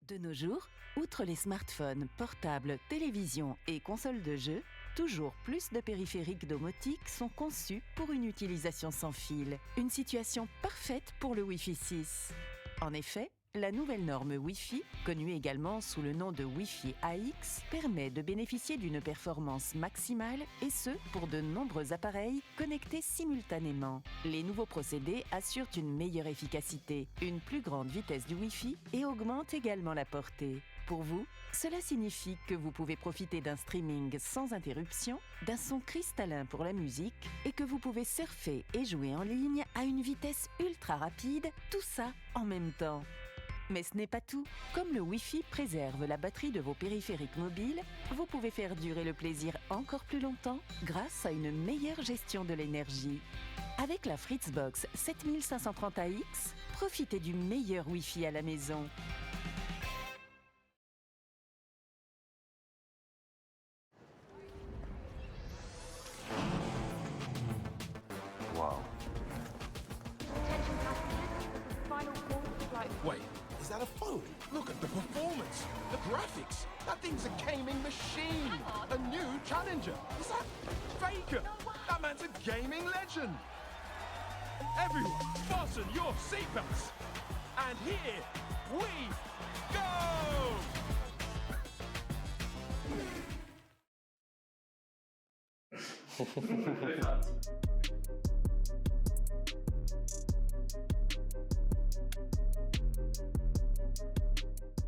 De nos jours, outre les smartphones, portables, télévisions et consoles de jeux, toujours plus de périphériques domotiques sont conçus pour une utilisation sans fil. Une situation parfaite pour le Wi-Fi 6. En effet, la nouvelle norme Wi-Fi, connue également sous le nom de Wi-Fi AX, permet de bénéficier d'une performance maximale et ce, pour de nombreux appareils connectés simultanément. Les nouveaux procédés assurent une meilleure efficacité, une plus grande vitesse du Wi-Fi et augmentent également la portée. Pour vous, cela signifie que vous pouvez profiter d'un streaming sans interruption, d'un son cristallin pour la musique et que vous pouvez surfer et jouer en ligne à une vitesse ultra rapide, tout ça en même temps. Mais ce n'est pas tout. Comme le Wi-Fi préserve la batterie de vos périphériques mobiles, vous pouvez faire durer le plaisir encore plus longtemps grâce à une meilleure gestion de l'énergie. Avec la Fritzbox 7530 AX, profitez du meilleur Wi-Fi à la maison. Wow. Wait, is that a phone? Look at the performance, the graphics. That thing's a gaming machine. A new challenger. Is that Faker? That man's a gaming legend. Everyone, fasten your seatbelts. And here we go!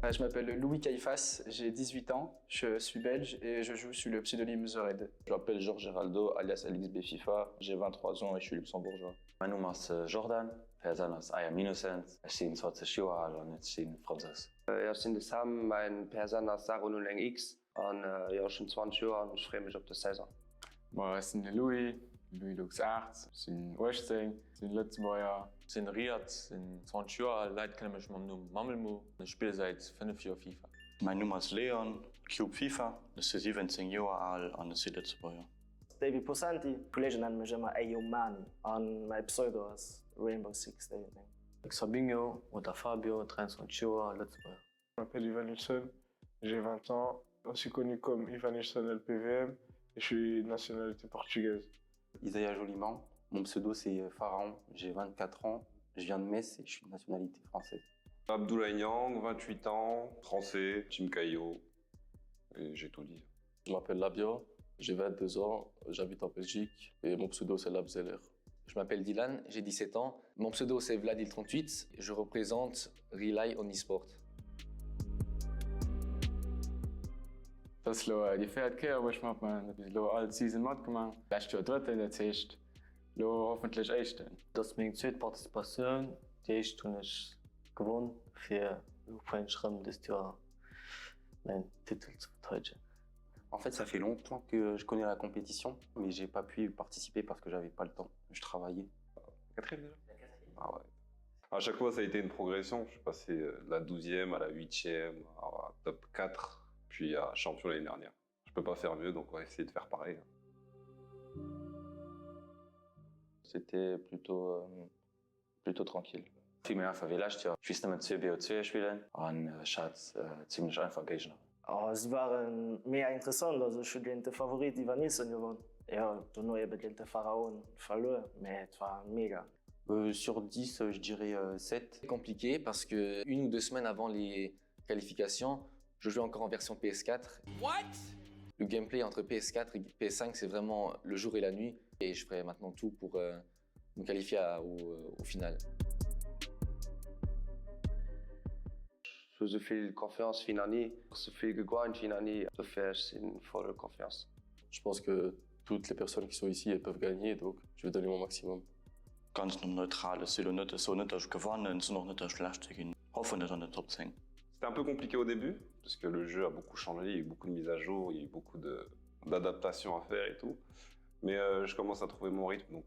Je m'appelle Louis Caïfas, j'ai 18 ans, je suis belge et je joue sur le pseudonyme The Red. Je m'appelle Georges Geraldo, alias LXB FIFA. J'ai 23 ans et je suis luxembourgeois. Mijn naam is Jordan. Wij zijn als IM Innocent. Ik zie 20 jaar al en ik zie Franses. Ja, ich bin Sam, mein Persona Saro 01X und ja, schon 20 Jahre und ich freue mich auf das Saison. Moi, c'est Louis Lux 8, c'est 18, c'est Lützbauer. Ich bin Riyad, ich bin 20 Jahre alt, Leute kennen mich mit dem Namen Mamelmo. Ich spiele seit 5 Jahren FIFA. Mijn naam is Leon, Cube FIFA. Ik ben 17 jaar oud en ik zie Lützbauer. David Posanti, collega nennen mich immer Ayo Mani und mein Pseudo ist Rainbow Six David. Fabinho oder Fabio, 23 Jahre, Lützbauer. Je m'appelle Ivan Hudson, j'ai 20 ans, aussi connu comme Ivan Hudson LPVM et je suis de nationalité portugaise. Isaiah Joliman, mon pseudo c'est Pharaon, j'ai 24 ans, je viens de Metz et je suis de nationalité française. Abdoulaye Niang, 28 ans, français, Jim Caillot, et j'ai tout dit. Je m'appelle Labio, j'ai 22 ans, j'habite en Belgique et mon pseudo c'est Labzeller. Je m'appelle Dylan, j'ai 17 ans, mon pseudo c'est Vladil38, je représente Relay on Esports. Das ist die Pferdkehr, wo ich alle Season mitgemacht habe. Letztes Jahr dritte, jetzt erst hoffentlich erste. Das ist meine zweite Partizipation. Die erste habe ich gewonnen, für Ukraine Schramm das Jahr meinen Titel zu verteidigen. En fait, ça fait longtemps que je connais la compétition, mais j'ai pas pu participer parce que j'avais pas le temps. Je travaillais. Quatrième déjà? Ah ouais. À chaque fois, ça a été une progression. Je suis passé de la 12e à la 8e, à top 4. Puis à champion l'année dernière. Je peux pas faire mieux, donc on va essayer de faire pareil. C'était plutôt tranquille. Viel mehr verwählt, ja. Ich weiß nicht, mit 2BO2 spielen und ich hatte ziemlich einfach Gegner. Oh, sie waren mehr interessant, also ich habe den Favorit Ivan Hudson gewonnen. Ja, du nur eben den Pharaon verloren, mais es war mega. Sur 10, je dirais 7. C'est compliqué parce que 1 ou 2 semaines avant les qualifications, je joue encore en version PS4. What? Le gameplay entre PS4 et PS5, c'est vraiment le jour et la nuit. Et je ferai maintenant tout pour me qualifier au final. Ich habe so viel Confiance wie noch nie, so viel gegrindet wie noch nie. Dafür ich in voller Confiance. Je pense que toutes les personnes qui sont ici, elles peuvent gagner, donc je vais donner mon maximum. Ganz neutral, es ist nicht so nicht, dass ich gewonnen, es ist noch nicht das Schlechte. Ich hoffe nicht an den Top 10. C'était un peu compliqué au début, parce que le jeu a beaucoup changé, il y a eu beaucoup de mises à jour, il y a eu beaucoup d'adaptations à faire et tout. Mais je commence à trouver mon rythme, donc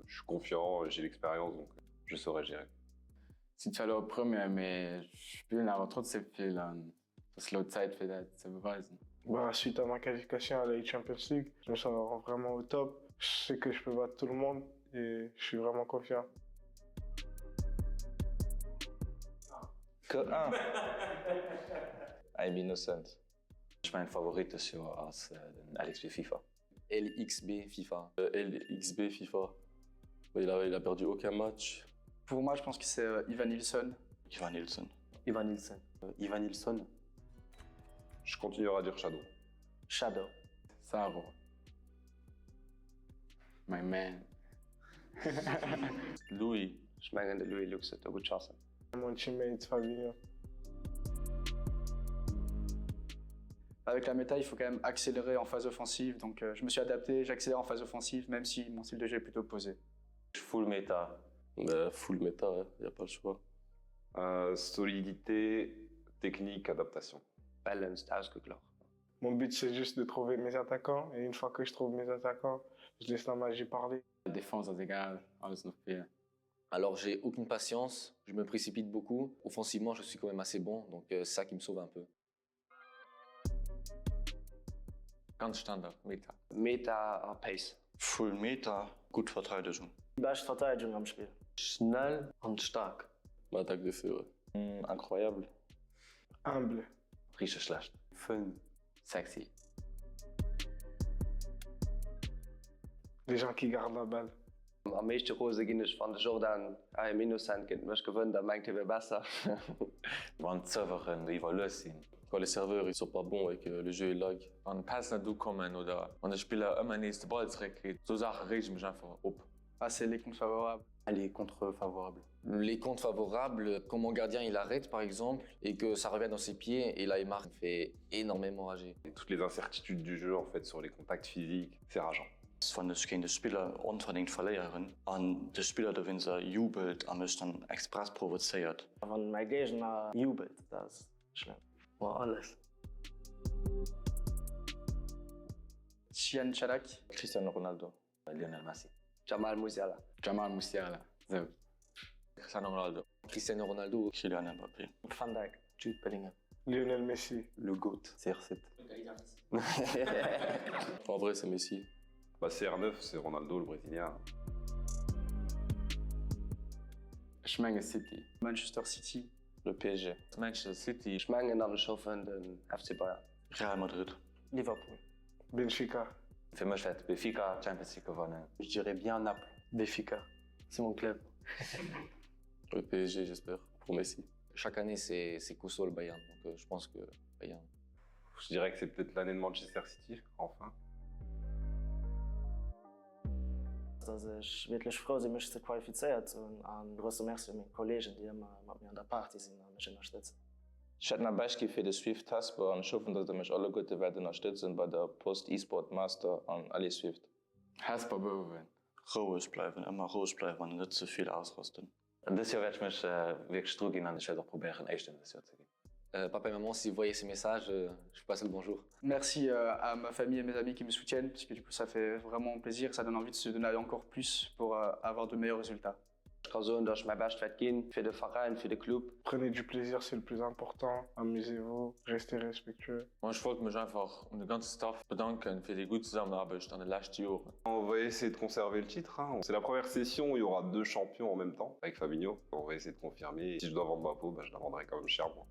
je suis confiant, j'ai l'expérience, donc je saurai gérer. Sieht verloren Premier, mais je spiele aber trotzdem viel an. Das ist Zeit für das zu beweisen. Suite à ma qualification à la Champions League, je me sens vraiment au top. Je sais que je peux battre tout le monde et je suis vraiment confiant. Que 1. I'm innocent. Mijn favoriet is als LXB FIFA. LXB FIFA. LXB FIFA. Il a perdu aucun match. Pour moi, je pense que c'est Ivan Nilsson. Ivan Nilsson. Ivan Nilsson. Ivan Nilsson. Je continuerai à dire Shadow. Shadow. Saro. My man. Louis. Je meine, der Louis Lux hat eine gute Chance. Mon teammate Fabinho. Avec la méta, il faut quand même accélérer en phase offensive. Donc je me suis adapté, j'accélère en phase offensive, même si mon style de jeu est plutôt posé. Full méta. Full méta, il n'y a pas le choix. Solidité, technique, adaptation. Balance, ausgeglichen. Mon but, c'est juste de trouver mes attaquants. Et une fois que je trouve mes attaquants, je laisse la magie parler. Défense als egal, alles noch viel. Alors, j'ai aucune patience, je me précipite beaucoup. Offensivement, je suis quand même assez bon, donc c'est ça qui me sauve un peu. Ganz Standard, Meta. Meta, Pace. Full Meta, gut Verteidigung. Beste Verteidigung am Spiel. Schnell und stark. Attaque de feu, ouais. Incroyable. Humble. Richtig schlecht. Fun. Sexy. Les gens qui gardent la balle. Am meisten Rose ging ich von der Jordan I'm innocent, geht mich gewonnen, da meinte wir besser. Want Serveren, die los sind. Quand les serveurs ils sont pas bons et que le jeu est lag. Wenn Pass nicht durchkommen oder wenn der Spieler immer den nächsten Ball zurückkriegt, so Sachen rege ich mich einfach auf. Ah, c'est les comptes favorables. Les contre-favorables. Les comptes favorables, quand mon gardien il arrête par exemple et que ça revient dans ses pieds et là il marque, il fait énormément rager. Et toutes les incertitudes du jeu en fait sur les contacts physiques, c'est rageant. Wenn ich gegen den Spieler unverdient verlieren, an der Spieler, der wenn er jubelt, an mich dann express provoziert. Wenn mein Gegner jubelt, das ist schlimm. War alles. Chian Chalak. Cristiano Ronaldo. Lionel Messi. Jamal Musiala. Jamal Musiala. So. Cristiano Ronaldo. Cristiano Ronaldo. Kylian Mbappé. Van Dijk. Jude Bellingham. Lionel Messi. Le GOAT, CR7. En vrai, c'est Messi. Bah, CR9, c'est Ronaldo, le Brésilien. Ich meine City. Manchester City. Le PSG. Manchester City. Ich meine, dann schaffen den FC Bayern. Real Madrid. Liverpool. Benfica. Für mich hat Benfica Champions League gewonnen. Je dirais bien Naples. Benfica. C'est mon club. Le PSG, j'espère, pour Messi. Chaque année c'est Couso le Bayern, donc je pense que Bayern. Je dirais que c'est peut-être l'année de Manchester City, enfin. Also ich wirklich froh, sie mich zu qualifiziert und ein großes Merci an meine Kollegen, die immer mit mir an der Party sind und mich unterstützen. Ich hätte ein Beispiel für den Swift Tasper und ich hoffe, dass mich alle Gute werden unterstützen bei der Post-E-Sport Master an alle Swift. Hasper boven. Ruhig bleiben, immer ruhig bleiben und nicht zu viel ausrasten. Das Jahr werde ich mich wirklich zurückgehen und ich werde auch probieren, echt in das Jahr zu gehen. Papa et maman, si vous voyez ces messages, je vous passe le bonjour. Merci à ma famille et mes amis qui me soutiennent, parce que du coup ça fait vraiment plaisir, ça donne envie de se donner encore plus pour avoir de meilleurs résultats. Ich kann sagen, dass ich mein Bestes werde gehen für den Verein, für den Club. Prenez du plaisir, c'est le plus important. Amusez-vous, restez respectueux. Moi, ich wollte mich einfach und den ganzen Staff bedanken für die gute Zusammenarbeit in den letzten Jahren. On va essayer de conserver le titre. Hein. C'est la première session où il y aura 2 champions en même temps, avec Fabinho. On va essayer de confirmer. Et si je dois vendre ma peau, je la vendrai quand même cher, moi.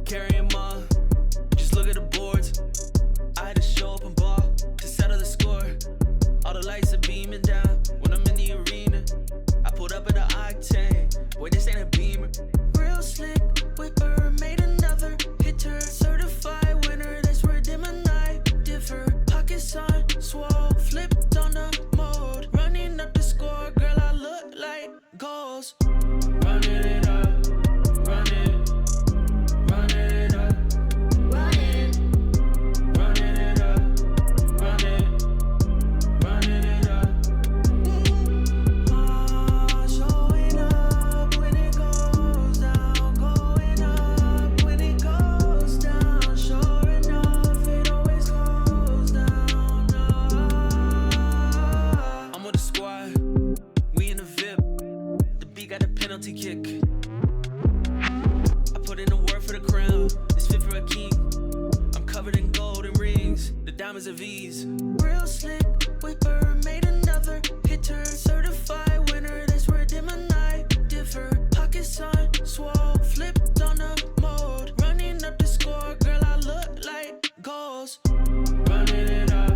Carry 'em all, just look at the boards. I had to show up and ball to settle the score. All the lights are beaming down when I'm in the arena. I pulled up at the Octane, boy, this ain't a Beamer. Real slick, whipper, made another hitter. Certified winner, that's where dim and I differ. Pockets on swole, flipped on the mode. Running up the score, girl, I look like goals. Running it up, running. diamonds and V's. Real slick, whipper, made another hitter. Certified winner, that's where dim and I differ. Pockets on, swole, flipped on the mode. Running up the score, girl, I look like goals. Running it up,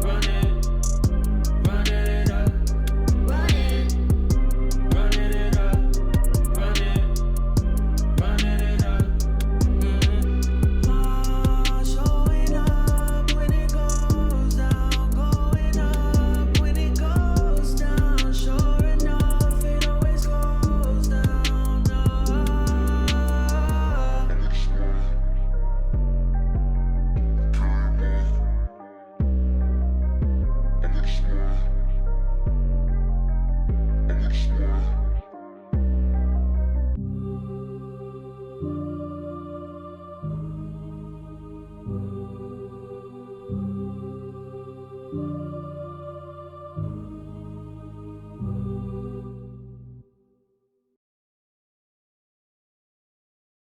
running it up, running it up, running it up. Showing up when it goes down, going up when it goes down. Sure enough, it always goes down.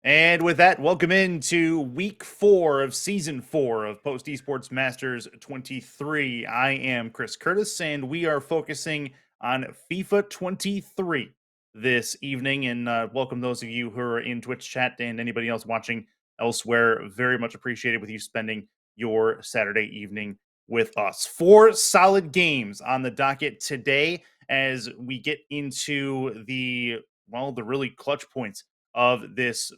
And with that, welcome into week 4 of season 4 of Post Esports Masters 23. I am Chris Curtis, and we are focusing on FIFA 23 this evening. And welcome those of you who are in Twitch chat and anybody else watching elsewhere. Very much appreciated with you spending your Saturday evening with us. 4 solid games on the docket today as we get into the really clutch points of this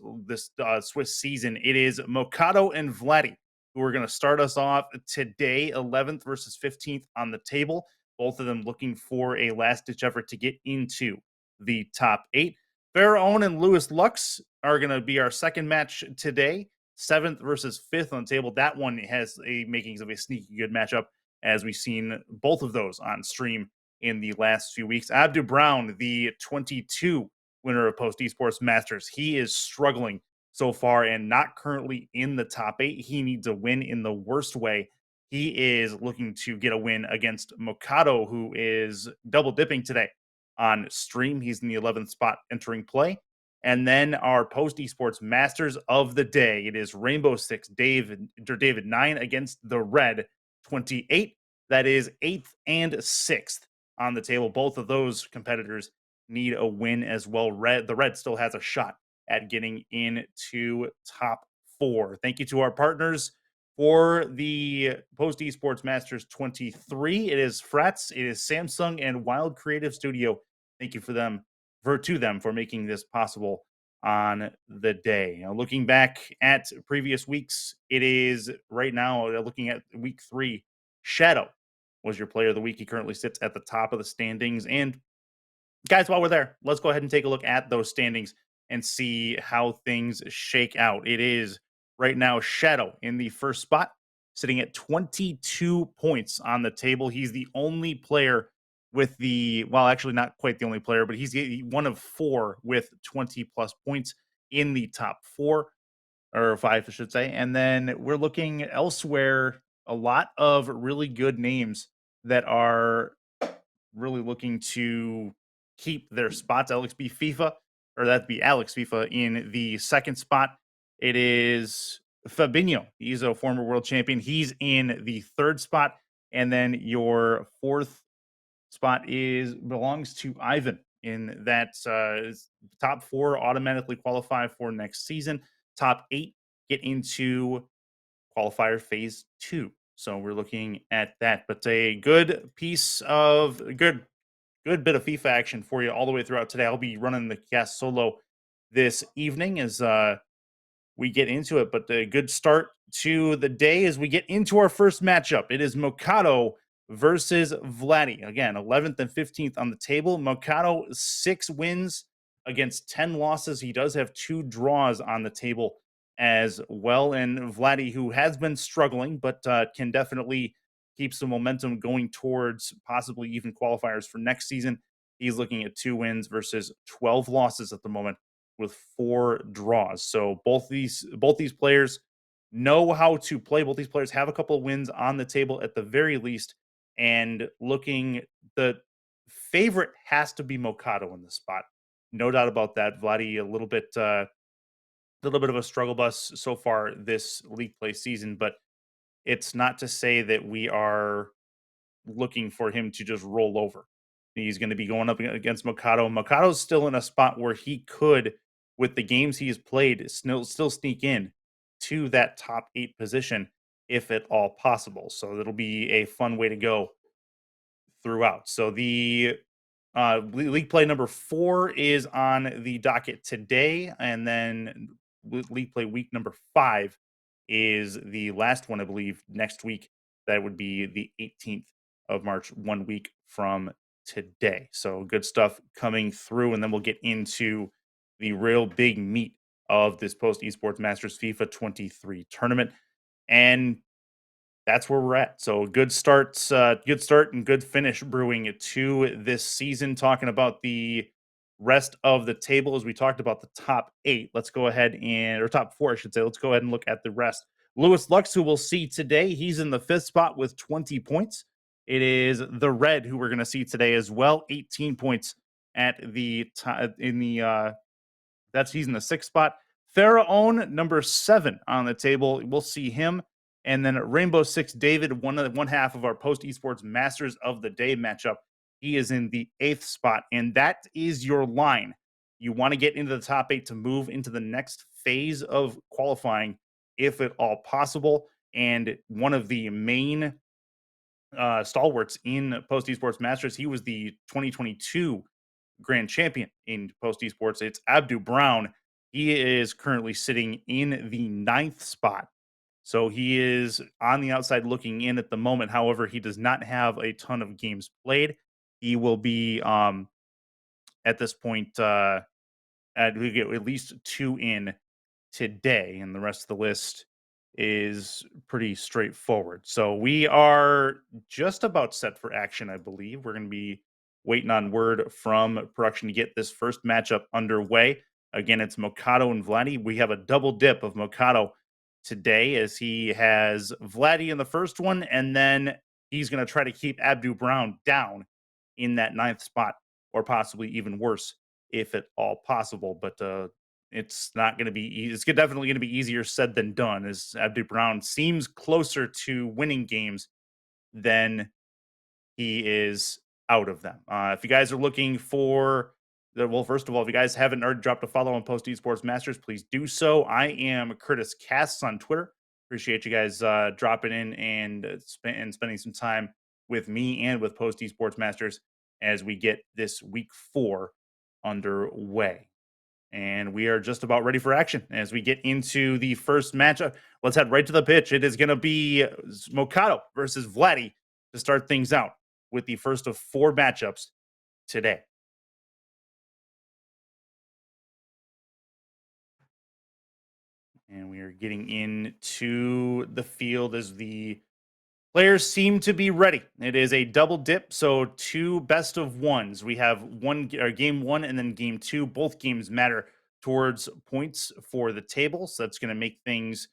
Swiss season. It is Mokado and Vladdy who are going to start us off today, 11th versus 15th on the table. Both of them looking for a last-ditch effort to get into the top 8. Pharaoh and Lewis Lux are going to be our second match today, 7th versus 5th on the table. That one has a makings of a sneaky good matchup, as we've seen both of those on stream in the last few weeks. Abdu Brown, the 22 winner of Post Esports Masters. He is struggling so far and not currently in the top 8. He needs a win in the worst way. He is looking to get a win against Mokado, who is double dipping today on stream. He's in the 11th spot entering play. And then our Post Esports Masters of the day. It is Rainbow Six David 9 against the Red 28. That is 8th and 6th on the table. Both of those competitors need a win as well. The Red still has a shot at getting into top 4. Thank you to our partners for the Post Esports Masters 23. It is Frats, it is Samsung, and Wild Creative Studio. Thank you to them for making this possible on the day. Now, looking back at previous weeks, it is right now looking at week 3. Shadow was your player of the week. He currently sits at the top of the standings. And guys, while we're there, let's go ahead and take a look at those standings and see how things shake out. It is right now Shadow in the first spot, sitting at 22 points on the table. He's the only player with actually not quite the only player, but he's one of 4 with 20 plus points in the top 4 or 5, I should say. And then we're looking elsewhere, a lot of really good names that are really looking to keep their spots. Alex FIFA in the second spot. It is Fabinho. He's a former world champion. He's in the third spot. And then your fourth spot belongs to Ivan in that top 4 automatically qualify for next season. Top 8 get into qualifier phase 2. So we're looking at that, but a good bit of FIFA action for you all the way throughout today. I'll be running the cast solo this evening as we get into it, but a good start to the day as we get into our first matchup. It is Mokado versus Vladdy. Again, 11th and 15th on the table. Mokado 6 wins against 10 losses. He does have 2 draws on the table as well. And Vladdy, who has been struggling, but can definitely keep some momentum going towards possibly even qualifiers for next season. He's looking at 2 wins versus 12 losses at the moment with 4 draws. So both these players know how to play. Both these players have a couple of wins on the table at the very least. And the favorite has to be Mokado in this spot. No doubt about that. Vladdy, a little bit of a struggle bus so far this league play season, but it's not to say that we are looking for him to just roll over. He's going to be going up against Mokado. Mokado's still in a spot where he could, with the games he has played, still sneak in to that top 8 position if at all possible. So it'll be a fun way to go throughout. So the league play number 4 is on the docket today, and then league play week number 5 is the last one, I believe, next week. That would be the 18th of March, 1 week from today. So good stuff coming through, and then we'll get into the real big meat of this post Esports Masters FIFA 23 tournament. And that's where we're at. So good start and good finish brewing to this season. Talking about the rest of the table as we talked about the top 8. Let's go ahead or top 4, I should say. Let's go ahead and look at the rest. Lewis Lux, who we'll see today, he's in the 5th spot with 20 points. It is the Red who we're going to see today as well, 18 points at the he's in the 6th spot. Pharaoh, number 7 on the table. We'll see him. And then Rainbow Six David, one half of our post Esports Masters of the Day matchup. He is in the 8th spot. And that is your line. You want to get into the top 8 to move into the next phase of qualifying, if at all possible. And one of the main stalwarts in post Esports Masters, he was the 2022 grand champion in post Esports. It's Abdu Brown. He is currently sitting in the 9th spot. So he is on the outside looking in at the moment. However, he does not have a ton of games played. He will be at this point we get at least 2 in today, and the rest of the list is pretty straightforward. So we are just about set for action, I believe. We're going to be waiting on word from production to get this first matchup underway. Again, it's Mokado and Vladdy. We have a double dip of Mokado today, as he has Vladdy in the first one, and then he's going to try to keep Abdu Brown down in that 9th spot, or possibly even worse, if at all possible. But it's not going to be easy. It's definitely going to be easier said than done, as Abdu Brown seems closer to winning games than he is out of them. If you guys are looking for first of all, if you guys haven't already dropped a follow on Post Esports Masters, please do so. I am Curtis Casts on Twitter. Appreciate you guys dropping in and spending some time with me and with Post Esports Masters as we get this week 4 underway. And we are just about ready for action as we get into the first matchup. Let's head right to the pitch. It is going to be Mokado versus Vladdy to start things out with the first of 4 matchups today. And we are getting into the field as the players seem to be ready. It is a double dip, so 2 best of 1s. We have game 1 and then game 2. Both games matter towards points for the table, so that's going to make things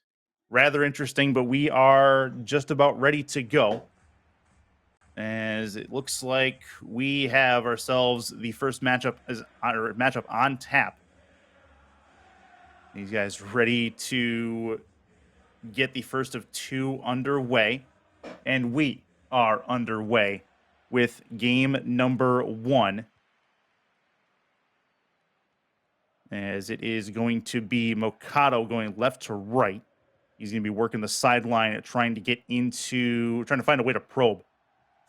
rather interesting, but we are just about ready to go, as it looks like we have ourselves the first matchup on tap. These guys ready to get the first of 2 underway, and we are underway with game number 1, as it is going to be Mokado going left to right. He's going to be working the sideline, trying to find a way to probe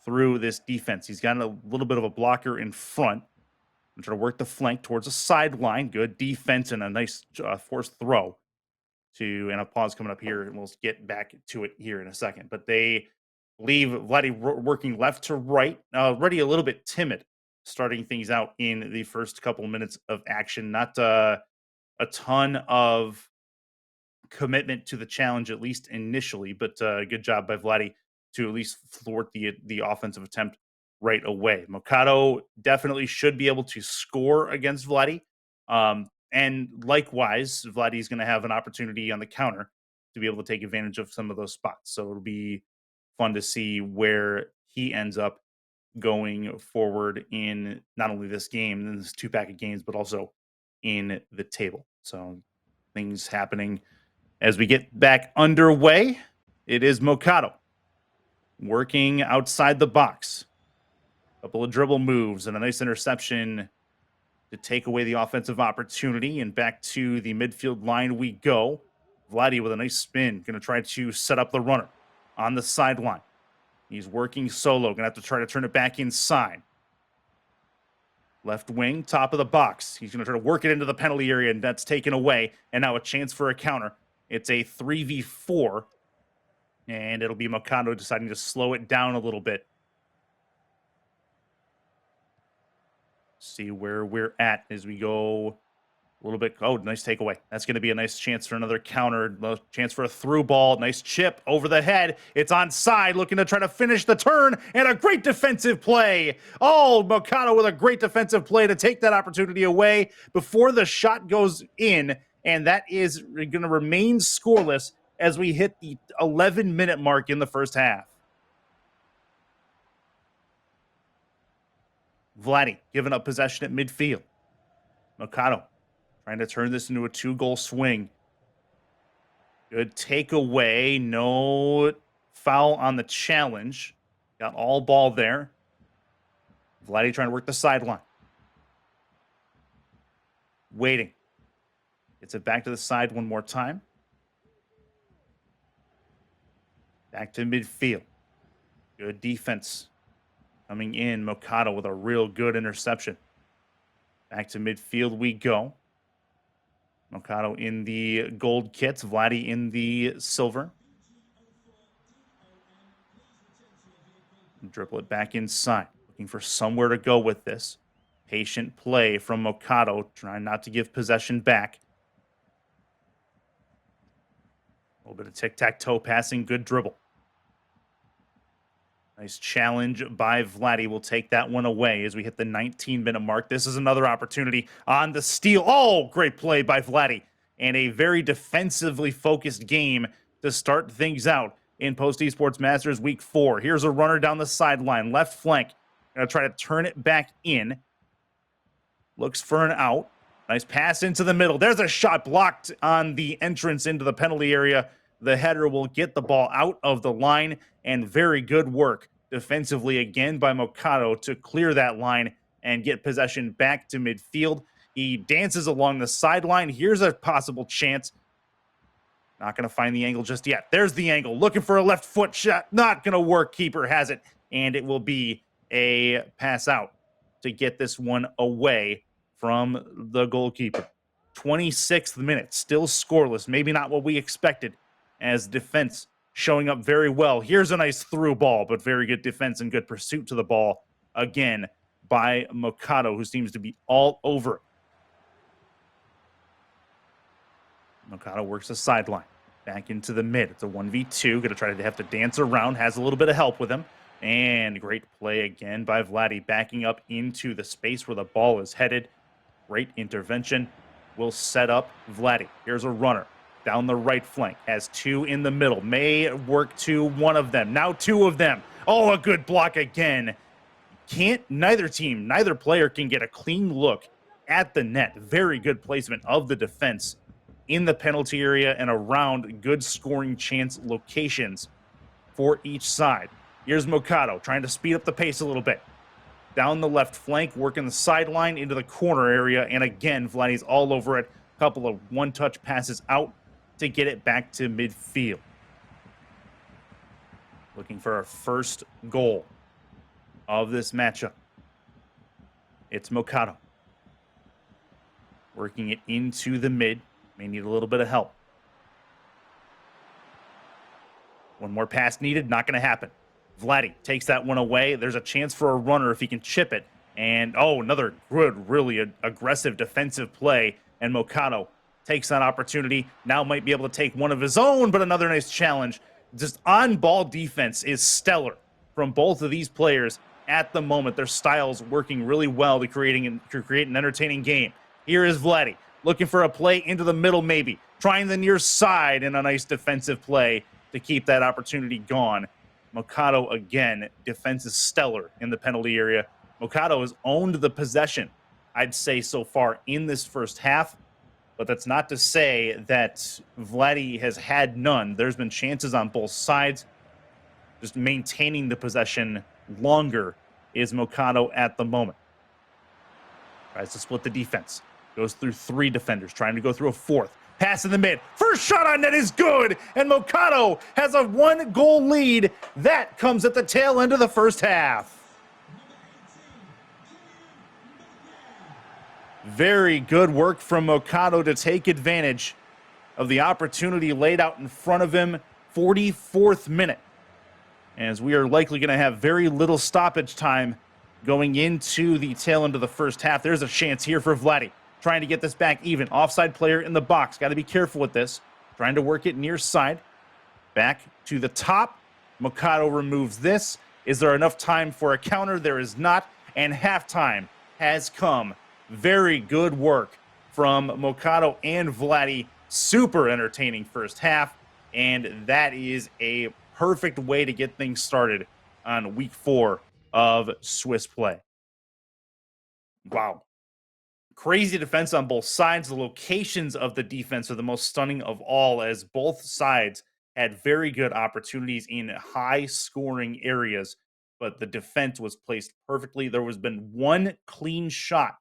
through this defense. He's got a little bit of a blocker in front. I'm trying to work the flank towards the sideline. Good defense and a nice forced throw and a pause coming up here, and we'll get back to it here in a second. But they leave Vladdy working left to right, already a little bit timid, starting things out in the first couple of minutes of action. Not a ton of commitment to the challenge, at least initially, but good job by Vladdy to at least thwart the offensive attempt right away. Mokado definitely should be able to score against Vladdy. And likewise, Vladdy is going to have an opportunity on the counter to be able to take advantage of some of those spots. So it'll be fun to see where he ends up going forward in not only this game, in this 2-pack of games, but also in the table. So things happening as we get back underway. it is Mokado working outside the box. A couple of dribble moves and a nice interception to take away the offensive opportunity. And back to the midfield line we go. Vladdy with a nice spin, going to try to set up the runner on the sideline. He's working solo, going to have to try to turn it back inside. Left wing, top of the box. He's going to try to work it into the penalty area, and that's taken away. And now a chance for a counter. It's a 3v4, and it'll be Mokado deciding to slow it down a little bit. See where we're at as we go a little bit. Oh, nice takeaway. That's going to be a nice chance for another counter. Chance for a through ball. Nice chip over the head. It's onside, looking to try to finish the turn, and a great defensive play. Oh, Mokado with a great defensive play to take that opportunity away before the shot goes in, and that is going to remain scoreless as we hit the 11-minute mark in the first half. Vladdy giving up possession at midfield. Mokado trying to turn this into a 2-goal swing. Good takeaway. No foul on the challenge. Got all ball there. Vladdy trying to work the sideline. Waiting. Gets it back to the side one more time. Back to midfield. Good defense. Coming in, Mokado with a real good interception. Back to midfield we go. Mokado in the gold kits, Vladdy in the silver. Dribble it back inside. Looking for somewhere to go with this. Patient play from Mokado, trying not to give possession back. A little bit of tic-tac-toe passing, good dribble. Nice challenge by Vladdy. We'll take that one away as we hit the 19-minute mark. This is another opportunity on the steal. Oh, great play by Vladdy. And a very defensively focused game to start things out in Post Esports Masters Week 4. Here's a runner down the sideline, left flank. Going to try to turn it back in. Looks for an out. Nice pass into the middle. There's a shot blocked on the entrance into the penalty area. The header will get the ball out of the line, and very good work defensively again by Mokado to clear that line and get possession back to midfield. He dances along the sideline. Here's a possible chance. Not going to find the angle just yet. There's the angle. Looking for a left foot shot. Not going to work. Keeper has it, and it will be a pass out to get this one away from the goalkeeper. 26th minute, still scoreless. Maybe not what we expected, as defense showing up very well. Here's a nice through ball, but very good defense and good pursuit to the ball again by Mokado, who seems to be all over it. Mokado works the sideline. Back into the mid. It's a 1v2. Going to try to have to dance around. Has a little bit of help with him. And great play again by Vladdy, backing up into the space where the ball is headed. Great intervention. Will set up Vladdy. Here's a runner down the right flank. Has two in the middle. May work to one of them. Now two of them. Oh, a good block again. Neither player can get a clean look at the net. Very good placement of the defense in the penalty area and around good scoring chance locations for each side. Here's Mokado trying to speed up the pace a little bit. Down the left flank, working the sideline into the corner area. And again, Vladdy's all over it. A couple of one-touch passes out to get it back to midfield. Looking for our first goal of this matchup. It's Mokado. Working it into the mid. May need a little bit of help. One more pass needed. Not going to happen. Vladdy takes that one away. There's a chance for a runner if he can chip it. And, another good, really aggressive defensive play. And Mokado takes that opportunity. Now might be able to take one of his own, but another nice challenge. Just on-ball defense is stellar from both of these players at the moment. Their styles working really well to create an entertaining game. Here is Vladdy looking for a play into the middle maybe. Trying the near side in a nice defensive play to keep that opportunity gone. Mokado, again, defense is stellar in the penalty area. Mokado has owned the possession, I'd say, so far in this first half, but that's not to say that Vladdy has had none. There's been chances on both sides. Just maintaining the possession longer is Mokado at the moment. Tries to split the defense. Goes through 3 defenders, trying to go through a 4th. Pass in the mid. First shot on net is good, and Mokado has a 1-goal lead. That comes at the tail end of the first half. Very good work from Mokado to take advantage of the opportunity laid out in front of him. 44th minute. As we are likely going to have very little stoppage time going into the tail end of the first half. There's a chance here for Vladdy. Trying to get this back even. Offside player in the box. Got to be careful with this. Trying to work it near side. Back to the top. Mokado removes this. Is there enough time for a counter? There is not. And halftime has come. Very good work from Mokado and Vladdy. Super entertaining first half. And that is a perfect way to get things started on week 4 of Swiss play. Wow. Crazy defense on both sides. The locations of the defense are the most stunning of all, as both sides had very good opportunities in high-scoring areas, but the defense was placed perfectly. There was been 1 clean shot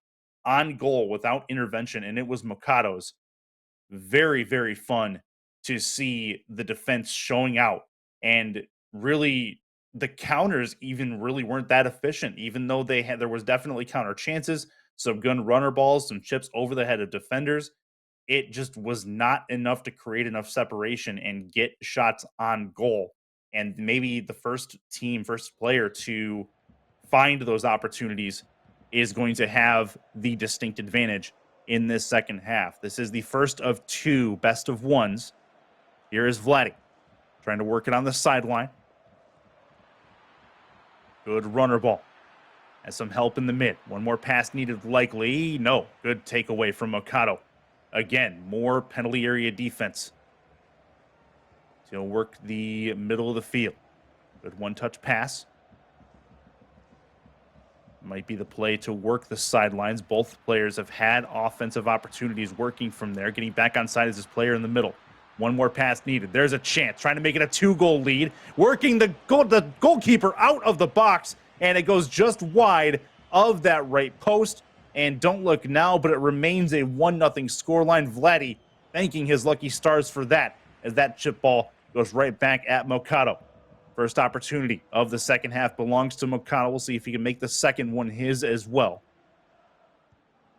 on goal without intervention, and it was Mokado's. Very, very fun to see the defense showing out, and really the counters even really weren't that efficient, even though there was definitely counter chances, some gun runner balls, some chips over the head of defenders. It just was not enough to create enough separation and get shots on goal. And maybe the first player to find those opportunities is going to have the distinct advantage in this second half. This is the first of 2 best of 1s. Here is Vladdy trying to work it on the sideline. Good runner ball. Has some help in the mid. 1 more pass needed likely. No. Good takeaway from Mokado. Again, more penalty area defense. He'll work the middle of the field. Good 1-touch pass. Might be the play to work the sidelines. Both players have had offensive opportunities working from there. Getting back on side is this player in the middle. 1 more pass needed. There's a chance. Trying to make it a 2-goal lead. Working the goalkeeper out of the box. And it goes just wide of that right post. And don't look now, but it remains a 1-0 scoreline. Vladdy thanking his lucky stars for that, as that chip ball goes right back at Mokado. First opportunity of the second half belongs to Mokado. We'll see if he can make the second one his as well.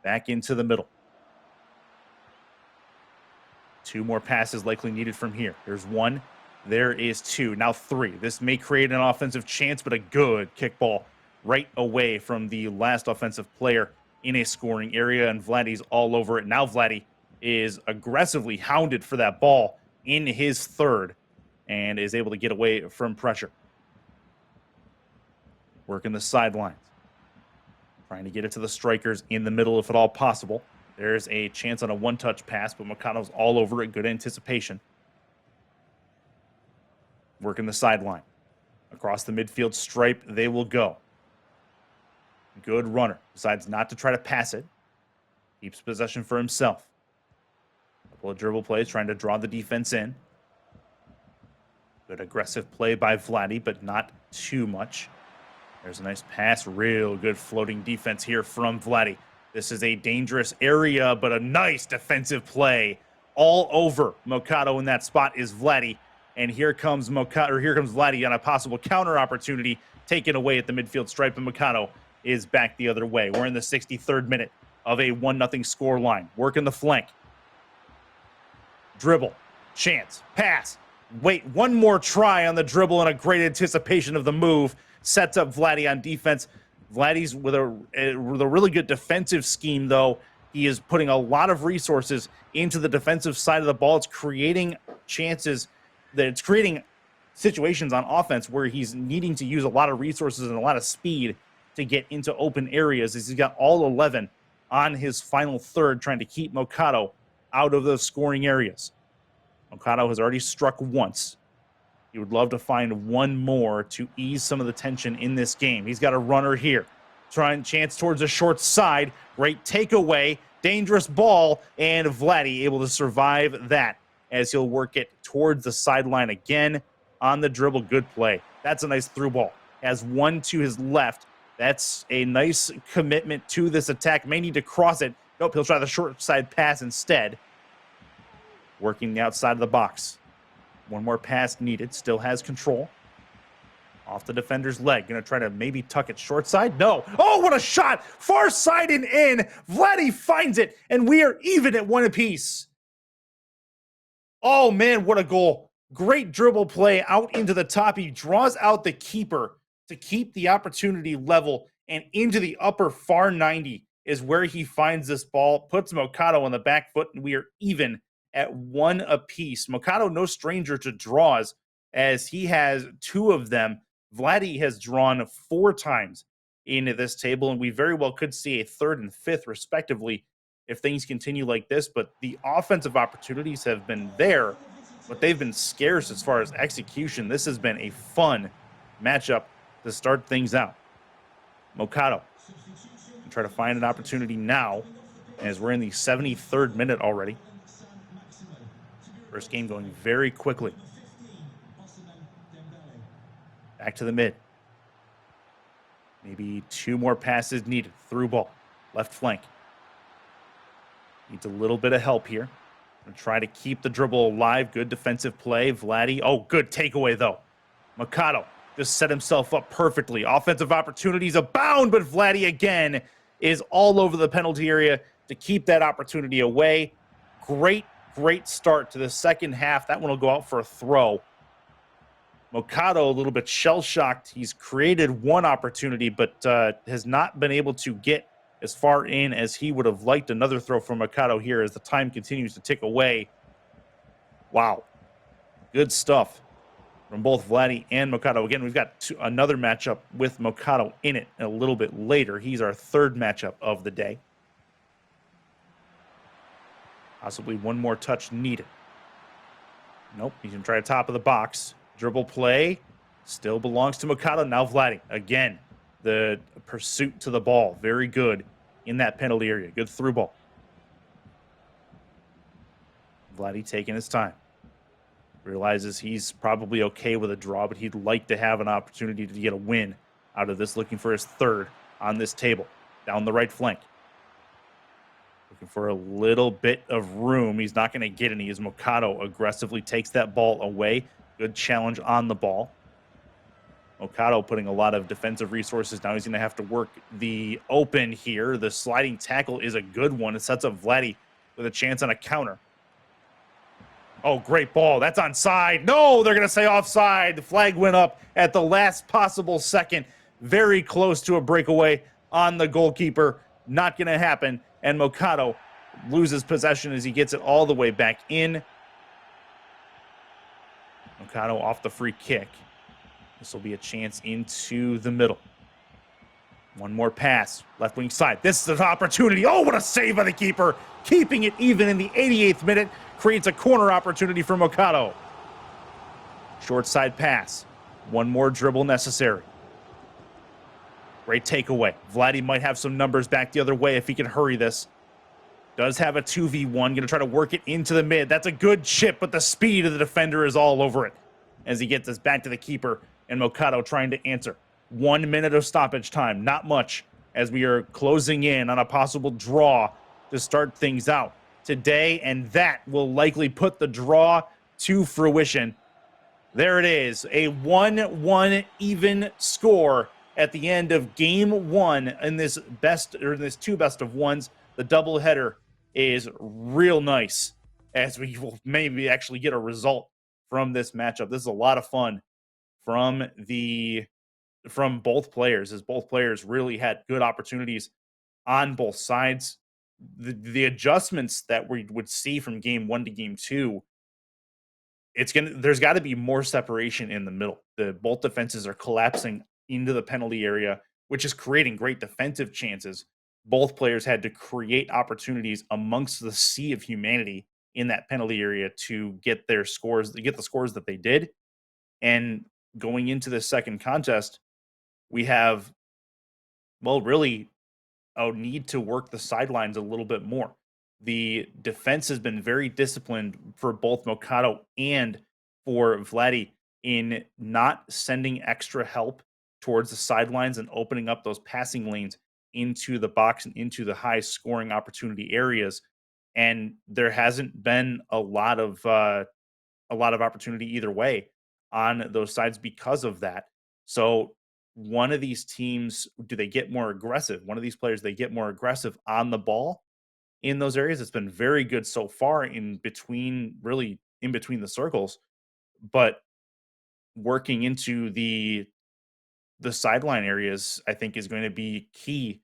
Back into the middle. 2 more passes likely needed from here. There's 1. There is 2. Now 3. This may create an offensive chance, but a good kickball right away from the last offensive player in a scoring area, and Vladdy's all over it. Now Vladdy is aggressively hounded for that ball in his third and is able to get away from pressure. Working the sidelines. Trying to get it to the strikers in the middle if at all possible. There's a chance on a 1-touch pass, but Mokado's all over it. Good anticipation. Working the sideline. Across the midfield stripe, they will go. Good runner. Decides not to try to pass it. Keeps possession for himself. A couple of dribble plays, trying to draw the defense in. Good aggressive play by Vladdy, but not too much. There's a nice pass. Real good floating defense here from Vladdy. This is a dangerous area, but a nice defensive play. All over Mokado in that spot is Vladdy. And here comes Vladdy on a possible counter opportunity, taken away at the midfield stripe, and Mokado is back the other way. We're in the 63rd minute of a 1-0 score line. Working the flank. Dribble. Chance. Pass. Wait, 1 more try on the dribble and a great anticipation of the move. Sets up Vladdy on defense. Vladdy's with a really good defensive scheme, though. He is putting a lot of resources into the defensive side of the ball. It's creating chances, it's creating situations on offense where he's needing to use a lot of resources and a lot of speed to get into open areas, as he's got all 11 on his final third, trying to keep Mokado out of those scoring areas. Mokado has already struck once. He would love to find 1 more to ease some of the tension in this game. He's got a runner here. Trying chance towards the short side. Great takeaway. dangerous ball, and Vladdy able to survive that as he'll work it towards the sideline again on the dribble. Good play. That's a nice through ball. Has one to his left. That's a nice commitment to this attack. May need to cross it. Nope, he'll try the short side pass instead. Working the outside of the box. One more pass needed. Still has control. Off the defender's leg. Going to try to maybe tuck it short side. No. Oh, what a shot. Far side and in. Vladdy finds it, and we are even at one apiece. Oh, man, what a goal. Great dribble play out into the top. He draws out the keeper to keep the opportunity level, and into the upper far 90 is where he finds this ball. Puts Mocato on the back foot, and we are even at one apiece. Mocato, no stranger to draws, as he has 2 of them. Vladdy has drawn 4 times into this table, and we very well could see a 3rd and 5th, respectively, if things continue like this. But the offensive opportunities have been there, but they've been scarce as far as execution. This has been a fun matchup to start things out. Mocato try to find an opportunity now, as we're in the 73rd minute already. First game going very quickly. Back to the mid. Maybe 2 more passes needed. Through ball. Left flank. Needs a little bit of help here. Gonna try to keep the dribble alive. Good defensive play. Vladdy. Oh, good takeaway, though. Mocato just set himself up perfectly. Offensive opportunities abound, but Vladdy again is all over the penalty area to keep that opportunity away. Great start to the second half. That one will go out for a throw. Mocato a little bit shell-shocked. He's created one opportunity, but has not been able to get as far in as he would have liked. Another throw from Mocato here as the time continues to tick away. Wow. Good stuff from both Vladdy and Mocato. Again, we've got another matchup with Mocato in it a little bit later. He's our 3rd matchup of the day. Possibly one more touch needed. Nope, he's going to try to top of the box. Dribble play still belongs to Mocato. Now Vladdy. Again, the pursuit to the ball. Very good in that penalty area. Good through ball. Vladdy taking his time. Realizes he's probably okay with a draw, but he'd like to have an opportunity to get a win out of this. Looking for his 3rd on this table. Down the right flank. Looking for a little bit of room. He's not going to get any as Mocato aggressively takes that ball away. Good challenge on the ball. Mocato putting a lot of defensive resources. Now he's going to have to work the open here. The sliding tackle is a good one. It sets up Vladdy with a chance on a counter. Oh, great ball. That's onside. No, they're going to say offside. The flag went up at the last possible second. Very close to a breakaway on the goalkeeper. Not going to happen. And Mocato loses possession as he gets it all the way back in. Mocato off the free kick. This will be a chance into the middle. One more pass. Left wing side. This is an opportunity. Oh, what a save by the keeper. Keeping it even in the 88th minute. Creates a corner opportunity for Mocato. Short side pass. One more dribble necessary. Great takeaway. Vladdy might have some numbers back the other way if he can hurry this. Does have a 2v1. Going to try to work it into the mid. That's a good chip, but the speed of the defender is all over it as he gets this back to the keeper, and Mocato trying to answer. 1 minute of stoppage time. Not much as we are closing in on a possible draw to start things out today, and that will likely put the draw to fruition. There it is, a 1-1 even score at the end of game 1 in this two best of ones. The doubleheader is real nice as we will maybe actually get a result from this matchup. This is a lot of fun from both players, as both players really had good opportunities on both sides. The adjustments that we would see from game 1 to game 2, there's got to be more separation in the middle. Both defenses are collapsing into the penalty area, which is creating great defensive chances. Both players had to create opportunities amongst the sea of humanity in that penalty area to get their scores, to get the scores that they did. And going into the second contest, we have, well, really a need to work the sidelines a little bit more. The defense has been very disciplined for both Mokado and for Vladdy in not sending extra help towards the sidelines and opening up those passing lanes into the box and into the high scoring opportunity areas. And there hasn't been a lot of opportunity either way on those sides because of that. So one of these teams, do they get more aggressive? One of these players, they get more aggressive on the ball in those areas. It's been very good so far in between the circles, but working into the sideline areas, I think, is going to be key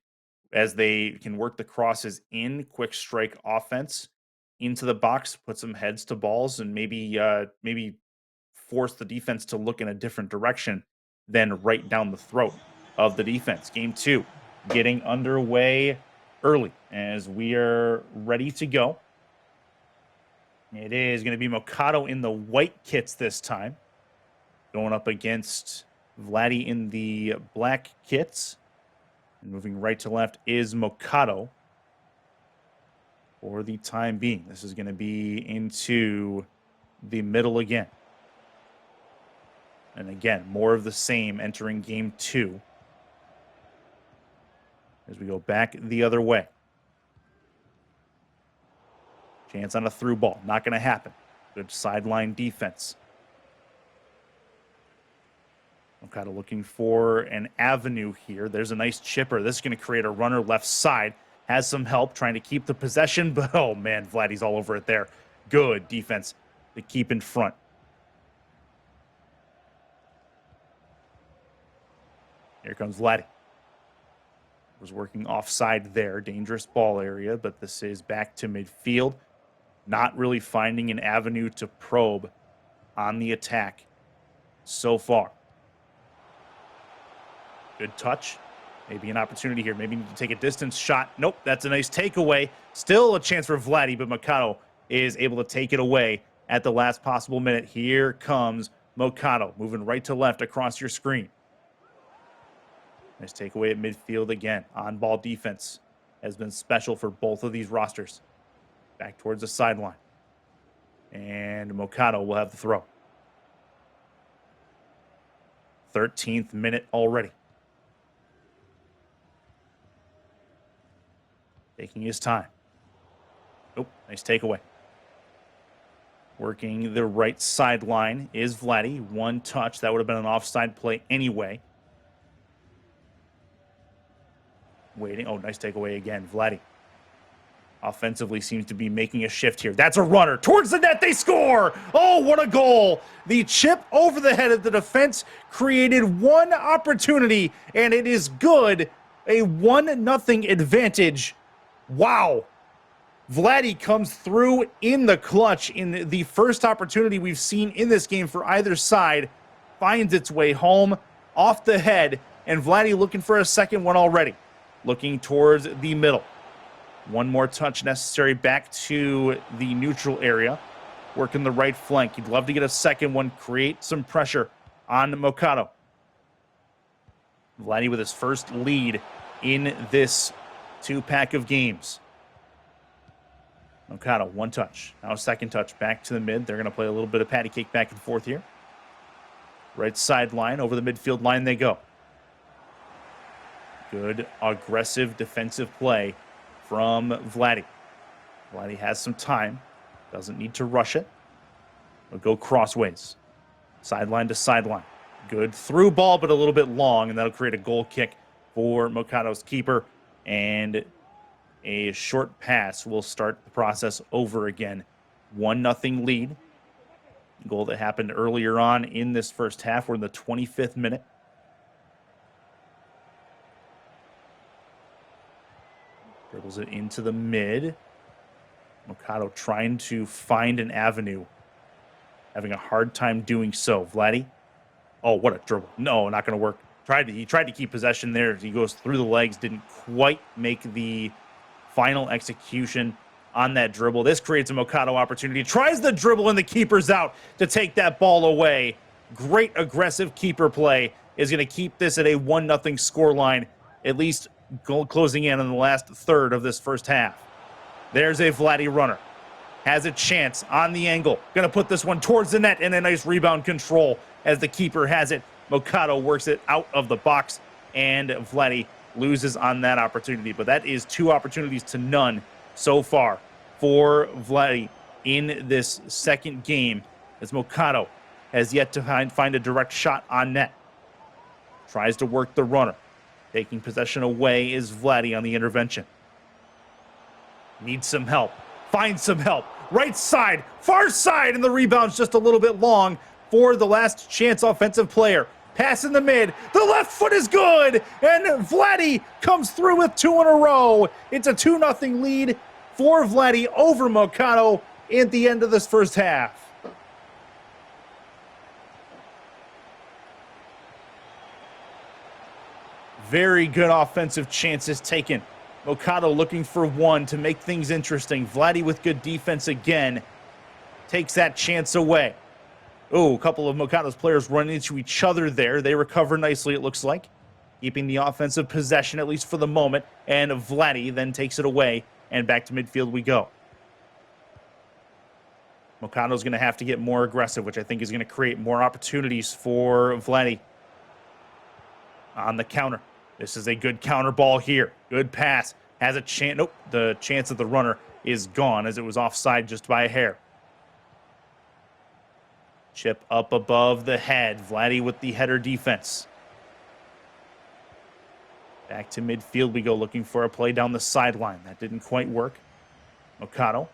as they can work the crosses in, quick strike offense into the box, put some heads to balls, and maybe force the defense to look in a different direction than right down the throat of the defense. Game 2 getting underway early as we are ready to go. It is going to be Mokado in the white kits this time, going up against Vladdy in the black kits. And moving right to left is Mokado for the time being. This is going to be into the middle again. And again, more of the same entering game 2 as we go back the other way. Chance on a through ball. Not going to happen. Good sideline defense. I'm kind of looking for an avenue here. There's a nice chipper. This is going to create a runner left side. Has some help trying to keep the possession, but oh man, Vladdy's all over it there. Good defense to keep in front. Here comes Vladdy. Was working offside there. Dangerous ball area, but this is back to midfield. Not really finding an avenue to probe on the attack so far. Good touch. Maybe an opportunity here. Maybe need to take a distance shot. Nope, that's a nice takeaway. Still a chance for Vladdy, but Mokado is able to take it away at the last possible minute. Here comes Mokado, moving right to left across your screen. Nice takeaway at midfield again. On-ball defense has been special for both of these rosters. Back towards the sideline. And Mokado will have the throw. 13th minute already. Taking his time. Nope, nice takeaway. Working the right sideline is Vladdy. One touch. That would have been an offside play anyway. Waiting. Oh, nice takeaway again. Vladdy offensively seems to be making a shift here. That's a runner. Towards the net, they score! Oh, what a goal! The chip over the head of the defense created one opportunity, and it is good. A 1-0 advantage. Wow. Vladdy comes through in the clutch in the first opportunity we've seen in this game for either side. Finds its way home off the head, and Vladdy looking for a second one already. Looking towards the middle. One more touch necessary back to the neutral area. Working the right flank. He'd love to get a second one, create some pressure on Mokado. Vladdy with his first lead in this 2-pack of games. Mokado, one touch. Now a second touch back to the mid. They're going to play a little bit of patty cake back and forth here. Right sideline, over the midfield line they go. Good, aggressive defensive play from Vladdy. Vladdy has some time. Doesn't need to rush it. He'll go crossways. Sideline to sideline. Good through ball, but a little bit long, and that'll create a goal kick for Mokado's keeper. And a short pass will start the process over again. 1-0 lead. Goal that happened earlier on in this first half. We're in the 25th minute. Dribbles it into the mid. Mokado trying to find an avenue. Having a hard time doing so. Vladdy. Oh, what a dribble. No, not going to work. He tried to keep possession there. He goes through the legs. Didn't quite make the final execution on that dribble. This creates a Mokado opportunity. Tries the dribble and the keeper's out to take that ball away. Great aggressive keeper play is going to keep this at a 1-0 scoreline, at least closing in on the last third of this first half. There's a Vladdy runner. Has a chance on the angle. Gonna put this one towards the net, and a nice rebound control as the keeper has it. Mokado works it out of the box, and Vladdy loses on that opportunity. But that is 2 opportunities to none so far for Vladdy in this second game, as Mokado has yet to find a direct shot on net. Tries to work the runner. Taking possession away is Vladdy on the intervention. Needs some help. Finds some help. Right side, far side, and the rebound's just a little bit long for the last chance offensive player. Pass in the mid. The left foot is good, and Vladdy comes through with 2 in a row. It's a 2-0 lead for Vladdy over Mokado at the end of this first half. Very good offensive chances taken. Mokado looking for one to make things interesting. Vladdy with good defense again. Takes that chance away. Oh, a couple of Mokado's players run into each other there. They recover nicely, it looks like. Keeping the offensive possession, at least for the moment. And Vladdy then takes it away. And back to midfield we go. Mokado's going to have to get more aggressive, which I think is going to create more opportunities for Vladdy. On the counter. This is a good counter ball here. Good pass. Has a chance. Nope. The chance of the runner is gone as it was offside just by a hair. Chip up above the head. Vladdy with the header defense. Back to midfield we go, looking for a play down the sideline. That didn't quite work. Mokado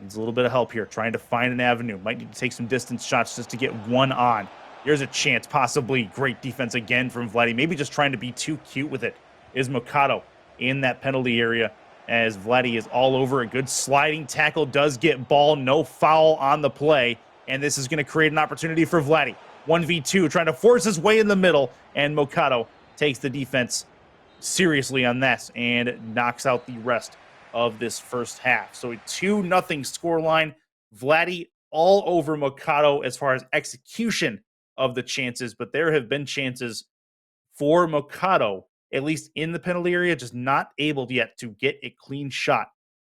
needs a little bit of help here, trying to find an avenue. Might need to take some distance shots just to get one on. Here's a chance, possibly. Great defense again from Vladdy. Maybe just trying to be too cute with it. Is Mokado in that penalty area as Vladdy is all over. A good sliding tackle, does get ball. No foul on the play. And this is going to create an opportunity for Vladdy. 1v2, trying to force his way in the middle. And Mokado takes the defense seriously on this and knocks out the rest of this first half. So a 2-0 scoreline. Vladdy all over Mokado as far as execution of the chances, but there have been chances for Mokado, at least in the penalty area, just not able yet to get a clean shot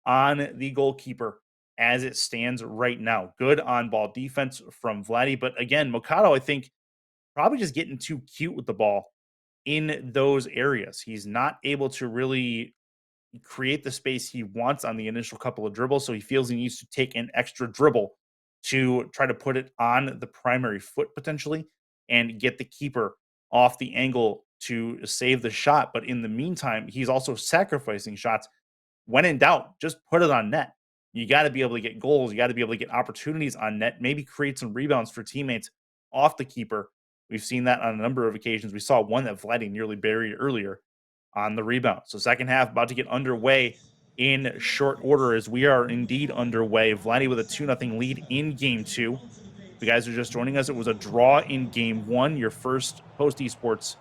on the goalkeeper as it stands right now. Good on-ball defense from Vladdy, but again, Mokado, I think, probably just getting too cute with the ball in those areas. He's not able to really create the space he wants on the initial couple of dribbles, so he feels he needs to take an extra dribble to try to put it on the primary foot potentially and get the keeper off the angle to save the shot. But in the meantime, he's also sacrificing shots. When in doubt, just put it on net. You got to be able to get goals. You got to be able to get opportunities on net, maybe create some rebounds for teammates off the keeper. We've seen that on a number of occasions. We saw one that Vladdy nearly buried earlier on the rebound. So second half about to get underway in short order as we are indeed underway. Vladdy with a 2-0 lead in game 2. If you guys are just joining us, it was a draw in game 1, your first Post Esports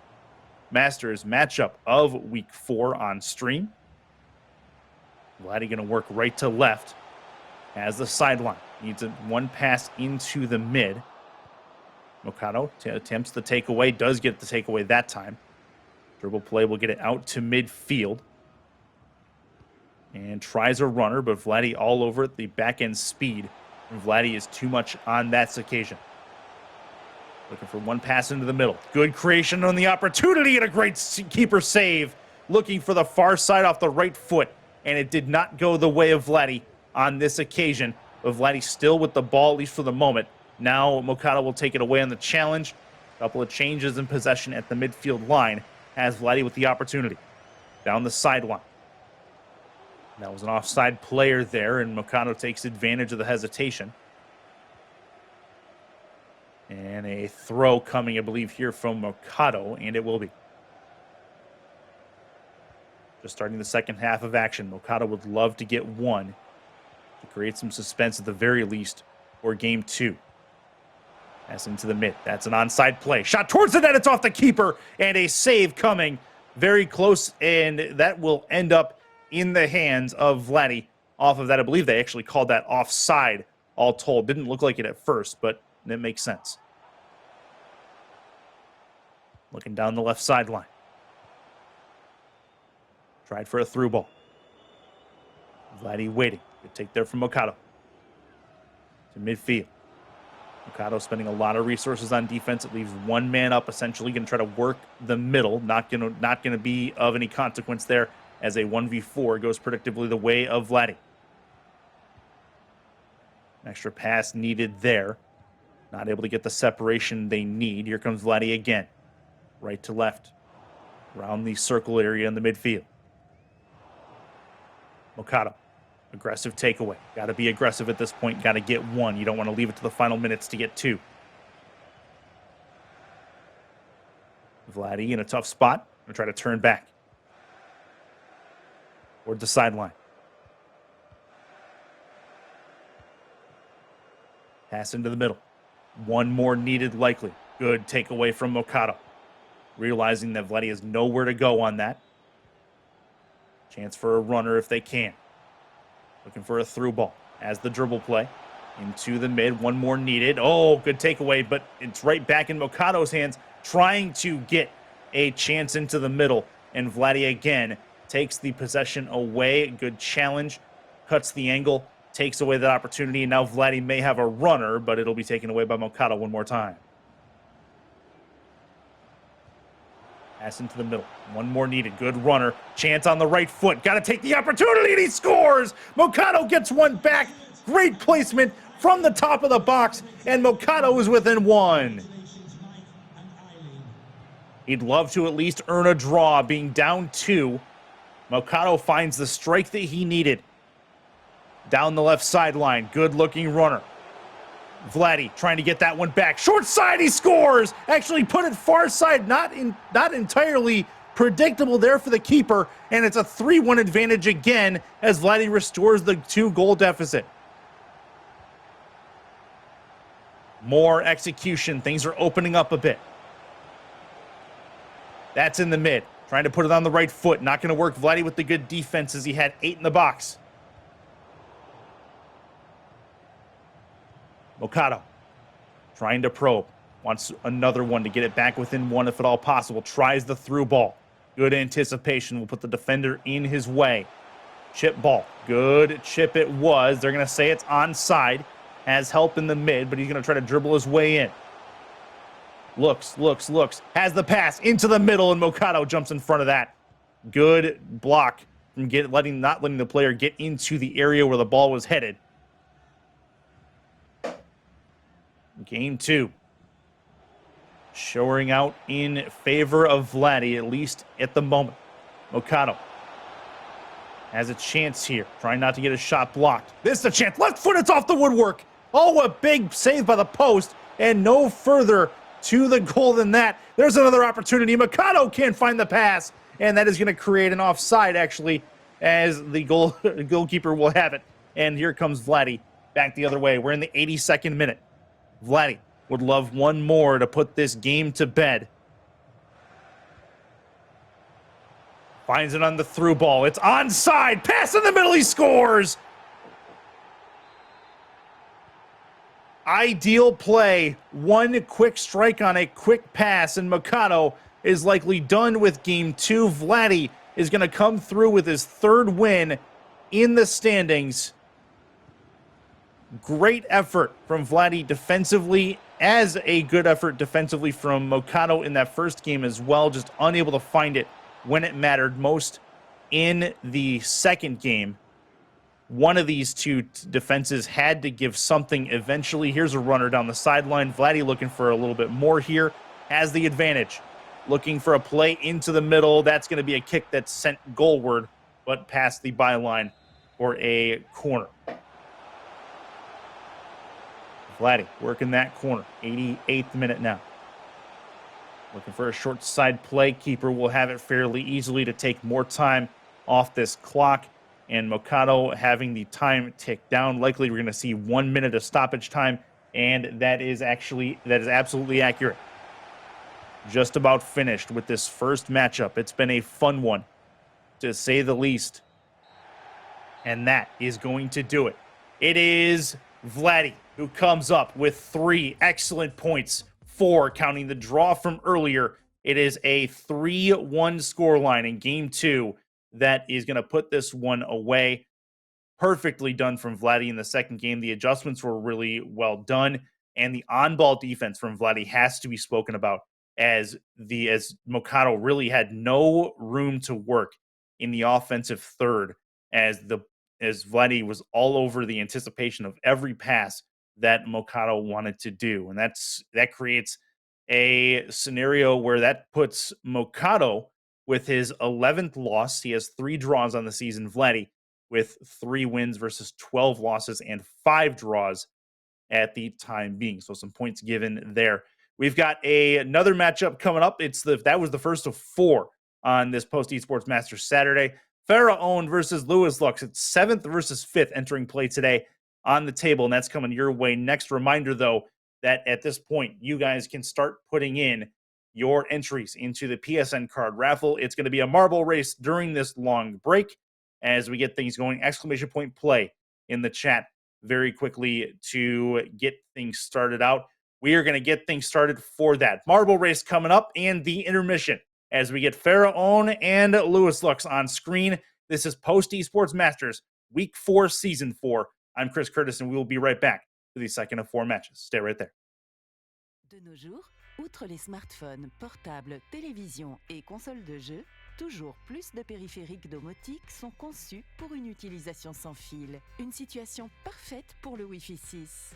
Masters matchup of week 4 on stream. Vladdy going to work right to left as the sideline. Needs one pass into the mid. Mokado attempts the takeaway, does get the takeaway that time. Dribble play will get it out to midfield. And tries a runner, but Vladdy all over it. The back end speed from Vladdy is too much on that occasion. Looking for one pass into the middle. Good creation on the opportunity and a great keeper save. Looking for the far side off the right foot. And it did not go the way of Vladdy on this occasion. But Vladdy still with the ball, at least for the moment. Now Mokado will take it away on the challenge. A couple of changes in possession at the midfield line. Has Vladdy with the opportunity. Down the sideline. That was an offside player there, and Mokado takes advantage of the hesitation. And a throw coming, I believe, here from Mokado, and it will be. Just starting the second half of action. Mokado would love to get one to create some suspense at the very least for game 2. Pass into the mid. That's an onside play. Shot towards the net. It's off the keeper, and a save coming very close, and that will end up in the hands of Vladdy off of that. I believe they actually called that offside, all told. Didn't look like it at first, but it makes sense. Looking down the left sideline. Tried for a through ball. Vladdy waiting. Good take there from Mokado. To midfield. Mokado spending a lot of resources on defense. It leaves one man up, essentially going to try to work the middle. Not gonna be of any consequence there, as a 1v4 goes predictably the way of Vladdy. An extra pass needed there. Not able to get the separation they need. Here comes Vladdy again. Right to left. Around the circle area in the midfield. Mokado. Aggressive takeaway. Got to be aggressive at this point. Got to get one. You don't want to leave it to the final minutes to get two. Vladdy in a tough spot. Going to try to turn back. Toward the sideline. Pass into the middle. One more needed likely. Good takeaway from Mokado. Realizing that Vladdy has nowhere to go on that. Chance for a runner if they can. Looking for a through ball as the dribble play. Into the mid. One more needed. Oh, good takeaway, but it's right back in Mokado's hands. Trying to get a chance into the middle. And Vladdy again takes the possession away. Good challenge. Cuts the angle. Takes away that opportunity. And now Vladdy may have a runner, but it'll be taken away by Mokado one more time. Pass into the middle. One more needed. Good runner. Chance on the right foot. Got to take the opportunity, and he scores! Mokado gets one back. Great placement from the top of the box, and Mokado is within one. He'd love to at least earn a draw, being down two. Mokado finds the strike that he needed. Down the left sideline. Good-looking runner. Vladdy trying to get that one back. Short side, he scores! Actually put it far side, not entirely predictable there for the keeper, and it's a 3-1 advantage again as Vladdy restores the 2-goal deficit. More execution. Things are opening up a bit. That's in the mid. Trying to put it on the right foot. Not going to work. Vladdy with the good defense as he had 8 in the box. Mokado trying to probe. Wants another one to get it back within one if at all possible. Tries the through ball. Good anticipation. Will put the defender in his way. Chip ball. Good chip it was. They're going to say it's onside. Has help in the mid, but he's going to try to dribble his way in. Looks. Has the pass into the middle, and Mokado jumps in front of that. Good block from not letting the player get into the area where the ball was headed. Game 2. Showing out in favor of Vladdy, at least at the moment. Mokado has a chance here. Trying not to get his shot blocked. This is a chance. Left foot, it's off the woodwork. Oh, a big save by the post. And no further to the goal than that. There's another opportunity. Mokado can't find the pass. And that is going to create an offside, actually, as the goalkeeper will have it. And here comes Vladdy back the other way. We're in the 82nd minute. Vladdy would love one more to put this game to bed. Finds it on the through ball. It's onside. Pass in the middle. He scores. Ideal play. One quick strike on a quick pass, and Mokado is likely done with game 2. Vladdy is going to come through with his 3rd win in the standings. Great effort from Vladdy defensively, as a good effort defensively from Mokado in that first game as well, just unable to find it when it mattered most in the second game. One of these two defenses had to give something eventually. Here's a runner down the sideline. Vladdy looking for a little bit more here, has the advantage. Looking for a play into the middle. That's going to be a kick that's sent goalward, but past the byline for a corner. Vladdy working that corner. 88th minute now. Looking for a short side play. Keeper will have it fairly easily to take more time off this clock. And Mokado having the time tick down. Likely we're going to see 1 minute of stoppage time. And that is absolutely accurate. Just about finished with this first matchup. It's been a fun one, to say the least. And that is going to do it. It is Vladdy who comes up with 3 excellent points. 4 counting the draw from earlier. It is a 3-1 scoreline in game 2. that is going to put this one away. Perfectly done from Vladdy in the second game. The adjustments were really well done, and the on-ball defense from Vladdy has to be spoken about as Mokado really had no room to work in the offensive third as Vladdy was all over the anticipation of every pass that Mokado wanted to do. And that creates a scenario where that puts Mokado with his 11th loss. He has 3 draws on the season. Vladdy with 3 wins versus 12 losses and 5 draws at the time being. So some points given there. We've got another matchup coming up. That was the first of 4 on this Post Esports Masters Saturday. Pharaoh versus Lewis Lux. It's 7th versus 5th entering play today on the table, and that's coming your way next. Reminder, though, that at this point, you guys can start putting in your entries into the PSN card raffle. It's going to be a marble race during this long break as we get things going. Exclamation point play in the chat very quickly to get things started out. We are going to get things started for that marble race coming up and the intermission as we get Pharaoh and Lewis Lux on screen. This is Post Esports Masters Week 4, Season 4. I'm Chris Curtis, and we will be right back for the second of 4 matches. Stay right there. De nos jours, outre les smartphones, portables, télévisions et consoles de jeux, toujours plus de périphériques domotiques sont conçus pour une utilisation sans fil. Une situation parfaite pour le Wi-Fi 6.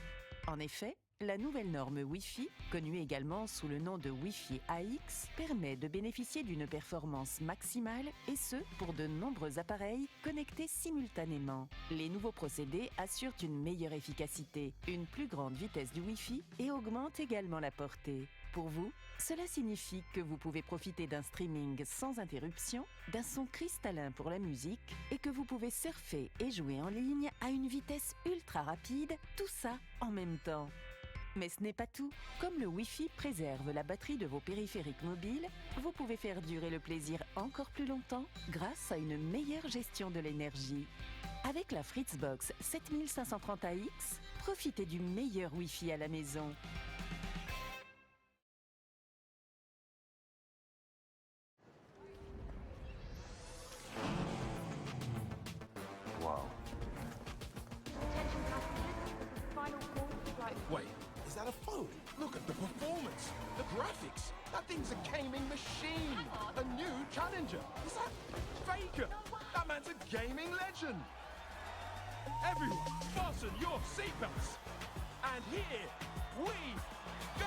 En effet, la nouvelle norme Wi-Fi, connue également sous le nom de Wi-Fi AX, permet de bénéficier d'une performance maximale et ce, pour de nombreux appareils connectés simultanément. Les nouveaux procédés assurent une meilleure efficacité, une plus grande vitesse du Wi-Fi et augmentent également la portée. Pour vous, cela signifie que vous pouvez profiter d'un streaming sans interruption, d'un son cristallin pour la musique et que vous pouvez surfer et jouer en ligne à une vitesse ultra rapide, tout ça en même temps. Mais ce n'est pas tout. Comme le Wi-Fi préserve la batterie de vos périphériques mobiles, vous pouvez faire durer le plaisir encore plus longtemps grâce à une meilleure gestion de l'énergie. Avec la Fritzbox 7530 AX, profitez du meilleur Wi-Fi à la maison. Wait, is that a phone? Look at the performance, the graphics. That thing's a gaming machine. A new challenger. Is that Faker? That man's a gaming legend. Everyone, fasten your seatbelts. And here we go!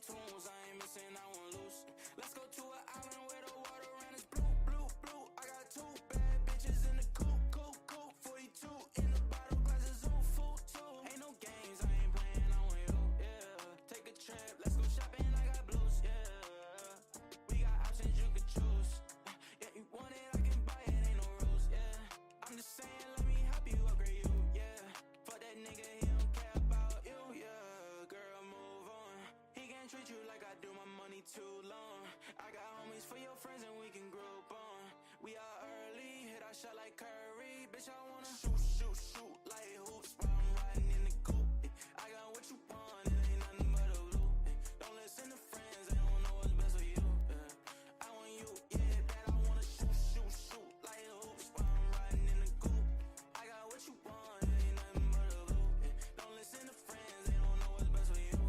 Tunes, I ain't missing, I won't lose. Let's go to an island where the water around is blue, blue, blue. I got 2 bad bitches in the coop, coop, coop. 42 in the bottle, glasses on full too. Ain't no games, I ain't playing, I want you, yeah. Take a trip, let's go shopping, I got blues, yeah. We got options you could choose. Yeah, you want it, I can buy it, ain't no rules, yeah. I'm just saying, let me help you upgrade you, yeah. Fuck that nigga, he don't care about you, yeah. Girl, move on. He can't treat you like I do, my money too long. I got homies for your friends and we can group on. We are early, hit our shot like Curry. Bitch, I wanna shoot, shoot, shoot like hoops while I'm riding in the coupe. I got what you want, it ain't nothing but a blue. Don't listen to friends, they don't know what's best for you. I want you, yeah, bad, I wanna shoot, shoot, shoot like hoops while I'm riding in the coupe. I got what you want, it ain't nothing but a blue. Don't listen to friends, they don't know what's best for you.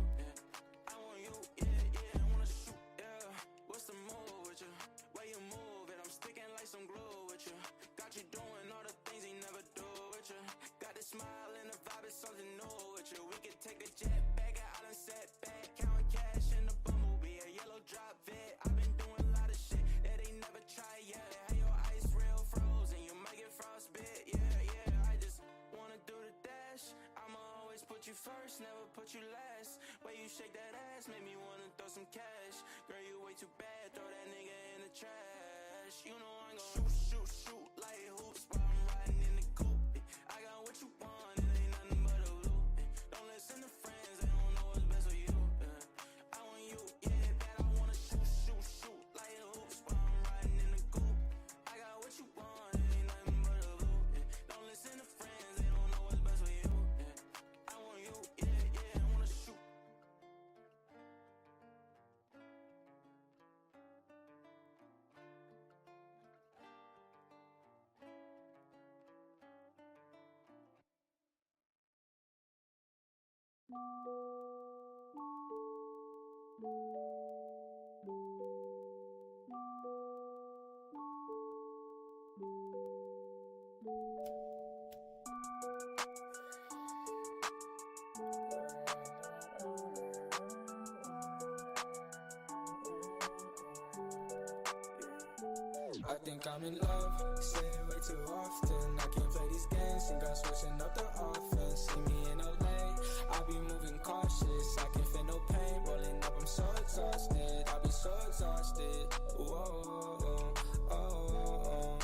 I want you, yeah, yeah, I wanna shoot, yeah. What's the move with you? Where you move it? I'm sticking like some glue with you. put you last. Way you shake that ass make me wanna throw some cash. Girl, you way too bad, throw that nigga in the trash. You know I'm gon' shoot like hoops while I'm riding in the coupe. I got what you want, it ain't nothing but a loop. Don't listen to friends, they don't know what's best for you. I want you, yeah, bad. I wanna shoot like hoops while I'm riding in the coupe. I got what you want, it ain't nothing but a loop. Don't listen to friends, they don't know what's best for you. I want you, yeah, I wanna shoot. I think I'm in love, say it way too often. I can't play these games, think I'm switching up the offense. See me in LA, I'll be moving cautious. I can't feel no pain, rolling up, I'm so exhausted. I'll be so exhausted. Whoa, oh.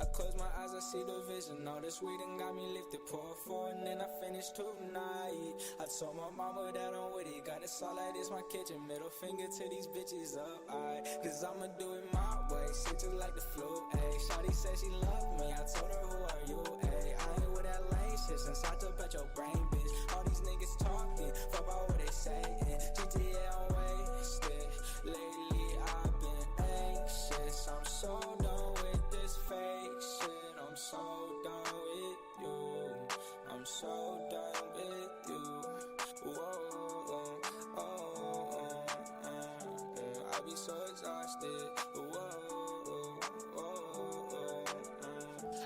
I close my eyes, I see the vision. All this weed and got me lifted. Pour four and then I finish tonight. I told my mama that I'm with it. Got it all like this, my kitchen. Middle finger to these bitches up, cause I'ma do it my way. Shit just like the flu, ayy. Shawty said she loved me, I told her who are you, ayy. I ain't with that lame shit since I took at your brain, bitch. All these niggas talking, fuck about what they saying. GTA on wasted. Lately I've been anxious. I'm so done with this fake shit. I'm so done with you. I'm so done with you. Whoa, I'll be so exhausted.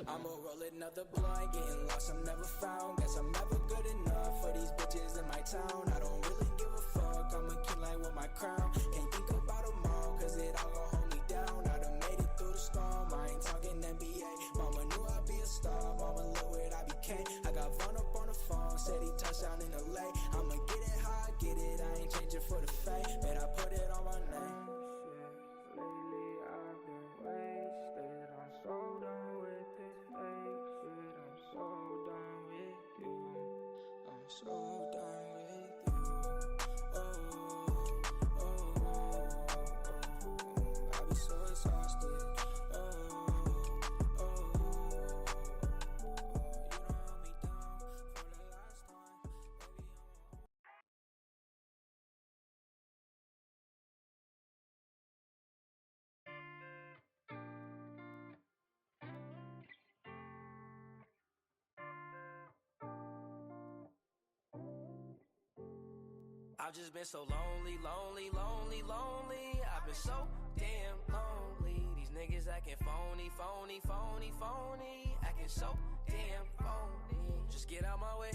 I'ma roll another blunt, getting lost, I'm never found. Guess I'm never good enough for these bitches in my town. I don't really give a fuck, I'm a king like with my crown. Can't think about them all, cause it all gon' hold me down. I done made it through the storm, I ain't talking NBA. Mama knew I'd be a star, mama look what I became. I got Vaughn up on the phone, said he touchdown in LA. I'ma get it how I get it, I ain't changing for the fame. Man, I put it on my name. Lately I've been wasted, I'm so done with this fake shit. I'm so done with you. I'm so done with you. I'll be so exhausted. I've just been so lonely. I've been so damn lonely. These niggas acting phony. Acting so damn phony. Just get out my way.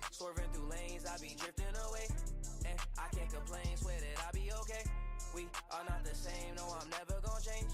Swerving through lanes, I be drifting away. And I can't complain, swear that I be okay. We are not the same, no, I'm never gonna change.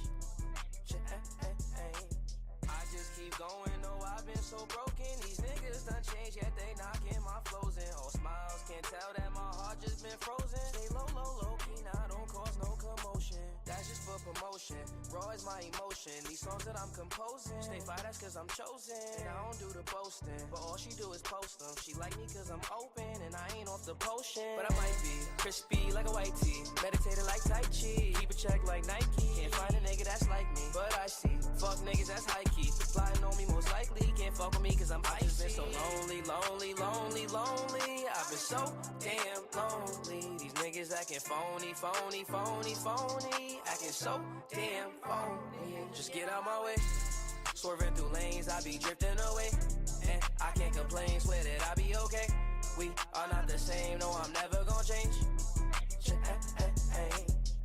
I just keep going, no, I've been so broken. These niggas done changed, yet they knocking my flows in. All smiles, can't tell that my heart just been frozen. Stay low key, now don't cause no commotion. That's just for promotion, raw is my emotion. These songs that I'm composing, stay fly, that's cause I'm chosen. And I don't do the boasting, but all she do is post them. She like me cause I'm open, and I ain't off the potion. But I might be crispy like a white tee, meditated like Tai Chi, keep a check like Nike. Can't find a nigga that's like me, but I see fuck niggas that's high key. Flying on me most likely, can't fuck with me cause I'm icy. I've just been so lonely. I've been so damn lonely. These niggas acting phony. Acting so damn phony. Just get out my way. Swerving through lanes, I be drifting away. And I can't complain, swear that I be okay. We are not the same, no, I'm never gonna change.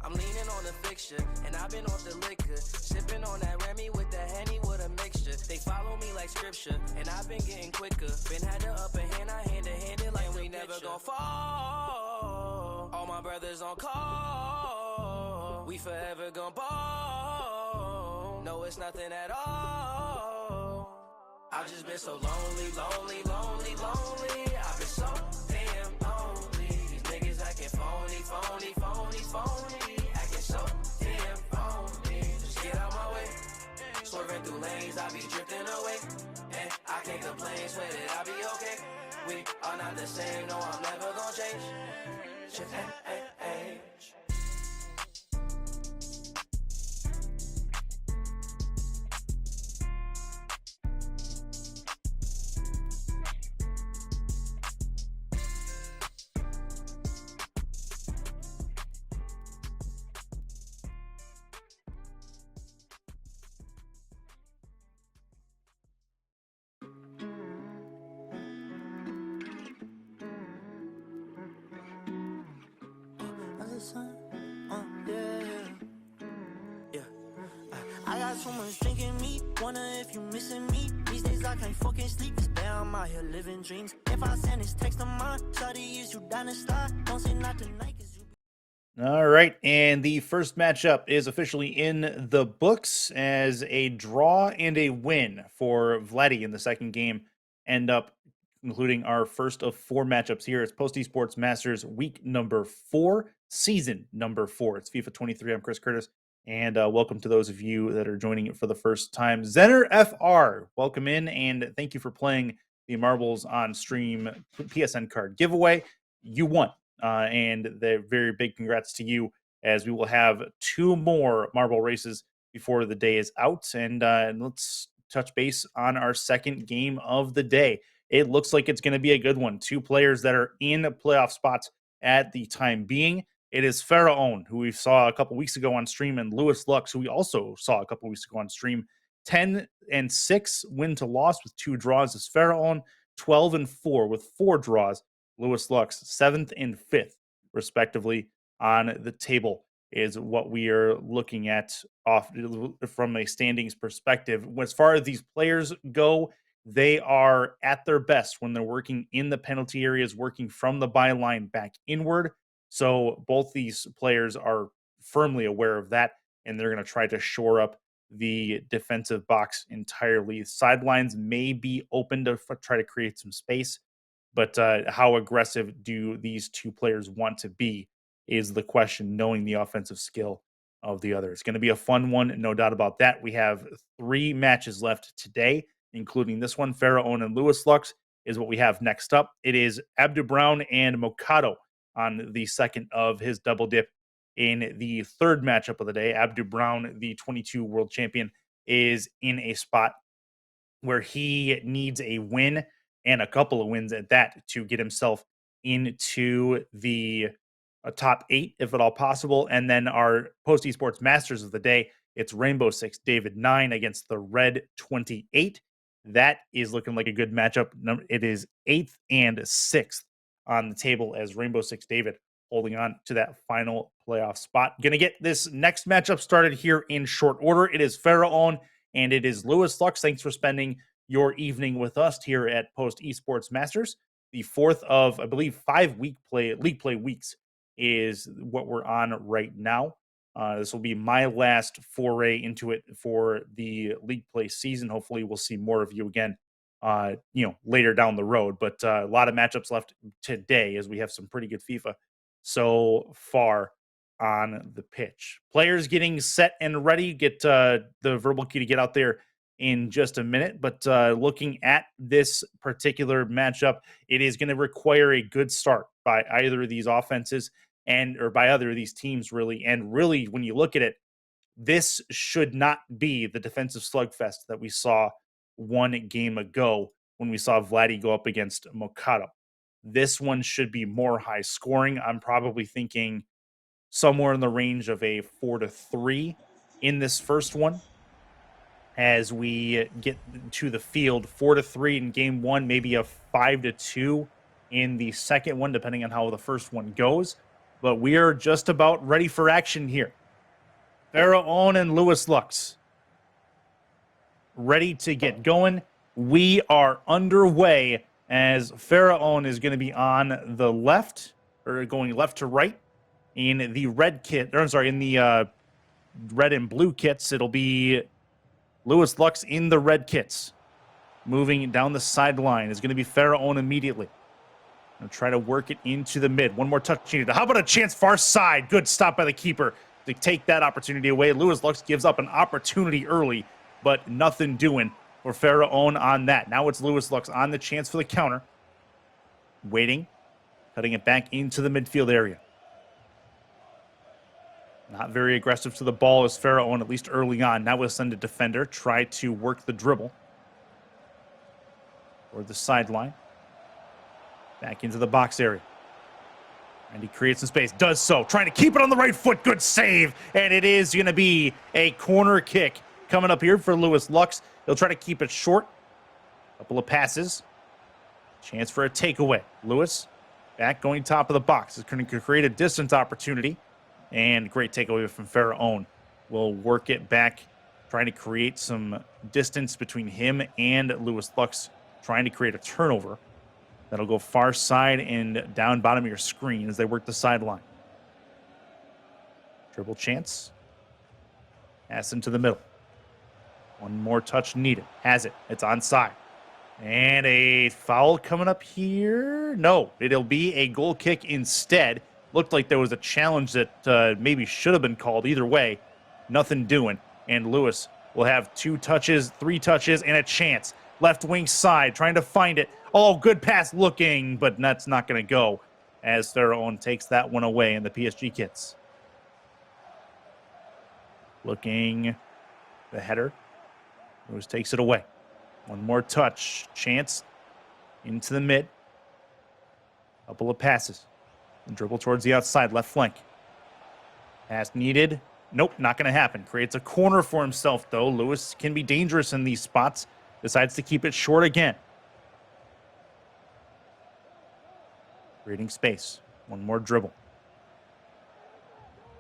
I'm leaning on the fixture, and I've been off the liquor. Sipping on that Remy with the Henny with a mixture. They follow me like scripture, and I've been getting quicker. Been had the upper hand, I hand it like and we never gon' fall. All my brothers on call. We forever gon' ball. No, it's nothing at all. I've just been so lonely, lonely, lonely, lonely. I've been so damn lonely. These niggas acting phony, phony, phony, phony. Acting so damn phony. Just get out my way. Swerving through lanes, I be drifting away. And I can't complain, swear that I'll be okay. We are not the same, no, I'm never gonna change. I got so much drinking me, wonder if you missing me. These days I can't fucking sleep, it's bad, I'm out here living dreams. If I send this text of mine, shawty, is you down to slide? Don't say not tonight, cause you All right, and the first matchup is officially in the books as a draw and a win for Vladdy in the second game end up including our first of 4 matchups here. It's Post Esports Masters week number 4, season number 4. It's FIFA 23. I'm Chris Curtis, and welcome to those of you that are joining it for the first time. Zenner FR, welcome in, and thank you for playing the Marbles on Stream PSN card giveaway. You won, and the very big congrats to you, as we will have 2 more marble races before the day is out. And let's touch base on our second game of the day. It looks like it's going to be a good one. 2 players that are in playoff spots at the time being. It is Pharaoh, who we saw a couple weeks ago on stream, and Lewis Lux, who we also saw a couple weeks ago on stream. 10-6 win to loss with 2 draws is Pharaoh. 12-4 with 4 draws. Lewis Lux, 7th and 5th, respectively, on the table is what we are looking at off from a standings perspective. As far as these players go, they are at their best when they're working in the penalty areas, working from the byline back inward. So both these players are firmly aware of that, and they're going to try to shore up the defensive box entirely. Sidelines may be open to try to create some space, but how aggressive do these 2 players want to be is the question, knowing the offensive skill of the other. It's going to be a fun one, no doubt about that. We have 3 matches left today, including this one. Pharaoh and Lewis Lux is what we have next up. It is Abdu Brown and Mokado on the second of his double dip. In the third matchup of the day, Abdu Brown, the 22 world champion, is in a spot where he needs a win and a couple of wins at that to get himself into the top 8, if at all possible. And then our Post Esports Masters of the day, it's Rainbow Six David 9 against the Red 28. That is looking like a good matchup. It is 8th and 6th on the table as Rainbow Six David holding on to that final playoff spot. Going to get this next matchup started here in short order. It is Pharaoh and it is Lewis Lux. Thanks for spending your evening with us here at Post Esports Masters. The 4th of, I believe, 5 league play weeks is what we're on right now. This will be my last foray into it for the league play season. Hopefully we'll see more of you again, later down the road. But a lot of matchups left today, as we have some pretty good FIFA so far on the pitch. Players getting set and ready. Get the verbal key to get out there in just a minute. But looking at this particular matchup, it is going to require a good start by either of these offenses or by either of these teams, really. And really, when you look at it, this should not be the defensive slugfest that we saw 1 game ago when we saw Vladdy go up against Mokado. This one should be more high scoring. I'm probably thinking somewhere in the range of a 4-3 in this first one. As we get to the field, 4-3 in game 1, maybe a 5-2 in the second one, depending on how the first one goes. But we are just about ready for action here. Pharaoh and Lewis Lux ready to get going. We are underway as Pharaoh is going to be on the left, or going left to right in the red kit. In the red and blue kits, it'll be Lewis Lux in the red kits. Moving down the sideline is going to be Pharaoh immediately. Gonna try to work it into the mid. One more touch needed. How about a chance far side? Good stop by the keeper to take that opportunity away. Lewis Lux gives up an opportunity early, but nothing doing for Pharaoh on that. Now it's Lewis Lux on the chance for the counter. Waiting, cutting it back into the midfield area. Not very aggressive to the ball as Pharaoh, at least early on. Now we'll send a defender, try to work the dribble. Or the sideline. Back into the box area. And he creates some space. Does so. Trying to keep it on the right foot. Good save. And it is going to be a corner kick coming up here for Lewis Lux. He'll try to keep it short. Couple of passes. Chance for a takeaway. Lewis back going top of the box. Is going to create a distance opportunity. And great takeaway from Pharaoh. Will work it back. Trying to create some distance between him and Lewis Lux. Trying to create a turnover. That'll go far side and down bottom of your screen as they work the sideline. Dribble chance. Pass into the middle. One more touch needed. Has it. It's onside. And a foul coming up here. No, it'll be a goal kick instead. Looked like there was a challenge that maybe should have been called. Either way, nothing doing. And Lewis will have 2 touches, 3 touches, and a chance. Left wing side, trying to find it. Oh, good pass looking, but that's not going to go as Pharaoh takes that one away in the PSG kits. Looking, the header. Lewis takes it away. One more touch. Chance into the mid. Couple of passes. And dribble towards the outside, left flank. Pass needed. Nope, not going to happen. Creates a corner for himself, though. Lewis can be dangerous in these spots. Decides to keep it short again. Creating space. One more dribble.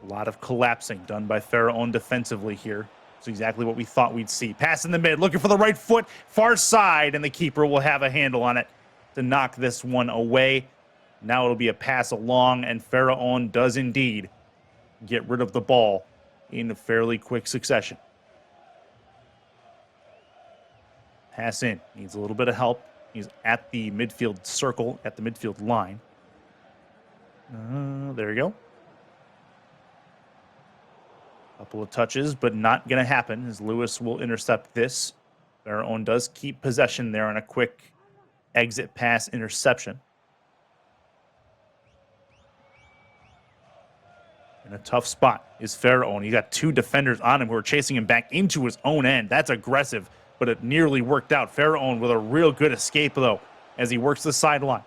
A lot of collapsing done by Pharaoh defensively here. It's exactly what we thought we'd see. Pass in the mid, looking for the right foot, far side, and the keeper will have a handle on it to knock this one away. Now it'll be a pass along, and Pharaoh does indeed get rid of the ball in fairly quick succession. Pass in. Needs a little bit of help. He's at the midfield circle, at the midfield line. There you go. Couple of touches, but not going to happen as Lewis will intercept this. Pharaoh does keep possession there on a quick exit pass interception. In a tough spot is Pharaoh. He got 2 defenders on him who are chasing him back into his own end. That's aggressive, but it nearly worked out. Pharaoh with a real good escape, though, as he works the sideline.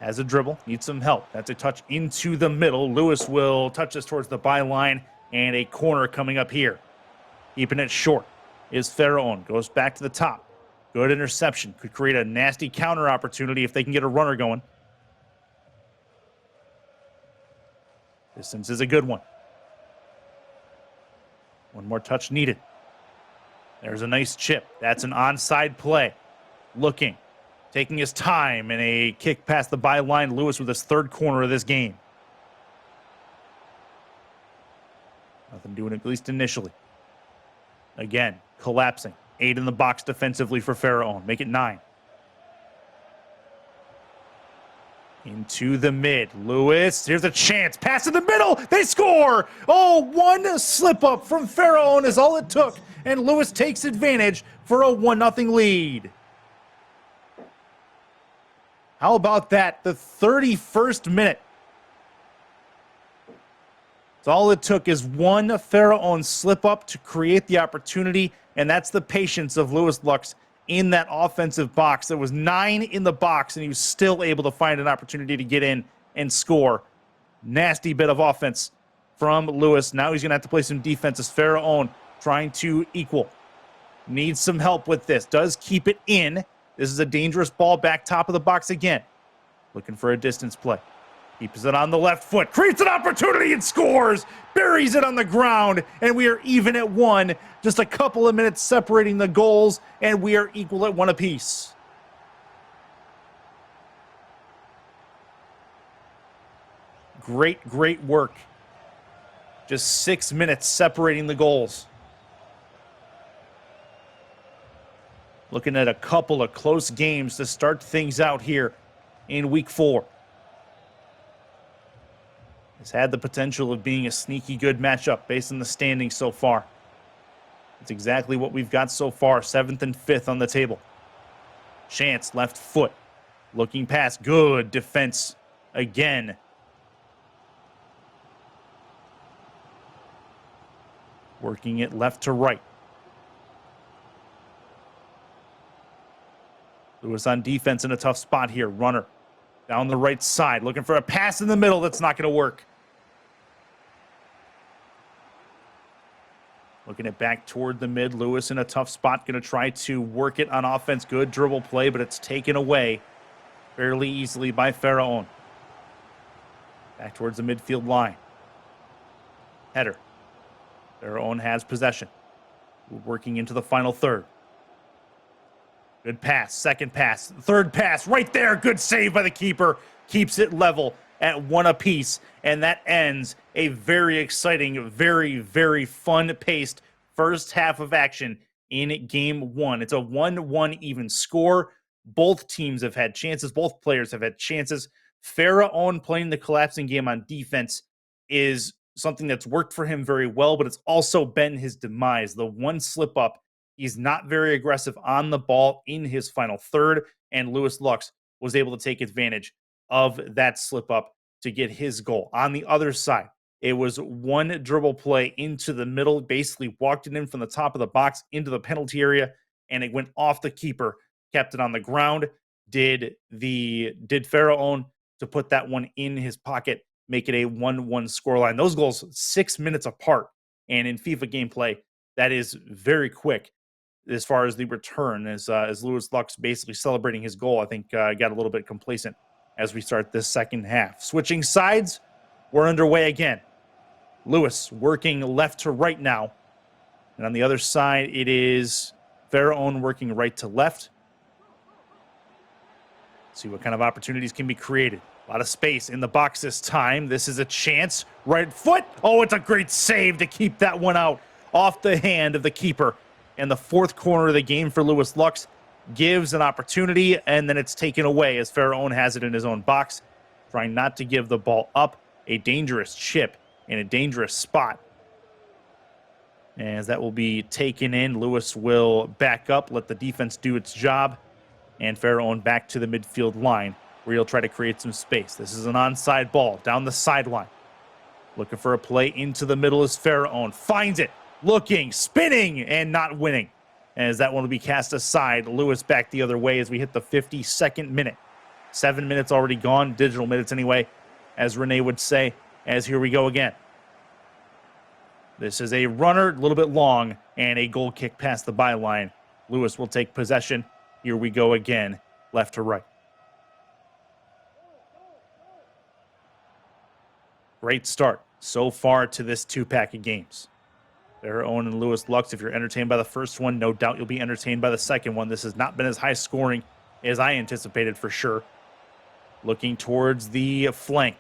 Has a dribble, needs some help. That's a touch into the middle. Lewis will touch this towards the byline, and a corner coming up here. Keeping it short is Pharaoh. Goes back to the top. Good interception. Could create a nasty counter opportunity if they can get a runner going. Distance is a good one. One more touch needed. There's a nice chip. That's an onside play. Looking. Taking his time and a kick past the byline. Lewis with his 3rd corner of this game. Nothing doing it, at least initially. Again, collapsing. 8 in the box defensively for Pharaoh. Make it 9. Into the mid. Lewis, here's a chance. Pass in the middle. They score. Oh, one slip up from Pharaoh is all it took. And Lewis takes advantage for a 1-0 lead. How about that? The 31st minute. So all it took is one Pharaoh slip up to create the opportunity, and that's the patience of Lewis Lux in that offensive box. There was 9 in the box, and he was still able to find an opportunity to get in and score. Nasty bit of offense from Lewis. Now he's going to have to play some defense as Pharaoh trying to equal. Needs some help with this. Does keep it in. This is a dangerous ball back top of the box again. Looking for a distance play. Keeps it on the left foot. Creates an opportunity and scores. Buries it on the ground. And we are even at 1. Just a couple of minutes separating the goals. And we are equal at 1 apiece. Great, great work. Just 6 minutes separating the goals. Looking at a couple of close games to start things out here in week 4. It's had the potential of being a sneaky good matchup based on the standings so far. It's exactly what we've got so far, 7th and 5th on the table. Chance, left foot. Looking past, good defense again. Working it left to right. Lewis on defense in a tough spot here. Runner down the right side, looking for a pass in the middle. That's not going to work. Looking it back toward the mid. Lewis in a tough spot. Going to try to work it on offense. Good dribble play, but it's taken away fairly easily by Pharaoh. Back towards the midfield line. Header. Pharaoh has possession. Working into the final third. Good pass. Second pass. Third pass. Right there. Good save by the keeper. Keeps it level at 1 apiece. And that ends a very exciting, very, very fun-paced first half of action in Game 1. It's a 1-1 even score. Both teams have had chances. Both players have had chances. Pharaoh playing the collapsing game on defense is something that's worked for him very well, but it's also been his demise. The one slip up, he's not very aggressive on the ball in his final third, and Lewis Lux was able to take advantage of that slip up to get his goal. On the other side, it was one dribble play into the middle, basically walked it in from the top of the box into the penalty area, and it went off the keeper, kept it on the ground. Did Pharaoh to put that one in his pocket, make it a 1-1 scoreline. Those goals 6 minutes apart, and in FIFA gameplay, that is very quick as far as the return. As Lewis Lux basically celebrating his goal, I think got a little bit complacent as we start this second half. Switching sides, we're underway again. Lewis working left to right now, and on the other side, it is Pharaoh working right to left. See what kind of opportunities can be created. A lot of space in the box this time. This is a chance. Right foot. Oh, it's a great save to keep that one out off the hand of the keeper. And the fourth corner of the game for Lewis Lux gives an opportunity, and then it's taken away as Pharaoh has it in his own box, trying not to give the ball up. A dangerous chip in a dangerous spot. As that will be taken in, Lewis will back up, let the defense do its job, and Pharaoh back to the midfield line, where he'll try to create some space. This is an onside ball down the sideline. Looking for a play into the middle is Pharaoh. Finds it, looking, spinning, and not winning. As that one will be cast aside. Lewis back the other way as we hit the 52nd minute. 7 minutes already gone, digital minutes anyway, as Renee would say, as here we go again. This is a runner, a little bit long, and a goal kick past the byline. Lewis will take possession. Here we go again, left to right. Great start so far to this two-pack of games. Pharaoh and Lewis Lux, if you're entertained by the first one, no doubt you'll be entertained by the second one. This has not been as high scoring as I anticipated for sure. Looking towards the flank.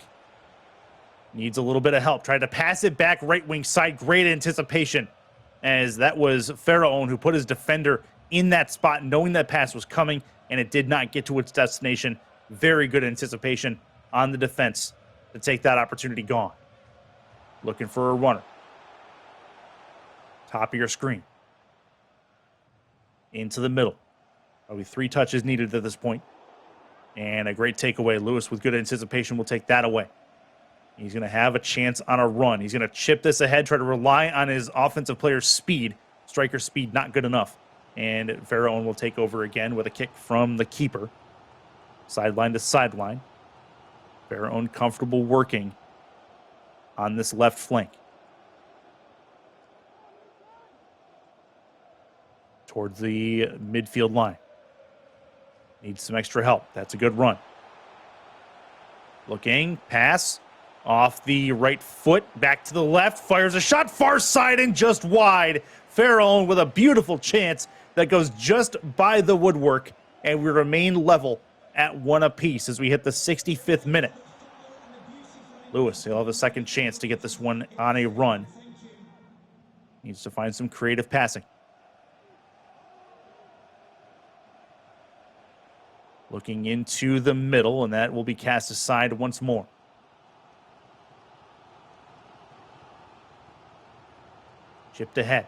Needs a little bit of help. Tried to pass it back right wing side. Great anticipation, as that was Pharaoh who put his defender in that spot, knowing that pass was coming, and it did not get to its destination. Very good anticipation on the defense to take that opportunity gone. Looking for a runner. Top of your screen. Into the middle. Probably 3 touches needed at this point. And a great takeaway. Lewis with good anticipation will take that away. He's going to have a chance on a run. He's going to chip this ahead, try to rely on his offensive player's speed. Striker speed not good enough. And Pharaoh will take over again with a kick from the keeper. Sideline to sideline. Pharaoh comfortable working on this left flank. Towards the midfield line. Needs some extra help. That's a good run. Looking, pass. Off the right foot, back to the left, fires a shot, far side and just wide. Pharaoh with a beautiful chance that goes just by the woodwork, and we remain level at 1 apiece as we hit the 65th minute. Lewis, he'll have a second chance to get this one on a run. Needs to find some creative passing. Looking into the middle, and that will be cast aside once more. Chipped ahead.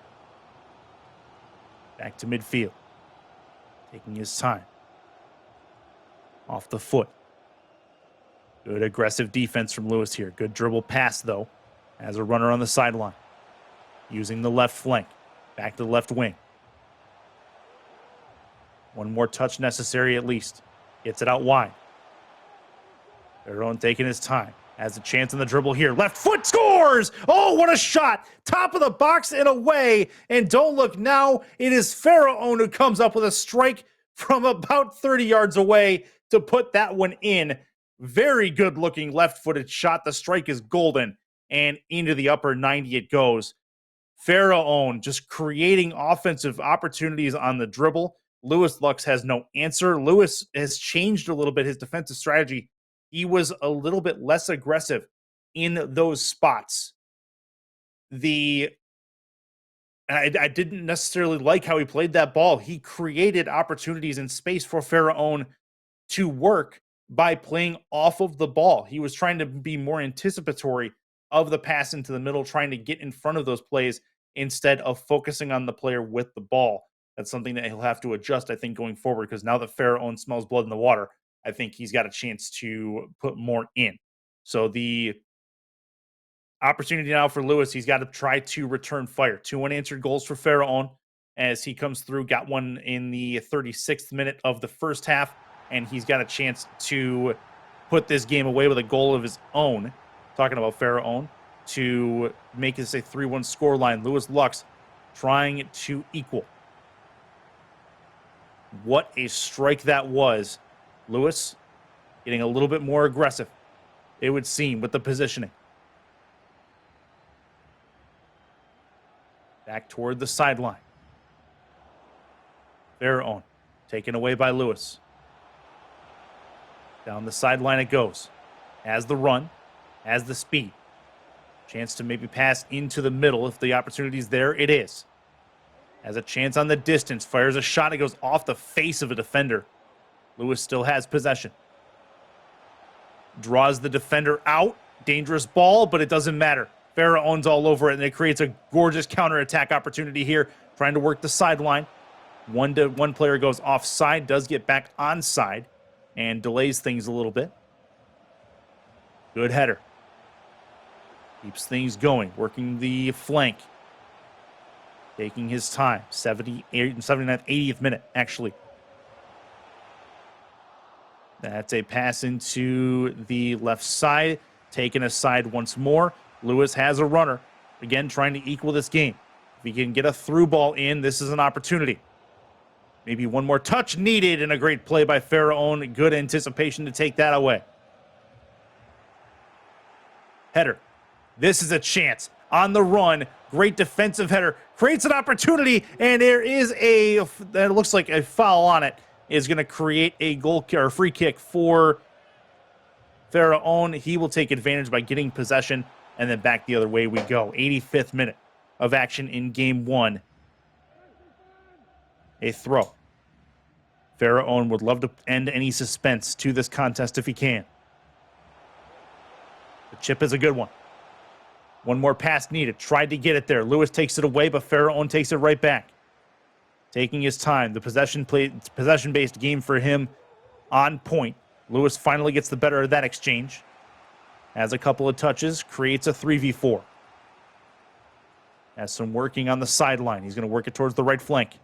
Back to midfield. Taking his time. Off the foot. Good aggressive defense from Lewis here. Good dribble pass, though, as a runner on the sideline. Using the left flank. Back to the left wing. One more touch necessary at least. Gets it out wide. Theron taking his time. Has a chance on the dribble here. Left foot scores! Oh, what a shot! Top of the box and away. And don't look now. It is Pharaoh who comes up with a strike from about 30 yards away to put that one in. Very good looking left-footed shot. The strike is golden. And into the upper 90 it goes. Pharaoh just creating offensive opportunities on the dribble. Lewis Lux has no answer. Lewis has changed a little bit his defensive strategy. He was a little bit less aggressive in those spots. I didn't necessarily like how he played that ball. He created opportunities and space for Pharaoh to work by playing off of the ball. He was trying to be more anticipatory of the pass into the middle, trying to get in front of those plays instead of focusing on the player with the ball. That's something that he'll have to adjust, I think, going forward, because now that Pharaoh smells blood in the water, I think he's got a chance to put more in. So the opportunity now for Lewis, he's got to try to return fire. 2 unanswered goals for Pharaoh as he comes through. Got one in the 36th minute of the first half, and he's got a chance to put this game away with a goal of his own. Talking about Pharaoh to make this a 3-1 scoreline. Lewis Lux trying to equal. What a strike that was. Lewis getting a little bit more aggressive, it would seem, with the positioning. Back toward the sideline. Pharaoh taken away by Lewis. Down the sideline it goes. Has the run, has the speed. Chance to maybe pass into the middle if the opportunity's there. It is. Has a chance on the distance. Fires a shot. It goes off the face of a defender. Lewis still has possession. Draws the defender out. Dangerous ball, but it doesn't matter. Pharaoh's all over it, and it creates a gorgeous counterattack opportunity here. Trying to work the sideline. One player goes offside, does get back onside, and delays things a little bit. Good header. Keeps things going. Working the flank. Taking his time. 79th, 80th minute, actually. That's a pass into the left side. Taken aside once more. Lewis has a runner. Again, trying to equal this game. If he can get a through ball in, this is an opportunity. Maybe one more touch needed, and a great play by Pharaoh. Good anticipation to take that away. Header. This is a chance. On the run. Great defensive header. Creates an opportunity, and there is that looks like a foul on it. Is going to create a goal or free kick for Pharaoh. He will take advantage by getting possession, and then back the other way we go. 85th minute of action in game one. A throw. Pharaoh would love to end any suspense to this contest if he can. The chip is a good one. One more pass needed. Tried to get it there. Lewis takes it away, but Pharaoh takes it right back. Taking his time. The possession-based game for him on point. Lewis finally gets the better of that exchange. Has a couple of touches. Creates a 3v4. Has some working on the sideline. He's going to work it towards the right flank.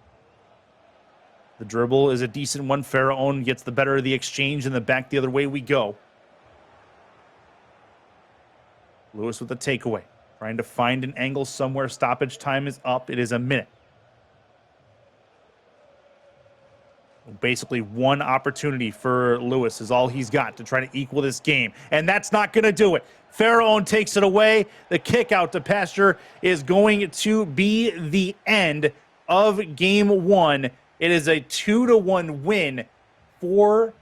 The dribble is a decent one. Pharaoh gets the better of the exchange, and then back the other way we go. Lewis with the takeaway. Trying to find an angle somewhere. Stoppage time is up. It is a minute. Basically, one opportunity for Lewis is all he's got to try to equal this game. And that's not going to do it. Pharaoh takes it away. The kick out to pasture is going to be the end of game one. It is a 2-1 win for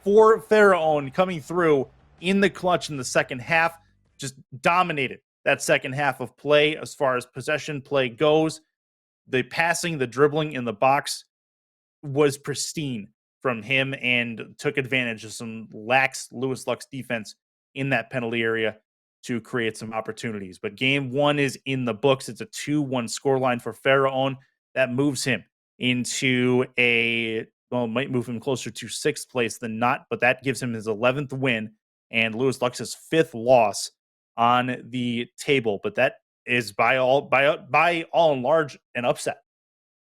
for Pharaoh coming through in the clutch in the second half. Just dominated that second half of play as far as possession play goes. The passing, the dribbling in the box was pristine from him and took advantage of some lax Lewis Luck's defense in that penalty area to create some opportunities. But game one is in the books. It's a 2-1 scoreline for Pharaon. That moves him into might move him closer to 6th place than not, but that gives him his 11th win and Lewis Luck's 5th loss on the table. But that is by all and large an upset.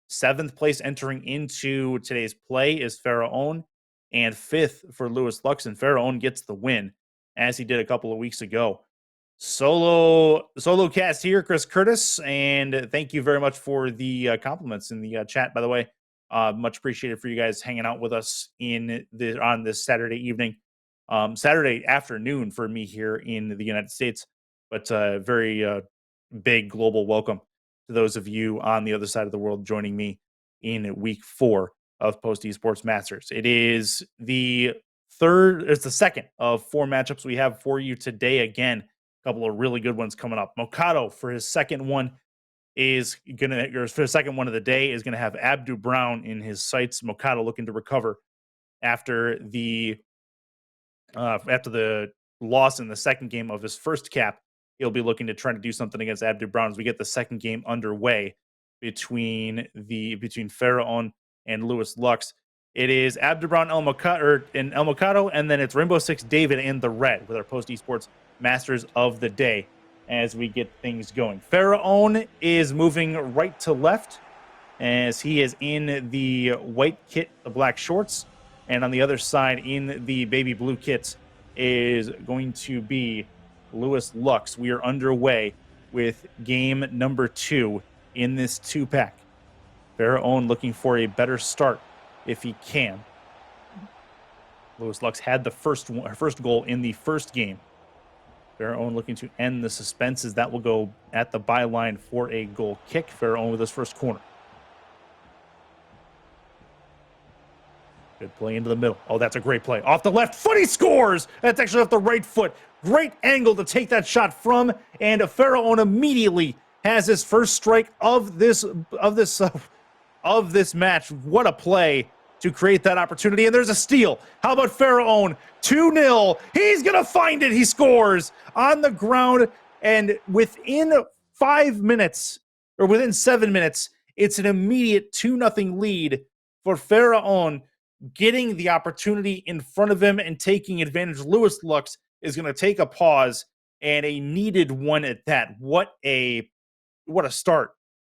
7th place entering into today's play is Pharaon, and 5th for Lewis Lux, and Pharaon gets the win, as he did a couple of weeks ago. Solo cast here, Chris Curtis, and thank you very much for the compliments in the chat, by the way. Much appreciated for you guys hanging out with us on this Saturday evening. Saturday afternoon for me here in the United States, but very big global welcome to those of you on the other side of the world joining me in week 4 of Post Esports Masters. It is the second of 4 matchups we have for you today. Again, a couple of really good ones coming up. Mokado for his second one of the day is gonna have Abdu Brown in his sights. Mokado looking to recover after the loss in the second game of his first cap. He'll be looking to try to do something against Abdu Brown as we get the second game underway between Pharaon and Lewis Lux. It is Abdu Brown El Mokado, and then it's Rainbow Six David in the red with our Post Esports Masters of the day as we get things going. Pharaon is moving right to left as he is in the white kit, the black shorts, and on the other side in the baby blue kits is going to be Lewis Lux. We are underway with game number 2 in this 2-pack. Pharaon looking for a better start if he can. Lewis Lux had the first goal in the first game. Pharaon looking to end the suspense as that will go at the byline for a goal kick. Pharaon with his first corner. Good play into the middle. Oh, that's a great play. Off the left foot, he scores! That's actually off the right foot. Great angle to take that shot from, and Pharaon immediately has his first strike of this match. What a play to create that opportunity, and there's a steal. How about Pharaon? 2-0. He's gonna find it. He scores on the ground, and within 5 minutes, or within 7 minutes, it's an immediate 2-0 lead for Pharaon, getting the opportunity in front of him and taking advantage. Lewis Lux is going to take a pause, and a needed one at that. What a start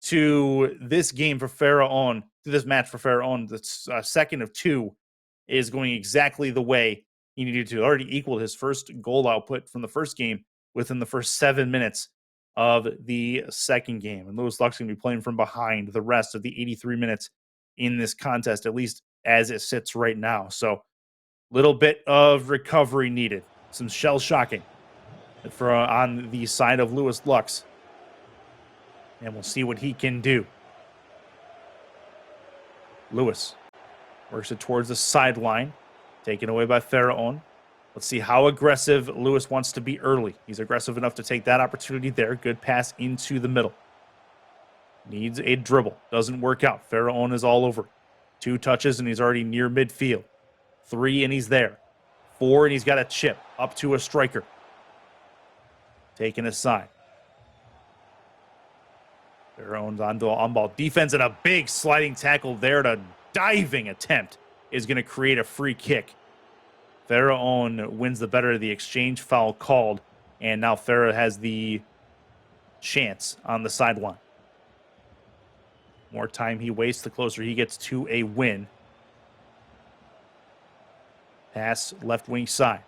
to this game for Pharaon, to this match for Pharaon. The second of 2 is going exactly the way he needed to. Already equaled his first goal output from the first game within the first 7 minutes of the second game. And Lewis Lux is going to be playing from behind the rest of the 83 minutes in this contest, at least as it sits right now. So little bit of recovery needed. Some shell shocking on the side of Lewis Lux. And we'll see what he can do. Lewis works it towards the sideline. Taken away by Pharaon. Let's see how aggressive Lewis wants to be early. He's aggressive enough to take that opportunity there. Good pass into the middle. Needs a dribble. Doesn't work out. Pharaon is all over. 2 touches and he's already near midfield. 3 and he's there. 4 and he's got a chip up to a striker. Taken aside. Pharaon's on ball defense, and a big sliding tackle there. To diving attempt is going to create a free kick. Pharaon wins the better of the exchange, foul called, and now Pharaon has the chance on the sideline. More time he wastes, the closer he gets to a win. Pass left wing side.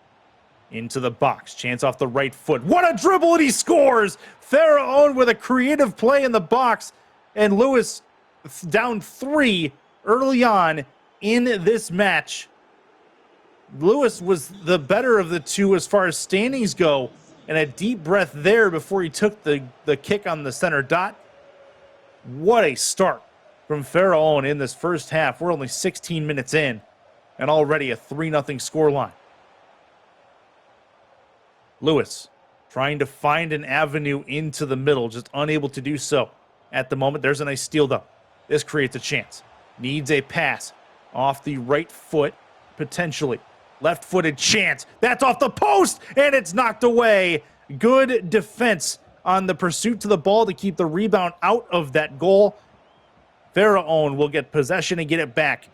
Into the box. Chance off the right foot. What a dribble, and he scores! Pharaon with a creative play in the box. And Lewis down 3 early on in this match. Lewis was the better of the 2 as far as standings go. And a deep breath there before he took the kick on the center dot. What a start from Pharaon in this first half. We're only 16 minutes in, and already a 3-0 scoreline. Lewis trying to find an avenue into the middle, just unable to do so at the moment. There's a nice steal, though. This creates a chance. Needs a pass off the right foot, potentially. Left-footed chance. That's off the post, and it's knocked away. Good defense on the pursuit to the ball to keep the rebound out of that goal. Pharaoh will get possession and get it back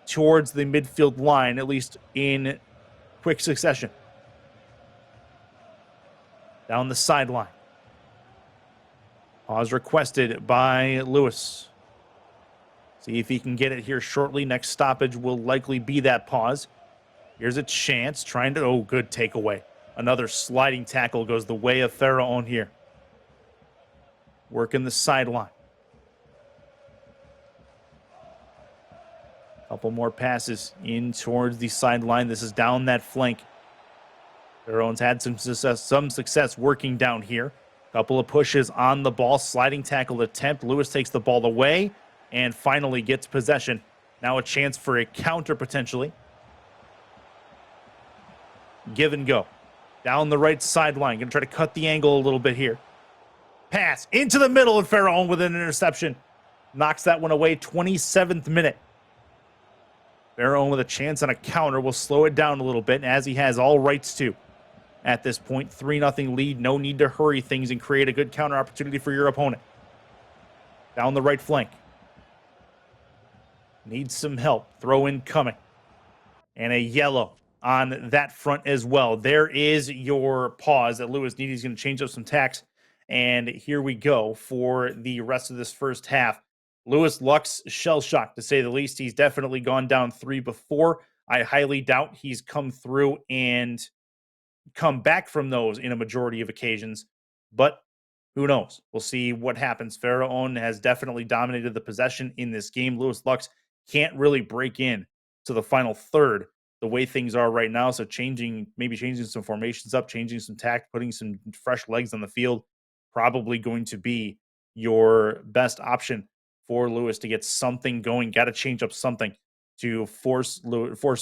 towards the midfield line, at least in quick succession. Down the sideline. Pause requested by Lewis. See if he can get it here shortly. Next stoppage will likely be that pause. Here's a chance, trying to, oh, good takeaway. Another sliding tackle goes the way of Pharaoh here. Working the sideline. Couple more passes in towards the sideline. This is down that flank. Pharaoh's had some success working down here. Couple of pushes on the ball. Sliding tackle attempt. Lewis takes the ball away and finally gets possession. Now a chance for a counter potentially. Give and go. Down the right sideline. Going to try to cut the angle a little bit here. Pass into the middle, and Pharaoh with an interception. Knocks that one away. 27th minute. Pharaoh with a chance on a counter will slow it down a little bit, as he has all rights to. At this point, 3-0 lead. No need to hurry things and create a good counter opportunity for your opponent. Down the right flank. Needs some help. Throw in coming. And a yellow on that front as well. There is your pause that Lewis needed. He's going to change up some tacks. And here we go for the rest of this first half. Lewis Luck's shell-shocked, to say the least. He's definitely gone down 3 before. I highly doubt he's come through and come back from those in a majority of occasions. But who knows? We'll see what happens. Pharaoh has definitely dominated the possession in this game. Lewis Lux can't really break in to the final third the way things are right now. So maybe changing some formations up, changing some tact, putting some fresh legs on the field, probably going to be your best option for Lewis to get something going. Got to change up something to force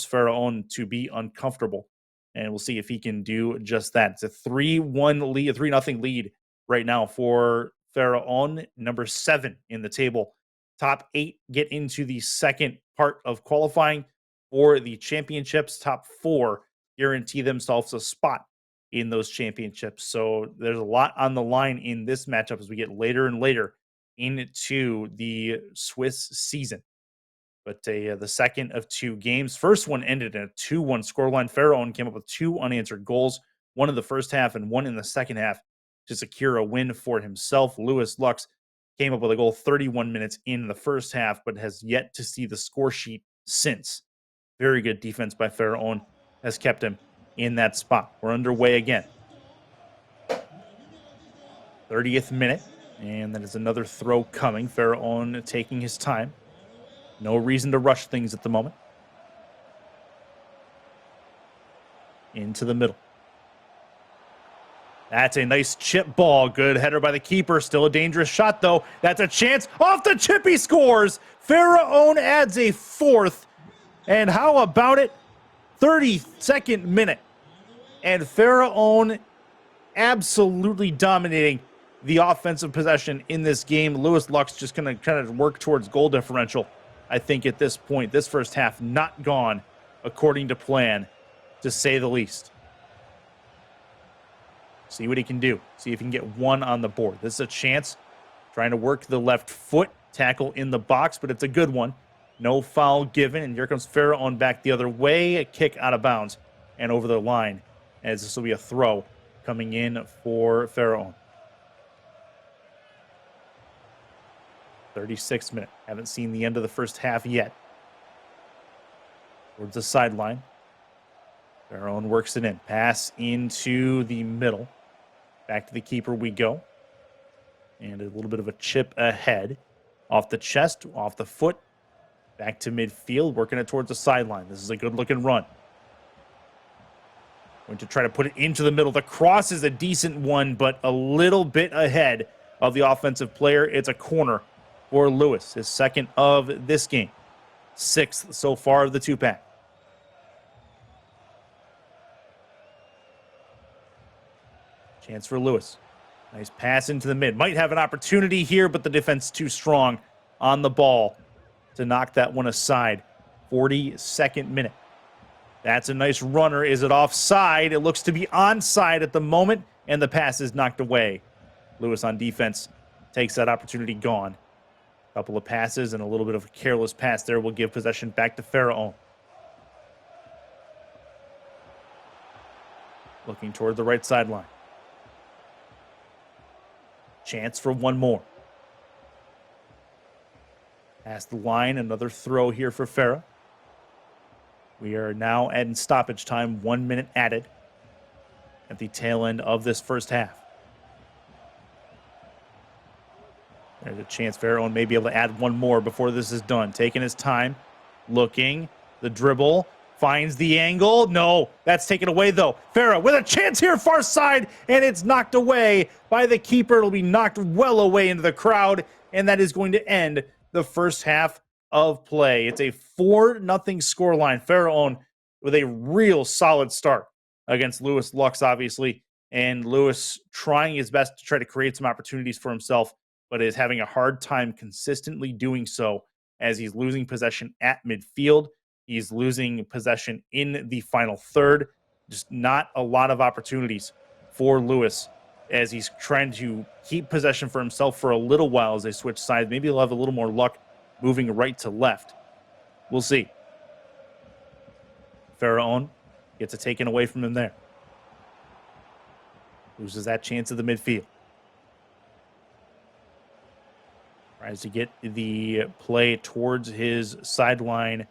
Pharaoh to be uncomfortable. And we'll see if he can do just that. It's a 3-1 lead, a 3-0 lead right now for Pharaoh, number 7 in the table. Top 8 get into the second part of qualifying for the championships. Top 4 guarantee themselves a spot in those championships. So there's a lot on the line in this matchup as we get later and later into the Swiss season. But the second of 2 games. First one ended in a 2-1 scoreline. Pharaoh came up with 2 unanswered goals, one in the first half and one in the second half, to secure a win for himself. Lewis Lux came up with a goal 31 minutes in the first half, but has yet to see the score sheet since. Very good defense by Pharaoh has kept him in that spot. We're underway again. 30th minute, and that is another throw coming. Pharaoh taking his time. No reason to rush things at the moment. Into the middle. That's a nice chip ball. Good header by the keeper. Still a dangerous shot, though. That's a chance. Off the chip, he scores. Pharaoh adds a 4th. And how about it? 32nd minute. And Pharaoh absolutely dominating the offensive possession in this game. Lewis Lux just going to kind of work towards goal differential. I think at this point, this first half not gone according to plan, to say the least. See what he can do. See if he can get 1 on the board. This is a chance. Trying to work the left foot. Tackle in the box, but it's a good one. No foul given, and here comes Pharaoh back the other way. A kick out of bounds and over the line, as this will be a throw coming in for Pharaoh. 36th minute. Haven't seen the end of the first half yet. Towards the sideline. Pharaoh works it in. Pass into the middle. Back to the keeper we go. And a little bit of a chip ahead. Off the chest, off the foot. Back to midfield, working it towards the sideline. This is a good-looking run. Going to try to put it into the middle. The cross is a decent one, but a little bit ahead of the offensive player. It's a corner for Lewis, his second of this game. 6th so far of the 2-pack. Chance for Lewis. Nice pass into the mid. Might have an opportunity here, but the defense too strong on the ball to knock that one aside 42nd minute. That's a nice runner. Is it offside? It looks to be onside at the moment, and the pass is knocked away. Lewis on defense takes that opportunity gone. Couple of passes and a little bit of a careless pass there will give possession back to Pharaoh. Looking toward the right sideline. Chance for one more. Past the line, another throw here for Farah. We are now at stoppage time, 1 minute added at the tail end of this first half. There's a chance Farah may be able to add one more before this is done. Taking his time, looking, the dribble, finds the angle. No, that's taken away though. Farah with a chance here, far side, and it's knocked away by the keeper. It'll be knocked well away into the crowd, and that is going to end the first half of play. It's a 4-0 scoreline. Pharaoh with a real solid start against Lewis Lux, obviously, and Lewis trying his best to try to create some opportunities for himself, but is having a hard time consistently doing so as he's losing possession at midfield. He's losing possession in the final third. Just not a lot of opportunities for Lewis as he's trying to keep possession for himself for a little while as they switch sides. Maybe he'll have a little more luck moving right to left. We'll see. Pharaoh gets it taken away from him there. Loses that chance of the midfield. Tries to get the play towards his sideline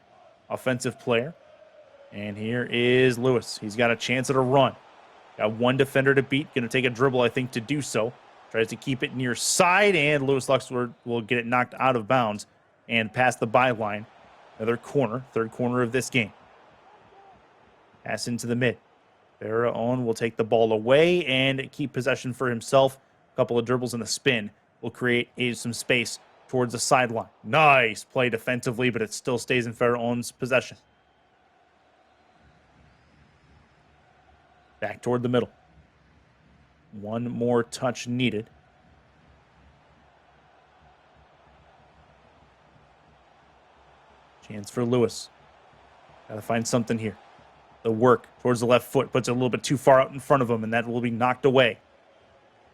offensive player. And here is Lewis. He's got a chance at a run. Got one defender to beat. Going to take a dribble, I think, to do so. Tries to keep it near side, and Lewis Lux will get it knocked out of bounds and past the byline. Another corner, third corner of this game. Pass into the mid. Farah will take the ball away and keep possession for himself. A couple of dribbles and a spin will create some space towards the sideline. Nice play defensively, but it still stays in Farah's possession. Back toward the middle. One more touch needed. Chance for Lewis. Got to find something here. The work towards the left foot puts it a little bit too far out in front of him, and that will be knocked away.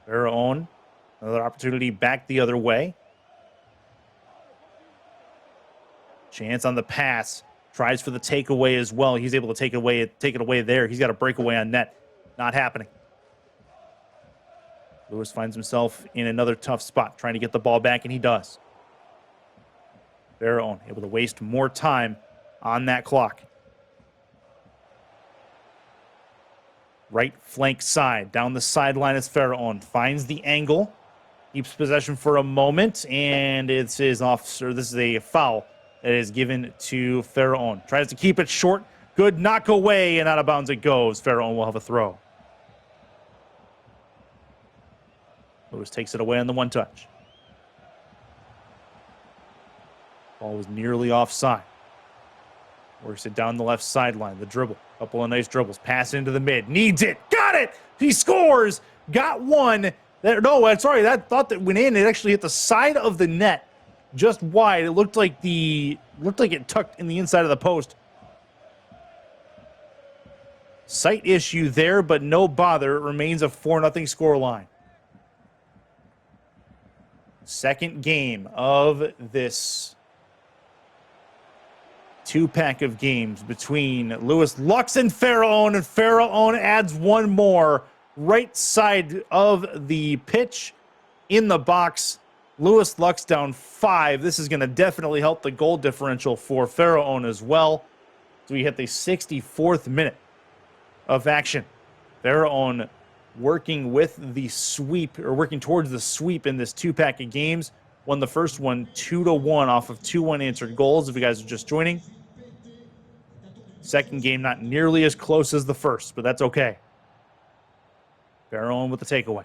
Farah, another opportunity back the other way. Chance on the pass. Tries for the takeaway as well. He's able to take it away there. He's got a breakaway on net. Not happening. Lewis finds himself in another tough spot, trying to get the ball back, and he does. Farah able to waste more time on that clock. Right flank side, down the sideline is Farah. Finds the angle, keeps possession for a moment, and it's his officer. This is a foul that is given to Farah. Tries to keep it short. Good knock away, and out of bounds it goes. Farah will have a throw. Lewis takes it away on the one touch. Ball was nearly offside. Works it down the left sideline. The dribble. Couple of nice dribbles. Pass into the mid. Needs it. Got it! He scores! Got one. Sorry, that thought that went in. It actually hit the side of the net. Just wide. It looked like it tucked in the inside of the post. Sight issue there, but no bother. It remains a 4-0 scoreline. Second game of this two-pack of games between Lewis Lux and Farah, and Farah adds one more. Right side of the pitch in the box. Lewis Lux down 5. This is going to definitely help the goal differential for Farah as well. So we hit the 64th minute of action. Farah working with the sweep, or working towards the sweep in this two-pack of games. Won the first one 2-1 off of 2 unanswered goals, if you guys are just joining. Second game not nearly as close as the first, but that's okay. Farah with the takeaway.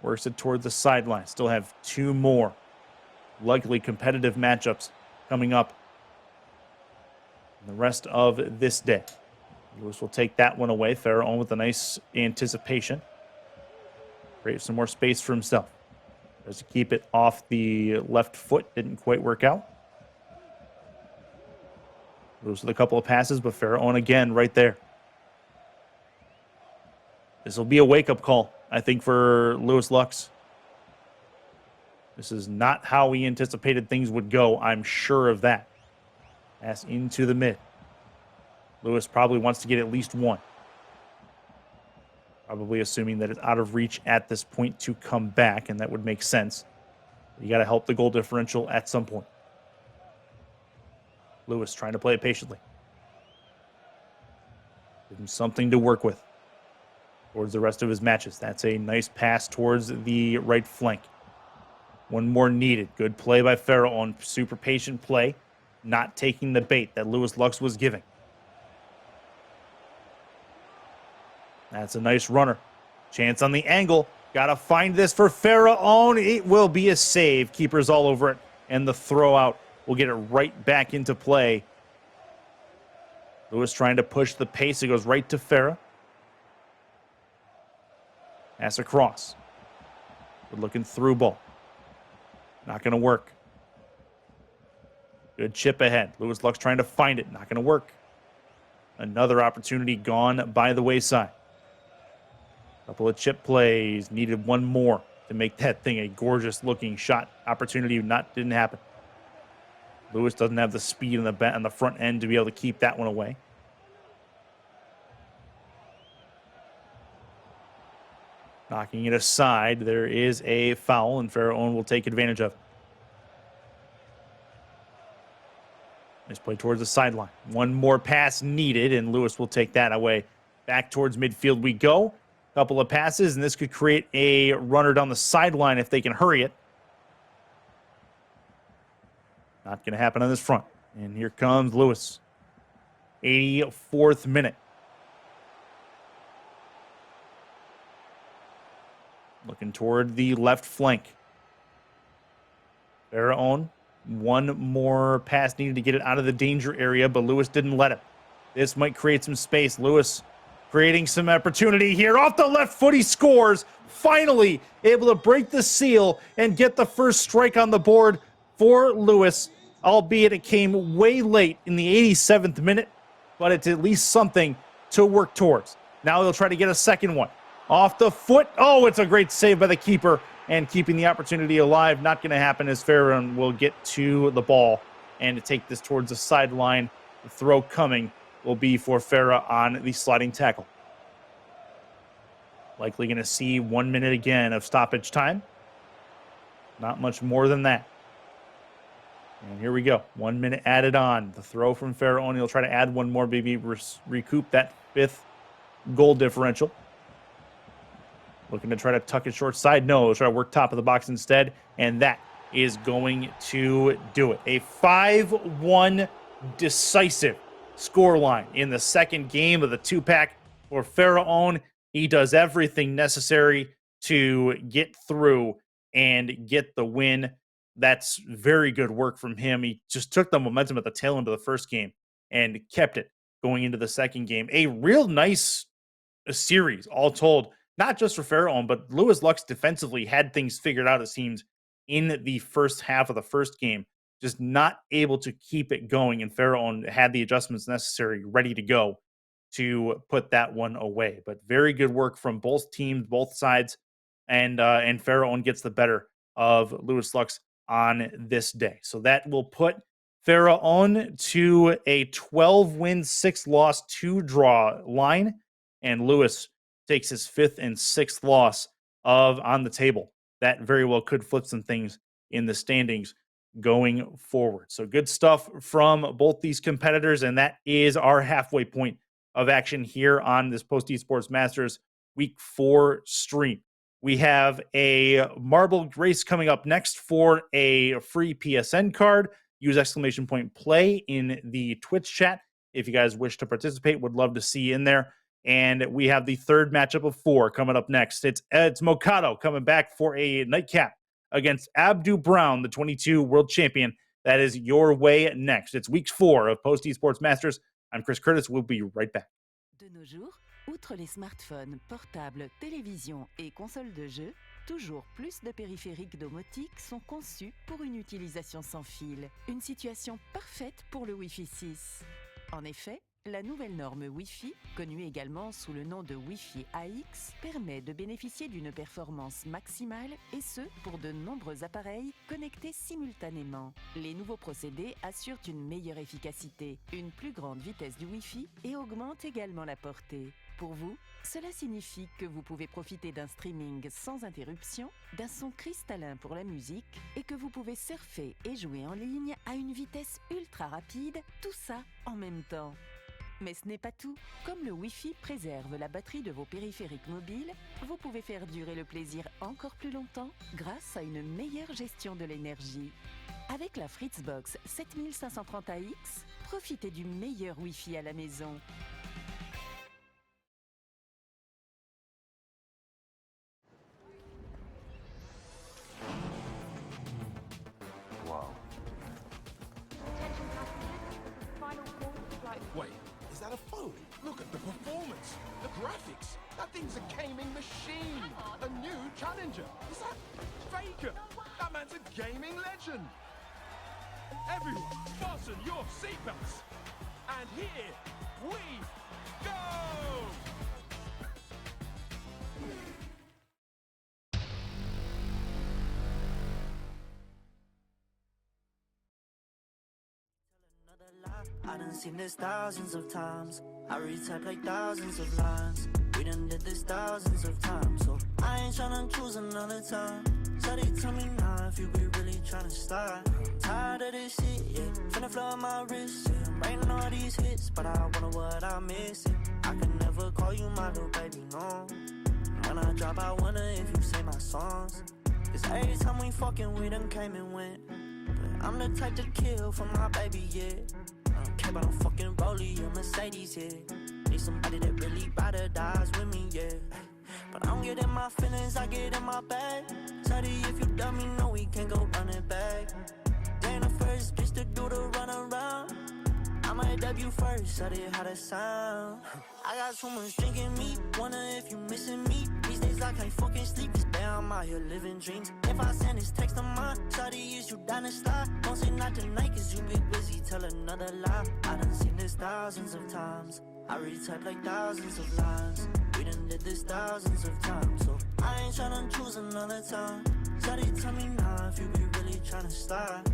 Works it towards the sideline. Still have 2 more likely competitive matchups coming up in the rest of this day. Lewis will take that one away. Farah with a nice anticipation. Create some more space for himself. Tries to keep it off the left foot. Didn't quite work out. Lewis with a couple of passes, but Pharaoh again right there. This will be a wake-up call, I think, for Lewis Lux. This is not how we anticipated things would go. I'm sure of that. Pass into the mid. Lewis probably wants to get at least one. Probably assuming that it's out of reach at this point to come back, and that would make sense. You got to help the goal differential at some point. Lewis trying to play it patiently. Give him something to work with towards the rest of his matches. That's a nice pass towards the right flank. One more needed. Good play by Pharaoh on super patient play, not taking the bait that Lewis Lux was giving. That's a nice runner. Chance on the angle. Got to find this for Pharaoh. It will be a save. Keeper's all over it. And the throw out will get it right back into play. Lewis trying to push the pace. It goes right to Pharaoh. Pass across. Good looking through ball. Not going to work. Good chip ahead. Lewis Lux trying to find it. Not going to work. Another opportunity gone by the wayside. Couple of chip plays. Needed one more to make that thing a gorgeous looking shot. Opportunity didn't happen. Lewis doesn't have the speed on the front end to be able to keep that one away. Knocking it aside. There is a foul, and Pharaoh will take advantage of it. Nice play towards the sideline. One more pass needed, and Lewis will take that away. Back towards midfield we go. Couple of passes, and this could create a runner down the sideline if they can hurry it. Not going to happen on this front. And here comes Lewis. 84th minute. Looking toward the left flank. Pharaoh. One more pass needed to get it out of the danger area, but Lewis didn't let it. This might create some space. Lewis creating some opportunity here. Off the left foot, he scores. Finally able to break the seal and get the first strike on the board for Lewis, albeit it came way late in the 87th minute, but it's at least something to work towards. Now they'll try to get a second one. Off the foot. Oh, it's a great save by the keeper and keeping the opportunity alive. Not going to happen as Pharaoh will get to the ball and to take this towards the sideline. The throw coming will be for Pharaoh on the sliding tackle. Likely going to see 1 minute again of stoppage time. Not much more than that. And here we go. 1 minute added on. The throw from Pharaoh, and he'll try to add one more, maybe recoup that 5th goal differential. Looking to try to tuck it short side. No, he'll try to work top of the box instead. And that is going to do it. A 5-1 decisive scoreline in the second game of the two-pack for Pharaoh. He does everything necessary to get through and get the win. That's very good work from him. He just took the momentum at the tail end of the first game and kept it going into the second game. A real nice series, all told. Not just for Pharaoh, but Lewis Lux defensively had things figured out, it seems, in the first half of the first game. Just not able to keep it going, and Pharaoh had the adjustments necessary, ready to go to put that one away. But very good work from both teams, both sides, and Pharaoh gets the better of Lewis Lux on this day. So that will put Pharaoh to a 12-win, 6-loss, 2-draw line, and Lewis takes his 5th and 6th loss on the table. That very well could flip some things in the standings going forward. So good stuff from both these competitors, and that is our halfway point of action here on this Post Esports Masters Week 4 stream. We have a marble race coming up next for a free PSN card. Use !play in the Twitch chat if you guys wish to participate. Would love to see you in there. And we have the third matchup of 4 coming up next. It's Mokado coming back for a nightcap against Abdu Brown, the 22 world champion. That is your way next. It's week 4 of Post Esports Masters. I'm Chris Curtis. We'll be right back. De nos jours, outre les smartphones, portables, télévisions et consoles de jeux, toujours plus de périphériques domotiques sont conçus pour une utilisation sans fil. Une situation parfaite pour le Wi-Fi 6. En effet, la nouvelle norme Wi-Fi, connue également sous le nom de Wi-Fi AX, permet de bénéficier d'une performance maximale et ce, pour de nombreux appareils connectés simultanément. Les nouveaux procédés assurent une meilleure efficacité, une plus grande vitesse du Wi-Fi et augmentent également la portée. Pour vous, cela signifie que vous pouvez profiter d'un streaming sans interruption, d'un son cristallin pour la musique et que vous pouvez surfer et jouer en ligne à une vitesse ultra rapide, tout ça en même temps. Mais ce n'est pas tout. Comme le Wi-Fi préserve la batterie de vos périphériques mobiles, vous pouvez faire durer le plaisir encore plus longtemps grâce à une meilleure gestion de l'énergie. Avec la Fritzbox 7530AX, profitez du meilleur Wi-Fi à la maison. Wow. Wait, is that a phone? Look at the performance, the graphics. That thing's a gaming machine. A new challenger. Is that Faker? That man's a gaming legend. Everyone, fasten your seatbelts. And here we go! I done seen this thousands of times. I retype like thousands of lines. We done did this thousands of times. So I ain't tryna choose another time. So they tell me now if you be really tryna start. Tired of this shit, yeah. Finna flood my wrist, yeah. I'm writing all these hits, but I wonder what I'm missing. I can never call you my little baby, no. When I drop, I wonder if you say my songs. Cause every time we fucking, we done came and went. But I'm the type to kill for my baby, yeah. I don't care about no fucking Rollie or Mercedes, yeah. Need somebody that really ride or dies with me, yeah. But I don't get in my feelings, I get in my bag. Sorry if you dumb me, no, we can't go run it back. They ain't the first bitch to do the run around. I might debut first, sorry how that sound. I got so much drinking me, wonder if you missing me. These days I can't fucking sleep, cause babe, I'm out here living dreams. If I send this text of mine, sorry is you down to slide. Don't say not tonight, cause you be busy, tell another lie. I done seen this thousands of times. I retype like thousands of lines. We done did this thousands of times. So I ain't tryna choose another time. Sorry, tell me now if you be really tryna start.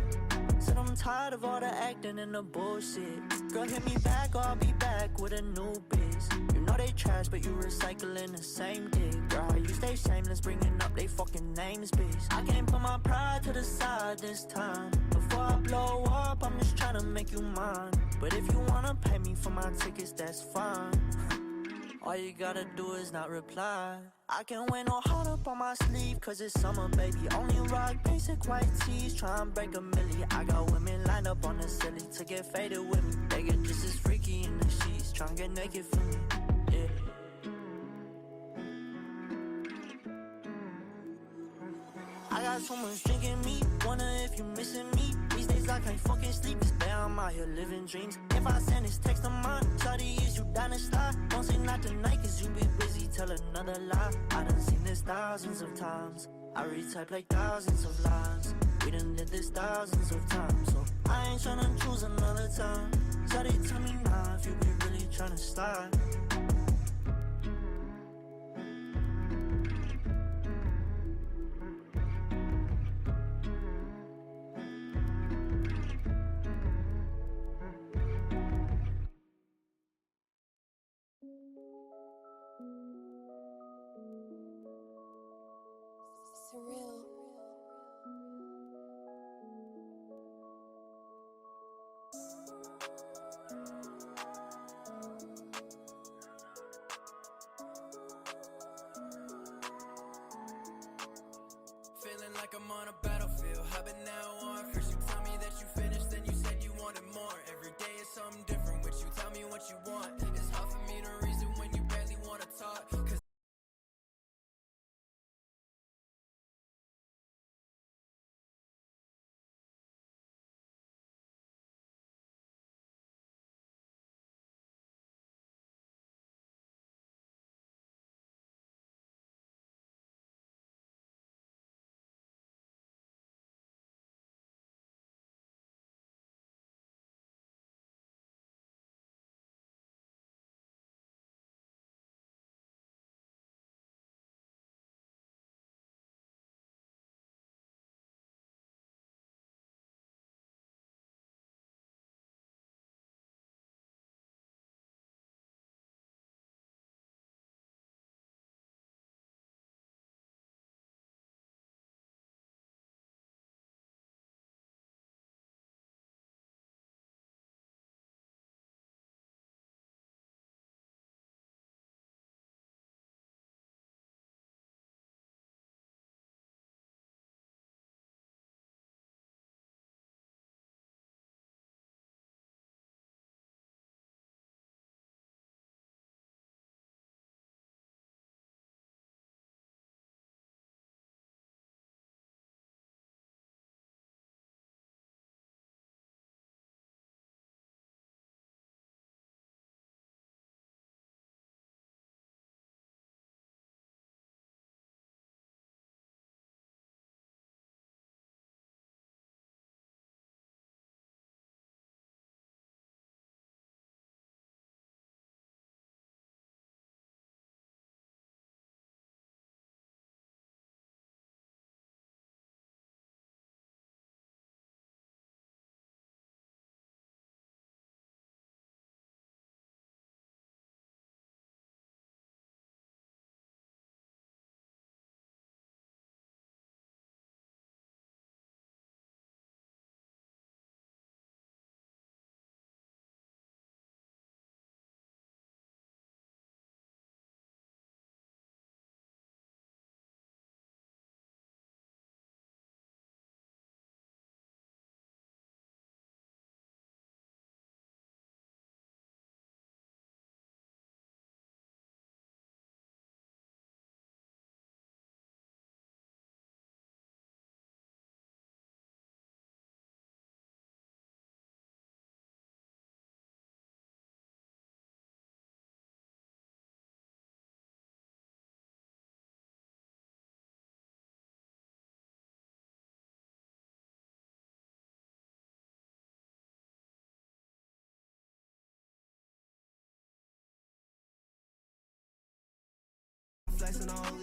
Said I'm tired of all the acting and the bullshit. Girl, hit me back or I'll be back with a new bitch. You know they trash, but you recycling the same dick. Girl, you stay shameless, bringing up they fucking names, bitch. I can't put my pride to the side this time. Before I blow up, I'm just trying to make you mine. But if you wanna pay me for my tickets, that's fine. All you gotta do is not reply. I can't wear no heart up on my sleeve, cause it's summer, baby. Only rock basic white tees, try and break a milli. I got women lined up on the silly to get faded with me. They get just as freaky in the sheets, try and get naked for me, yeah. I got so much drinking me, wonder if you missing me. These days I can't fucking sleep, cause babe, I'm out here living dreams. If I send this text of mine, sorry is you down to slide. Don't say not tonight, cause you be busy, tell another lie. I done seen this thousands of times. I retype like thousands of lines. We done did this thousands of times. So I ain't tryna choose another time. Sorry, tell me now if you be really tryna start. Surreal. Feeling like I'm on a battlefield. I've been now on. First you tell me that you finished, then you said you wanted more. Every day is something different with you. Tell me what you want. It's hard for me to reason when you barely wanna talk. Cause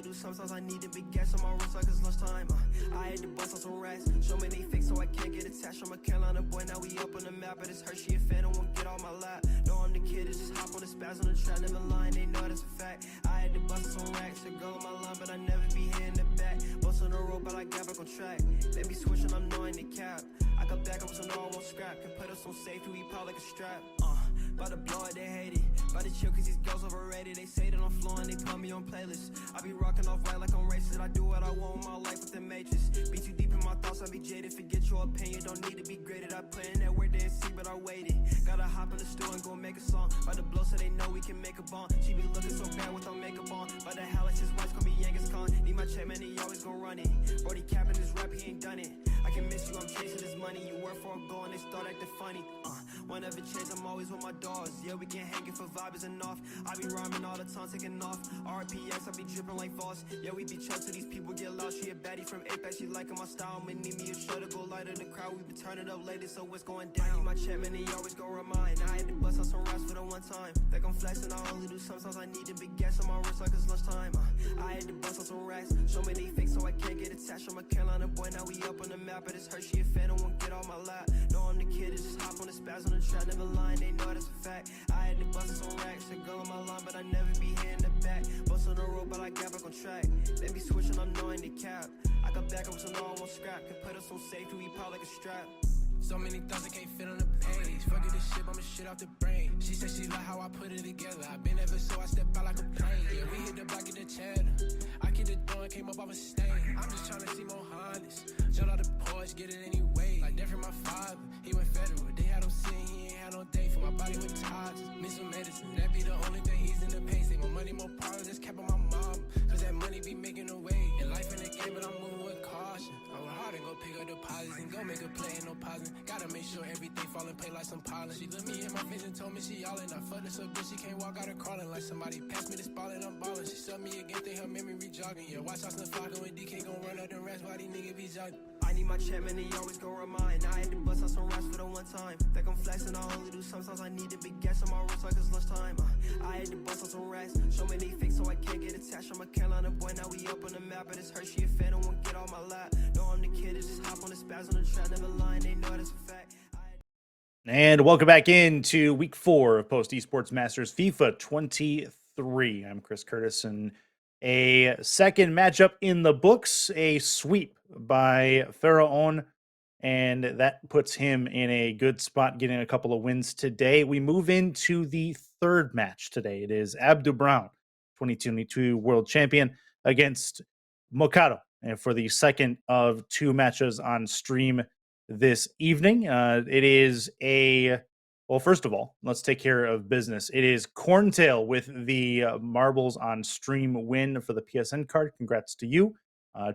do sometimes I need to be gas on my wrist like it's lunchtime. I had to bust on some racks, show me they fake so I can't get attached. I'm a Carolina boy, now we up on the map, but it's Hershey and Phantom won't get on my lap. No, I'm the kid, it's just hop on the spaz on the track, never lying, they know that's a fact. I had to bust on some racks, a girl on my line, but I never be here in the back. Bust on the road, but I got back on track. Let me switch when I'm knowing the cap. I got back up so no I won't scrap. Can put us on safety, we pop like a strap. By the blow it, they hate it. By the chill, cause these girls overrated. They say that I'm flowing, they put me on playlists. I be rocking off white like I'm racist. I do what I want with my life with the matrix. Be too deep in my thoughts, I be jaded. Forget your opinion, don't need to be graded. I put in that work, they didn't see, but I waited. Gotta hop in the studio and go make a song. By the blow, so they know we can make a bond. She be looking so bad without makeup on. By the hell, it's his wife, call me Yankees Khan. Need my check, man, he always gon' run it. Brody capping his rap, he ain't done it. I can miss you, I'm chasing this money. You work for a goal and they start acting funny. Whenever chase, I'm always with my dogs. Yeah, we can hang it for vibe is enough. I be rhyming all the time, taking off. RPX, I be dripping like Voss. Yeah, we be chill till these people get lost. She a baddie from Apex, she liking my style. Me need me a show to go lighter the crowd. We be turning up lately, so what's going down? I need my check, man, he always gon' remind. I had to bust on some raps for the one time. Think I'm flexing, I only do sometimes. I need to be gas on my wrist like it's lunchtime. I had to bust on some racks. Show me they fake so I can't get attached. I'm a Carolina boy, now we up on the map, but it's Hershey and Phantom won't get on my lap. No, I'm the kid, it's just hop on the spaz on the track, never lying, they know that's a fact. I had to bust on racks, a girl on my line, but I never be here in the back. Bust on the road, but I got back on track. Let me switch when I'm knowing the cap. I got back up so no I won't scrap. Can put us on safety, we pop like a strap. So many thoughts I can't fit on the page. Fuck it, this shit, I'ma shit off the brain. She said she like how I put it together. I been ever so I step out like a plane. Yeah, we hit the block, get the cheddar. I keep the door and came up off a stain. I'm just tryna see more honest. Jumped out the porch, get it anyway. Like that from my father, he went federal. They had him sitting, he ain't had no day for my body with toxins. Miss some medicine, that be the only thing he's in the pain. Say more money, more power, just kept on my mom. Cause that money be making a way. And life in the game, but I'm moving with caution. I work hard and go pick up deposits and go make a play, ain't no pausing. Gotta make sure everything fall in play like some pollen. She looked me in my face and told me she yelling. I fucked this up, bitch, she can't walk out her crawling. Like somebody passed me the ball and I'm ballin'. She sucked me again, think her memory jogging. Yeah, watch out, Slim Flocka when DK gon' run up the rest while these niggas be jogging. I need my check, man, he always gon' remind. I had to bust on some raps for the one time. Think I'm flexing, I only do sometimes. I need to be gas on my wrist like it's lunchtime. I had to bust on some racks. Show me they fake so I can't get attached. I'm a Carolina boy, now we up on the map, but it's Hershey and Phantom won't get on my lap. No, I'm the kid, it's just hop on the spaz on the track, never lying, they know that's a fact. And welcome back into week 4 of Post Esports Masters FIFA 23. I'm Chris Curtis, and a second matchup in the books, a sweep by Pharaon, and that puts him in a good spot, getting a couple of wins today. We move into the third match today. It is Abdu Brown, 2022 world champion, against Mokado, and for the second of 2 matches on stream this evening. It is well, first of all, let's take care of business. It is Corntail with the marbles on stream win for the PSN card. Congrats to you.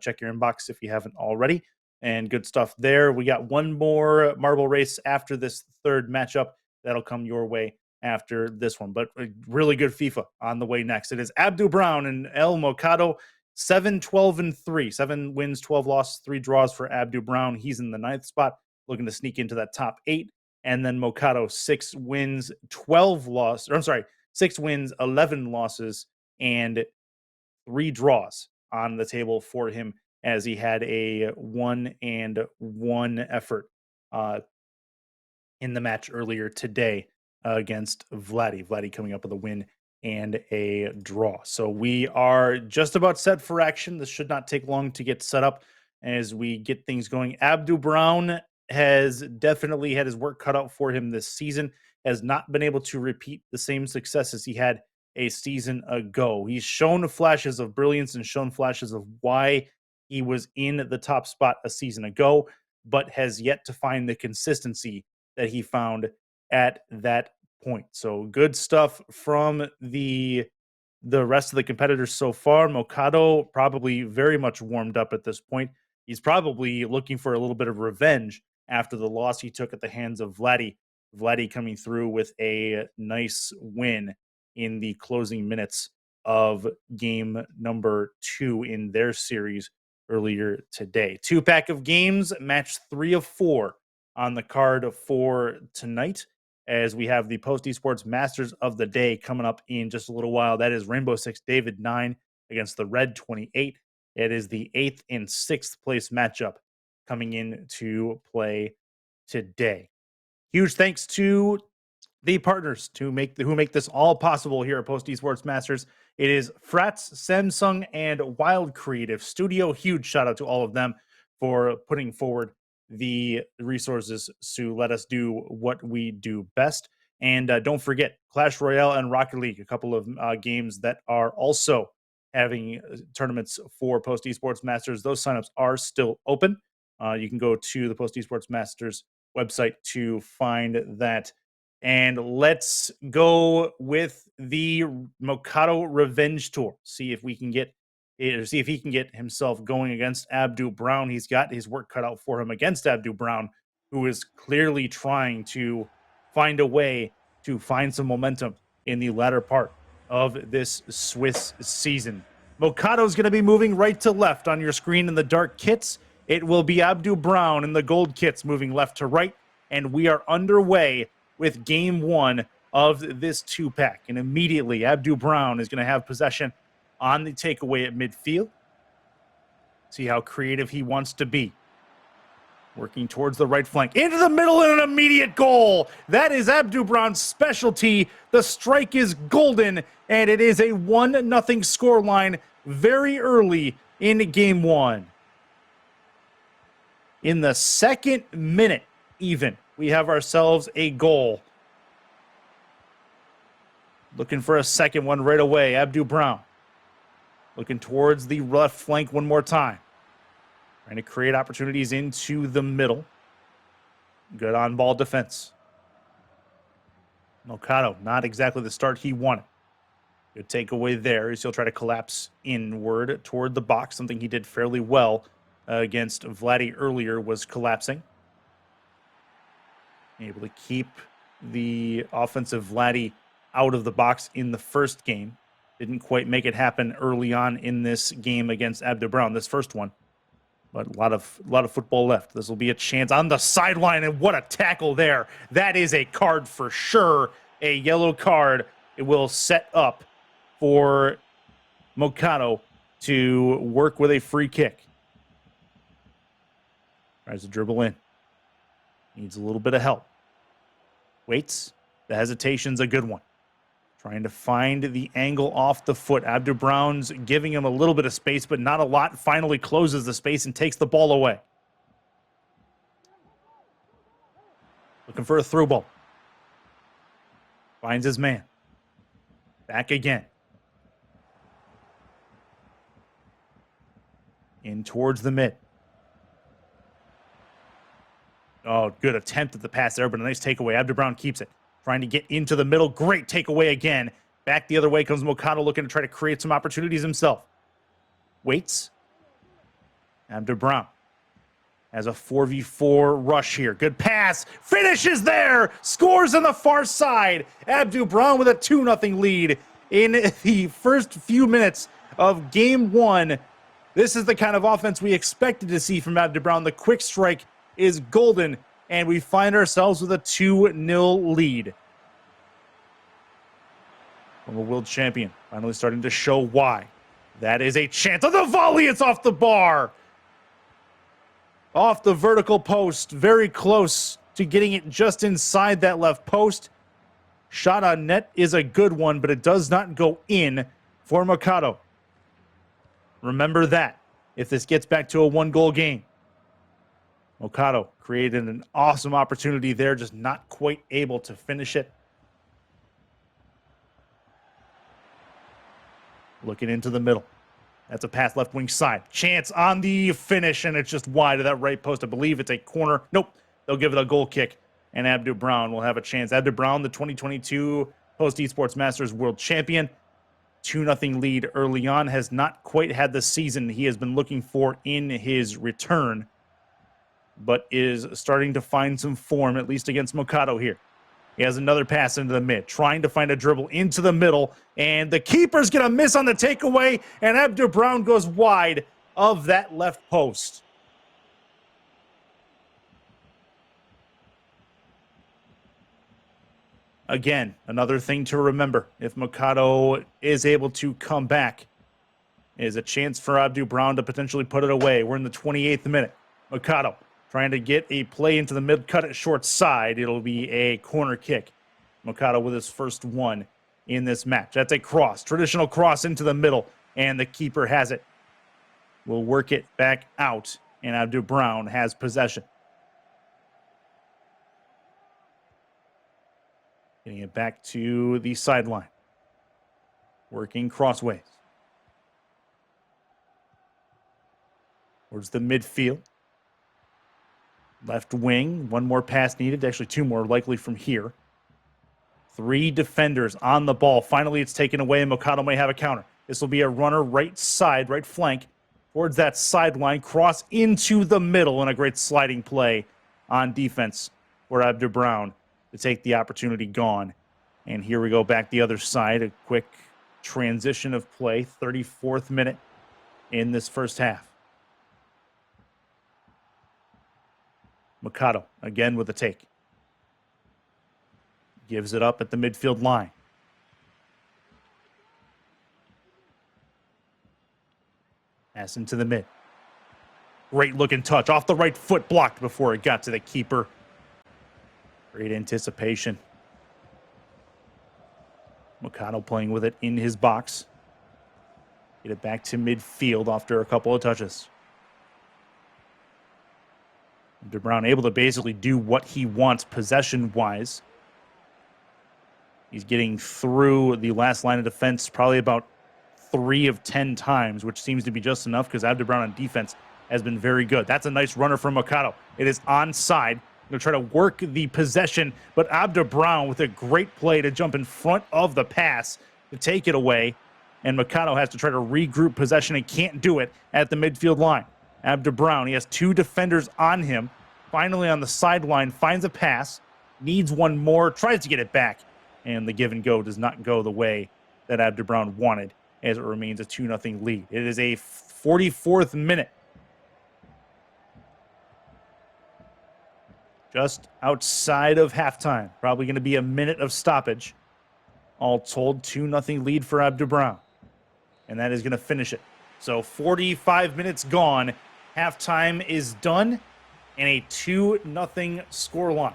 Check your inbox if you haven't already. And good stuff there. We got one more marble race after this third matchup. That'll come your way after this one. But really good FIFA on the way next. It is Abdu Brown and El Mokado. 7-12-3. 7 wins, 12 losses, 3 draws for Abdu Brown. He's in the 9th spot, looking to sneak into that top 8. And then Mokado, 6 wins, 12 losses. Or I'm sorry, 6 wins, 11 losses, and 3 draws on the table for him, as he had a 1-1 effort in the match earlier today against Vladdy. Vladdy coming up with a win and a draw. So we are just about set for action. This should not take long to get set up as we get things going. Abdu Brown has definitely had his work cut out for him this season, has not been able to repeat the same successes he had a season ago. He's shown flashes of brilliance and shown flashes of why he was in the top spot a season ago, but has yet to find the consistency that he found at that point. So good stuff from the rest of the competitors so far. Mokado probably very much warmed up at this point. He's probably looking for a little bit of revenge after the loss he took at the hands of Vladdy. Vladdy coming through with a nice win in the closing minutes of game number 2 in their series earlier today. 2-pack of games, match 3 of 4 on the card for tonight, as we have the Post Esports Masters of the Day coming up in just a little while. That is Rainbow Six David 9 against the Red 28. It is the 8th and 6th place matchup coming into play today. Huge thanks to the partners who make this all possible here at Post Esports Masters. It is Frats, Samsung, and Wild Creative Studio. Huge shout out to all of them for putting forward the resources to let us do what we do best. And don't forget Clash Royale and Rocket League, a couple of games that are also having tournaments for Post Esports Masters. Those signups are still open. You can go to the Post Esports Masters website to find that. And let's go with the Mokado Revenge Tour. See if he can get himself going against Abdu Brown. He's got his work cut out for him against Abdu Brown, who is clearly trying to find a way to find some momentum in the latter part of this Swiss season. Mokado is going to be moving right to left on your screen in the dark kits. It will be Abdu Brown in the gold kits moving left to right, and we are underway with game one of this two-pack. And immediately, Abdu Brown is going to have possession on the takeaway at midfield. See how creative he wants to be. Working towards the right flank. Into the middle and an immediate goal. That is Abdu Brown's specialty. The strike is golden, and it is a 1-0 scoreline very early in game one. In the second minute, even, we have ourselves a goal. Looking for a second one right away. Abdu Brown. Looking towards the left flank one more time. Trying to create opportunities into the middle. Good on-ball defense. Mokado, not exactly the start he wanted. Good takeaway there as he'll try to collapse inward toward the box. Something he did fairly well against Vladdy earlier was collapsing. Able to keep the offensive Vladdy out of the box in the first game. Didn't quite make it happen early on in this game against Abdu Brown, this first one. But a lot of football left. This will be a chance on the sideline, and what a tackle there. That is a card for sure. A yellow card. It will set up for Mokado to work with a free kick. Tries to dribble in. Needs a little bit of help. Waits. The hesitation's a good one. Trying to find the angle off the foot. Abdu Brown's giving him a little bit of space, but not a lot. Finally closes the space and takes the ball away. Looking for a through ball. Finds his man. Back again. In towards the mid. Oh, good attempt at the pass there, but a nice takeaway. Abdu Brown keeps it. Trying to get into the middle. Great takeaway again. Back the other way comes Mokado, looking to try to create some opportunities himself. Waits. Abdu Brown has a 4v4 rush here. Good pass. Finishes there. Scores on the far side. Abdu Brown with a 2-0 lead in the first few minutes of game one. This is the kind of offense we expected to see from Abdu Brown. The quick strike is golden, and we find ourselves with a 2-0 lead. From a world champion, finally starting to show why. That is a chance on the volley. It's off the bar. Off the vertical post. Very close to getting it just inside that left post. Shot on net is a good one, but it does not go in for Mokado. Remember that if this gets back to a 1-goal game. Mokado created an awesome opportunity there, just not quite able to finish it. Looking into the middle. That's a pass left wing side. Chance on the finish, and it's just wide of that right post. I believe it's a corner. Nope. They'll give it a goal kick, and Abdu Brown will have a chance. Abdu Brown, the 2022 Post Esports Masters World Champion. 2-0 lead early on. Has not quite had the season he has been looking for in his return, but is starting to find some form, at least against Mokado here. He has another pass into the mid, trying to find a dribble into the middle, and the keeper's going to miss on the takeaway, and Abdu Brown goes wide of that left post. Again, another thing to remember, if Mokado is able to come back is a chance for Abdu Brown to potentially put it away. We're in the 28th minute. Mikado trying to get a play into the mid, cut it short side. It'll be a corner kick. Mikado with his first one in this match. That's a cross, traditional cross into the middle, and the keeper has it. Will work it back out, and Abdu Brown has possession. Getting it back to the sideline. Working crossways. Towards the midfield. Left wing. One more pass needed. Actually, two more likely from here. Three defenders on the ball. Finally, it's taken away, and Mikado may have a counter. This will be a runner right side, right flank, towards that sideline. Cross into the middle, and a great sliding play on defense for Abdu Brown to take the opportunity gone. And here we go back the other side. A quick transition of play. 34th minute in this first half. Mikado again with a take. Gives it up at the midfield line. Pass into the mid. Great looking touch. Off the right foot, blocked before it got to the keeper. Great anticipation. Mikado playing with it in his box. Get it back to midfield after a couple of touches. De Brown able to basically do what he wants possession-wise. He's getting through the last line of defense probably about 3 of 10 times, which seems to be just enough because Abdu Brown on defense has been very good. That's a nice runner from Mikado. It is onside. Going to try to work the possession, but Abdu Brown with a great play to jump in front of the pass to take it away. And Mikado has to try to regroup possession and can't do it at the midfield line. Abdu Brown, he has 2 defenders on him. Finally on the sideline, finds a pass, needs one more, tries to get it back. And the give and go does not go the way that Abdu Brown wanted, as it remains a 2-0 lead. It is a 44th minute. Just outside of halftime. Probably going to be a minute of stoppage. All told, 2-0 lead for Abdu Brown. And that is going to finish it. So 45 minutes gone. Halftime is done. And a 2-0 scoreline.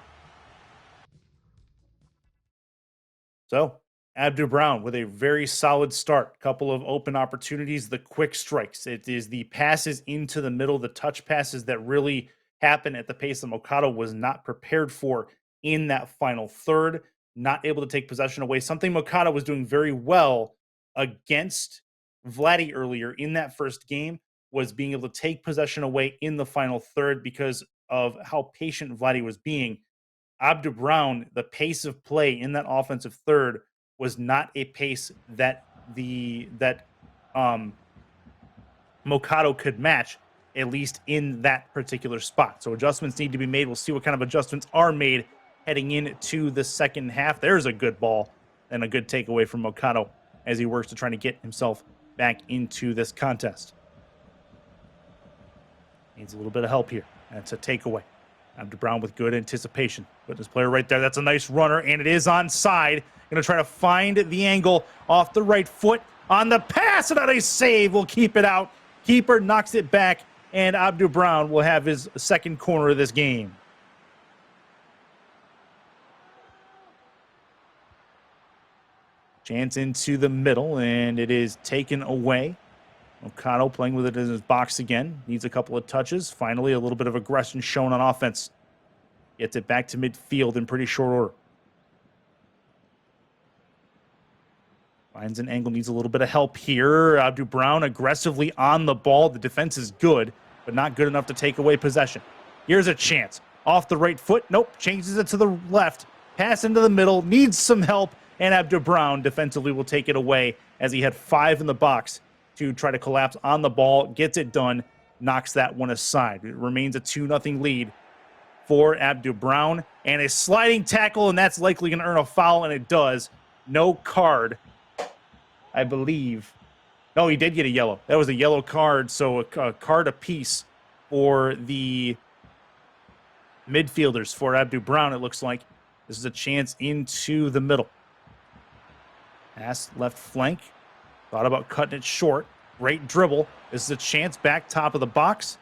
So, Abdu Brown with a very solid start. Couple of open opportunities, the quick strikes. It is the passes into the middle, the touch passes that really happen at the pace that Mikado was not prepared for in that final third. Not able to take possession away. Something Mikado was doing very well against Vladdy earlier in that first game was being able to take possession away in the final third because of how patient Vladdy was being. Abdu Brown, the pace of play in that offensive third was not a pace that Mikado could match, at least in that particular spot. So adjustments need to be made. We'll see what kind of adjustments are made heading into the second half. There's a good ball and a good takeaway from Mikado as he works to try to get himself back into this contest. Needs a little bit of help here. That's a takeaway. Abdu Brown with good anticipation. Put this player right there. That's a nice runner, and it is onside. Going to try to find the angle off the right foot on the pass, and a save will keep it out. Keeper knocks it back, and Abdu Brown will have his second corner of this game. Chance into the middle, and it is taken away. Mikado playing with it in his box again. Needs a couple of touches. Finally, a little bit of aggression shown on offense. Gets it back to midfield in pretty short order. Finds an angle, needs a little bit of help here. Abdu Brown aggressively on the ball. The defense is good, but not good enough to take away possession. Here's a chance. Off the right foot. Nope, changes it to the left. Pass into the middle. Needs some help, and Abdu Brown defensively will take it away as he had 5 in the box to try to collapse on the ball, gets it done, knocks that one aside. It remains a 2-0 lead for Abdu Brown. And a sliding tackle, and that's likely going to earn a foul, and it does. No card, I believe. No, he did get a yellow. That was a yellow card, so a card apiece for the midfielders for Abdu Brown, it looks like. This is a chance into the middle. Pass left flank. Thought about cutting it short. Great dribble. This is a chance back top of the box.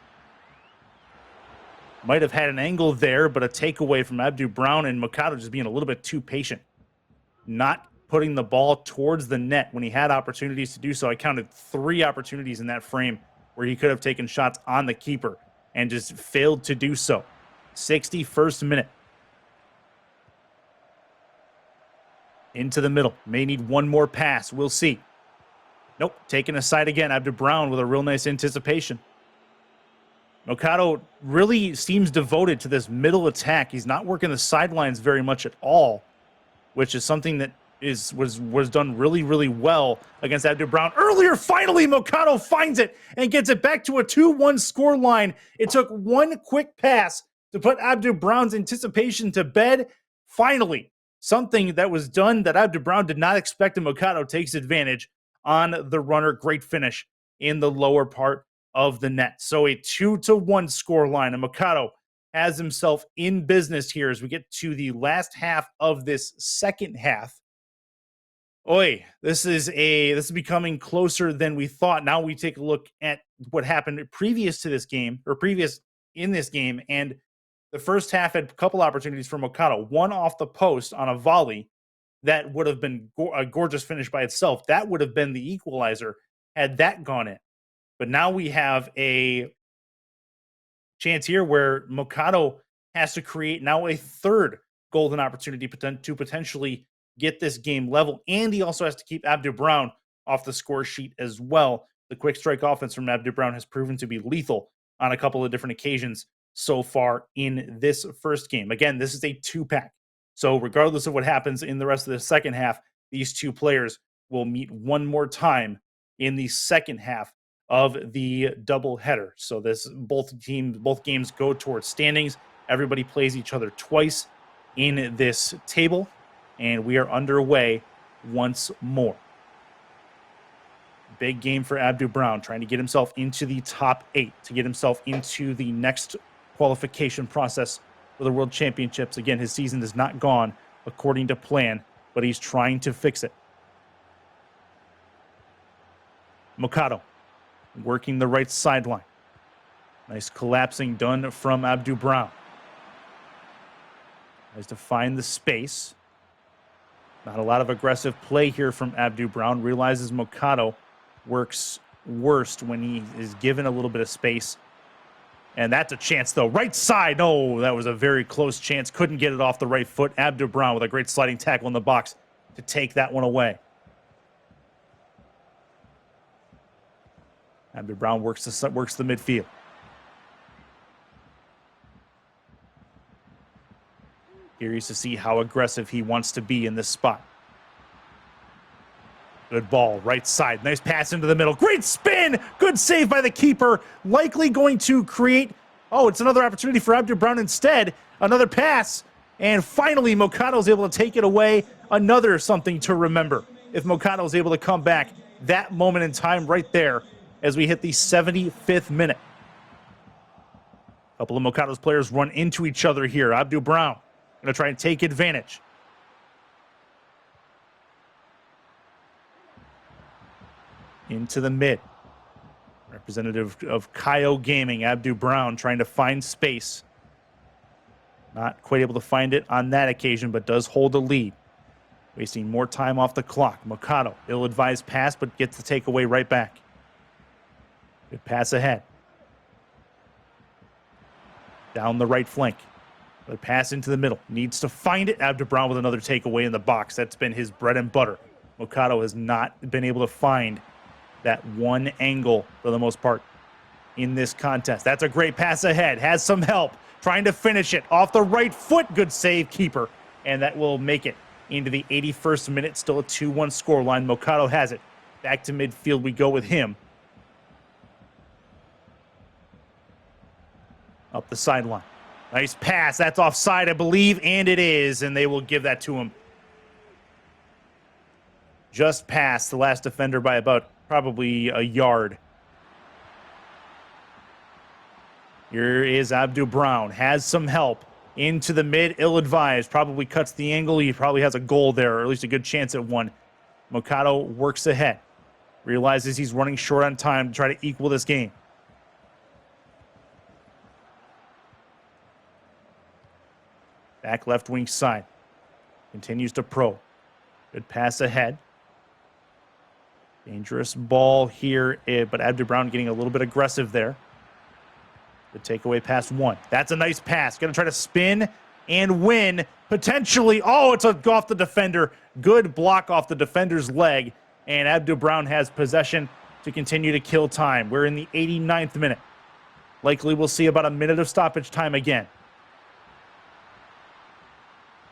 Might have had an angle there, but a takeaway from Abdu Brown, and Mokado just being a little bit too patient. Not putting the ball towards the net when he had opportunities to do so. I counted 3 opportunities in that frame where he could have taken shots on the keeper and just failed to do so. 61st minute. Into the middle. May need one more pass. We'll see. Nope. Taken aside again. Abdu Brown with a real nice anticipation. Mokado really seems devoted to this middle attack. He's not working the sidelines very much at all, which is something that was done really, really well against Abdu Brown earlier. Finally, Mokado finds it and gets it back to a 2-1 score line. It took one quick pass to put Abdu Brown's anticipation to bed. Finally, something that was done that Abdu Brown did not expect, and Mokado takes advantage on the runner. Great finish in the lower part of the net. So a 2-1 score line, and Mokado has himself in business here as we get to the last half of this second half. Oi, this is becoming closer than we thought. Now we take a look at what happened previous to this game, or previous in this game, and the first half had a couple opportunities for Mokado. One off the post on a volley that would have been a gorgeous finish by itself. That would have been the equalizer had that gone in. But now we have a chance here where Mokado has to create now a third golden opportunity to potentially get this game level. And he also has to keep Abdu Brown off the score sheet as well. The quick strike offense from Abdu Brown has proven to be lethal on a couple of different occasions so far in this first game. Again, this is a 2-pack. So regardless of what happens in the rest of the second half, these two players will meet one more time in the second half of the doubleheader. So both games go towards standings. Everybody plays each other twice in this table, and we are underway once more. Big game for Abdu Brown, trying to get himself into the top 8, to get himself into the next qualification process for the World Championships. Again, his season has not gone according to plan, but he's trying to fix it. Mokado working the right sideline. Nice collapsing done from Abdu Brown. Tries to find the space. Not a lot of aggressive play here from Abdu Brown. Realizes Mokado works worst when he is given a little bit of space. And that's a chance, though. Right side. Oh, that was a very close chance. Couldn't get it off the right foot. Abdu Brown with a great sliding tackle in the box to take that one away. Abdu Brown works the midfield. Curious to see how aggressive he wants to be in this spot. Good ball, right side. Nice pass into the middle. Great spin! Good save by the keeper. Likely going to create... Oh, it's another opportunity for Abdu Brown instead. Another pass. And finally, Mokado's able to take it away. Another something to remember. If Mokado's able to come back, that moment in time right there as we hit the 75th minute. A couple of Mokado's players run into each other here. Abdu Brown going to try and take advantage. Into the mid. Representative of Kaio Gaming, Abdu Brown, trying to find space. Not quite able to find it on that occasion, but does hold a lead. Wasting more time off the clock. Mokado, ill-advised pass, but gets the takeaway right back. Good pass ahead. Down the right flank. The pass into the middle. Needs to find it. Abdu Brown with another takeaway in the box. That's been his bread and butter. Mokado has not been able to find that one angle for the most part in this contest. That's a great pass ahead. Has some help. Trying to finish it off the right foot. Good save, keeper. And that will make it into the 81st minute. Still a 2-1 scoreline. Mokado has it. Back to midfield we go with him. Up the sideline. Nice pass. That's offside, I believe, and it is. And they will give that to him. Just past the last defender by about probably a yard. Here is Abdu Brown. Has some help. Into the mid, ill-advised. Probably cuts the angle. He probably has a goal there, or at least a good chance at one. Mokado works ahead. Realizes he's running short on time to try to equal this game. Back left wing side. Continues to probe. Good pass ahead. Dangerous ball here, but Abdu Brown getting a little bit aggressive there. The takeaway pass 1. That's a nice pass. Going to try to spin and win. Potentially. Oh, it's off the defender. Good block off the defender's leg. And Abdu Brown has possession to continue to kill time. We're in the 89th minute. Likely we'll see about a minute of stoppage time again.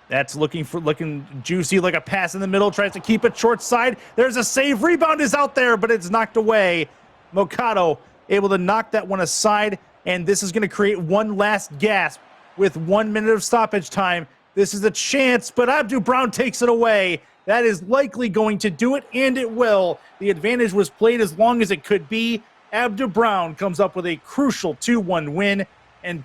That's looking juicy, like a pass in the middle. Tries to keep it short side. There's a save. Rebound is out there, but it's knocked away. Mokado able to knock that one aside. And this is going to create one last gasp with 1 minute of stoppage time. This is a chance, but Abdu Brown takes it away. That is likely going to do it, and it will. The advantage was played as long as it could be. Abdu Brown comes up with a crucial 2-1 win and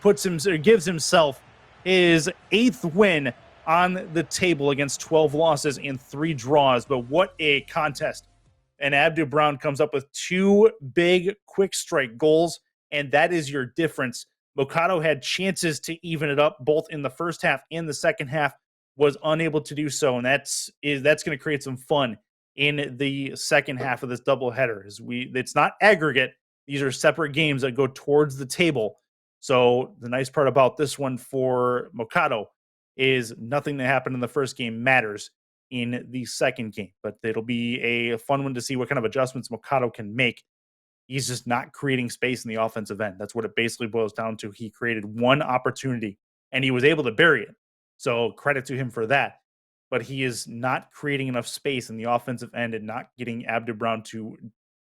gives himself his 8th win on the table against 12 losses and 3 draws. But what a contest. And Abdu Brown comes up with 2 big quick strike goals, and that is your difference. Mokado had chances to even it up both in the first half and the second half, was unable to do so, and that's going to create some fun in the second half of this doubleheader. It's not aggregate; these are separate games that go towards the table. So the nice part about this one for Mokado is nothing that happened in the first game matters in the second game. But it'll be a fun one to see what kind of adjustments Mokado can make. He's just not creating space in the offensive end. That's what it basically boils down to. He created one opportunity, and he was able to bury it. So credit to him for that. But he is not creating enough space in the offensive end and not getting Abdu Brown to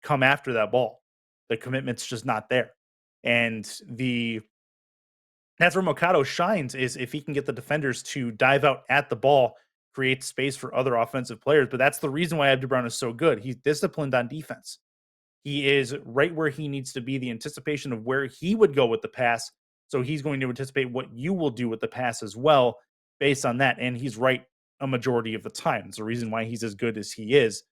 come after that ball. The commitment's just not there. And that's where Mokado shines, is if he can get the defenders to dive out at the ball, create space for other offensive players. But that's the reason why Abdu Brown is so good. He's disciplined on defense. He is right where he needs to be, the anticipation of where he would go with the pass. So he's going to anticipate what you will do with the pass as well based on that. And he's right a majority of the time. It's the reason why he's as good as he is.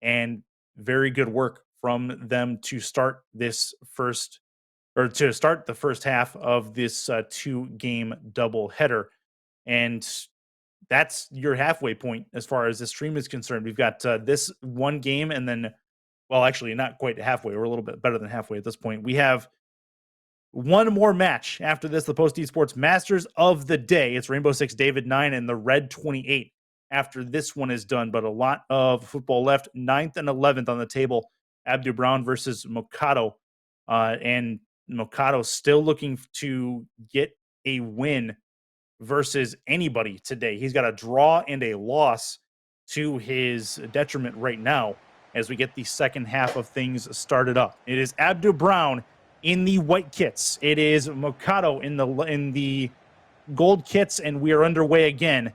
And very good work from them to start the first half of this 2-game doubleheader. And that's your halfway point as far as this stream is concerned. We've got this one game, and then, well, actually not quite halfway. We're a little bit better than halfway at this point. We have one more match after this, the Post Esports Masters of the day. It's Rainbow Six David 9 and the Red 28 after this one is done. But a lot of football left. 9th and 11th on the table. Abdu Brown versus Mokado. And Mokado still looking to get a win versus anybody today. He's got a draw and a loss to his detriment right now as we get the second half of things started up. It is Abdu Brown in the white kits. It is Mokado in the gold kits, and we are underway again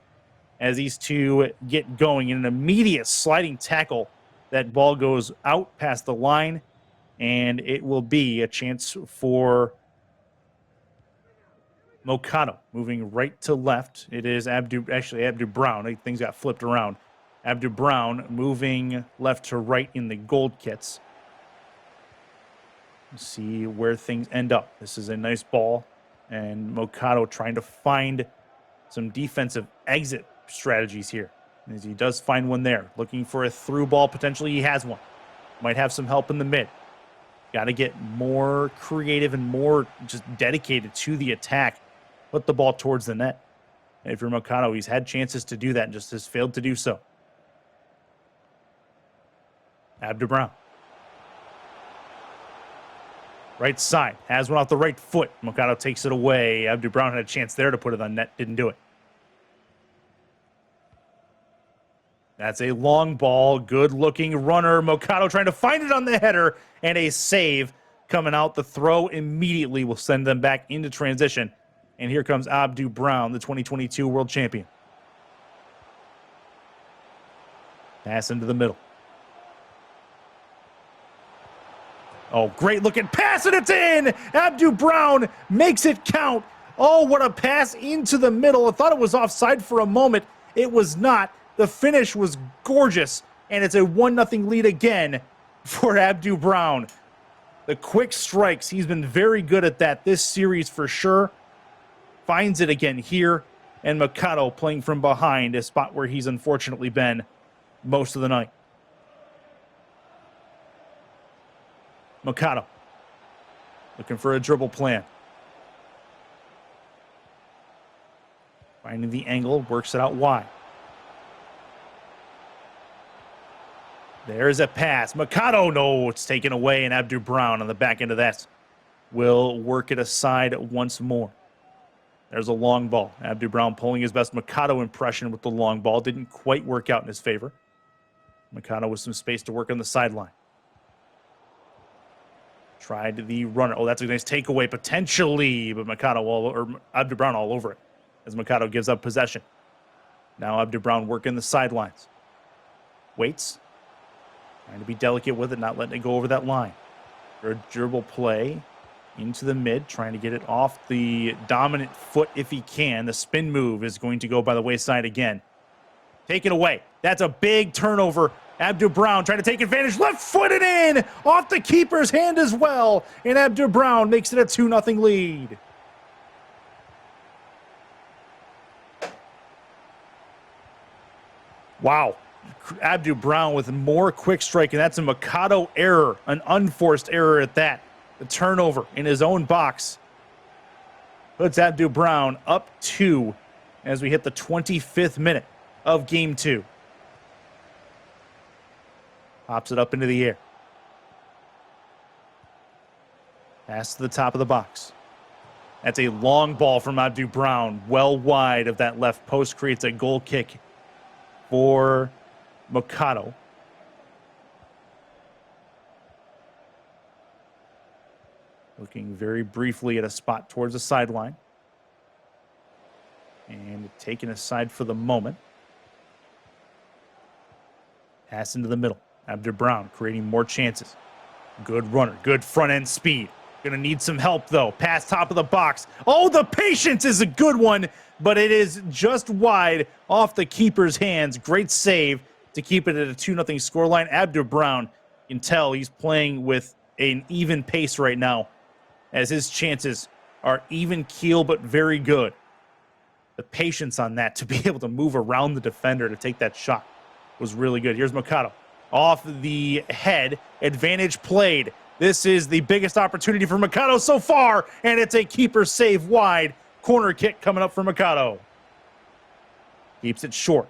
as these two get going. In an immediate sliding tackle, that ball goes out past the line, and it will be a chance for Mokado moving right to left. It is Abdu Brown. Things got flipped around. Abdu Brown moving left to right in the gold kits. See where things end up. This is a nice ball, and Mokado trying to find some defensive exit strategies here. As he does find one there, looking for a through ball. Potentially he has one. Might have some help in the mid. Got to get more creative and more just dedicated to the attack. Put the ball towards the net. And if you're Mokado, he's had chances to do that and just has failed to do so. Abdu Brown. Right side. Has one off the right foot. Mokado takes it away. Abdu Brown had a chance there to put it on net. Didn't do it. That's a long ball. Good-looking runner. Mokado trying to find it on the header. And a save coming out. The throw immediately will send them back into transition. And here comes Abdu Brown, the 2022 world champion. Pass into the middle. Oh, great looking pass, and it's in! Abdu Brown makes it count. Oh, what a pass into the middle. I thought it was offside for a moment. It was not. The finish was gorgeous, and it's a 1-0 lead again for Abdu Brown. The quick strikes, he's been very good at that this series for sure. Finds it again here. And Mikado playing from behind, a spot where he's unfortunately been most of the night. Mikado looking for a dribble plan. Finding the angle, works it out wide. There's a pass. Mikado, no, it's taken away, and Abdu Brown on the back end of that will work it aside once more. There's a long ball. Abdu Brown pulling his best Mikado impression with the long ball. Didn't quite work out in his favor. Mikado with some space to work on the sideline. Tried the runner. Oh, that's a nice takeaway potentially, but Abdu Brown all over it as Mikado gives up possession. Now Abdu Brown working the sidelines. Waits. Trying to be delicate with it, not letting it go over that line. For a dribble play into the mid, trying to get it off the dominant foot if he can. The spin move is going to go by the wayside again. Taken away. That's a big turnover. Abdu Brown trying to take advantage. Left-footed in! Off the keeper's hand as well. And Abdu Brown makes it a 2-0 lead. Wow. Abdu Brown with more quick strike, and that's a Mikado error, an unforced error at that. The turnover in his own box puts Abdu Brown up 2 as we hit the 25th minute of Game 2. Pops it up into the air. Pass to the top of the box. That's a long ball from Abdu Brown, well wide of that left post, creates a goal kick for Mikado. Looking very briefly at a spot towards the sideline. And taken aside for the moment. Pass into the middle. Abdu Brown creating more chances. Good runner, good front end speed. Gonna need some help though. Pass top of the box. Oh, the patience is a good one, but it is just wide off the keeper's hands. Great save to keep it at a 2-0 scoreline. Abdu Brown, you can tell he's playing with an even pace right now, as his chances are even keel but very good. The patience on that to be able to move around the defender to take that shot was really good. Here's Mikado. Off the head, advantage played. This is the biggest opportunity for Mikado so far, and it's a keeper save wide. Corner kick coming up for Mikado. Keeps it short.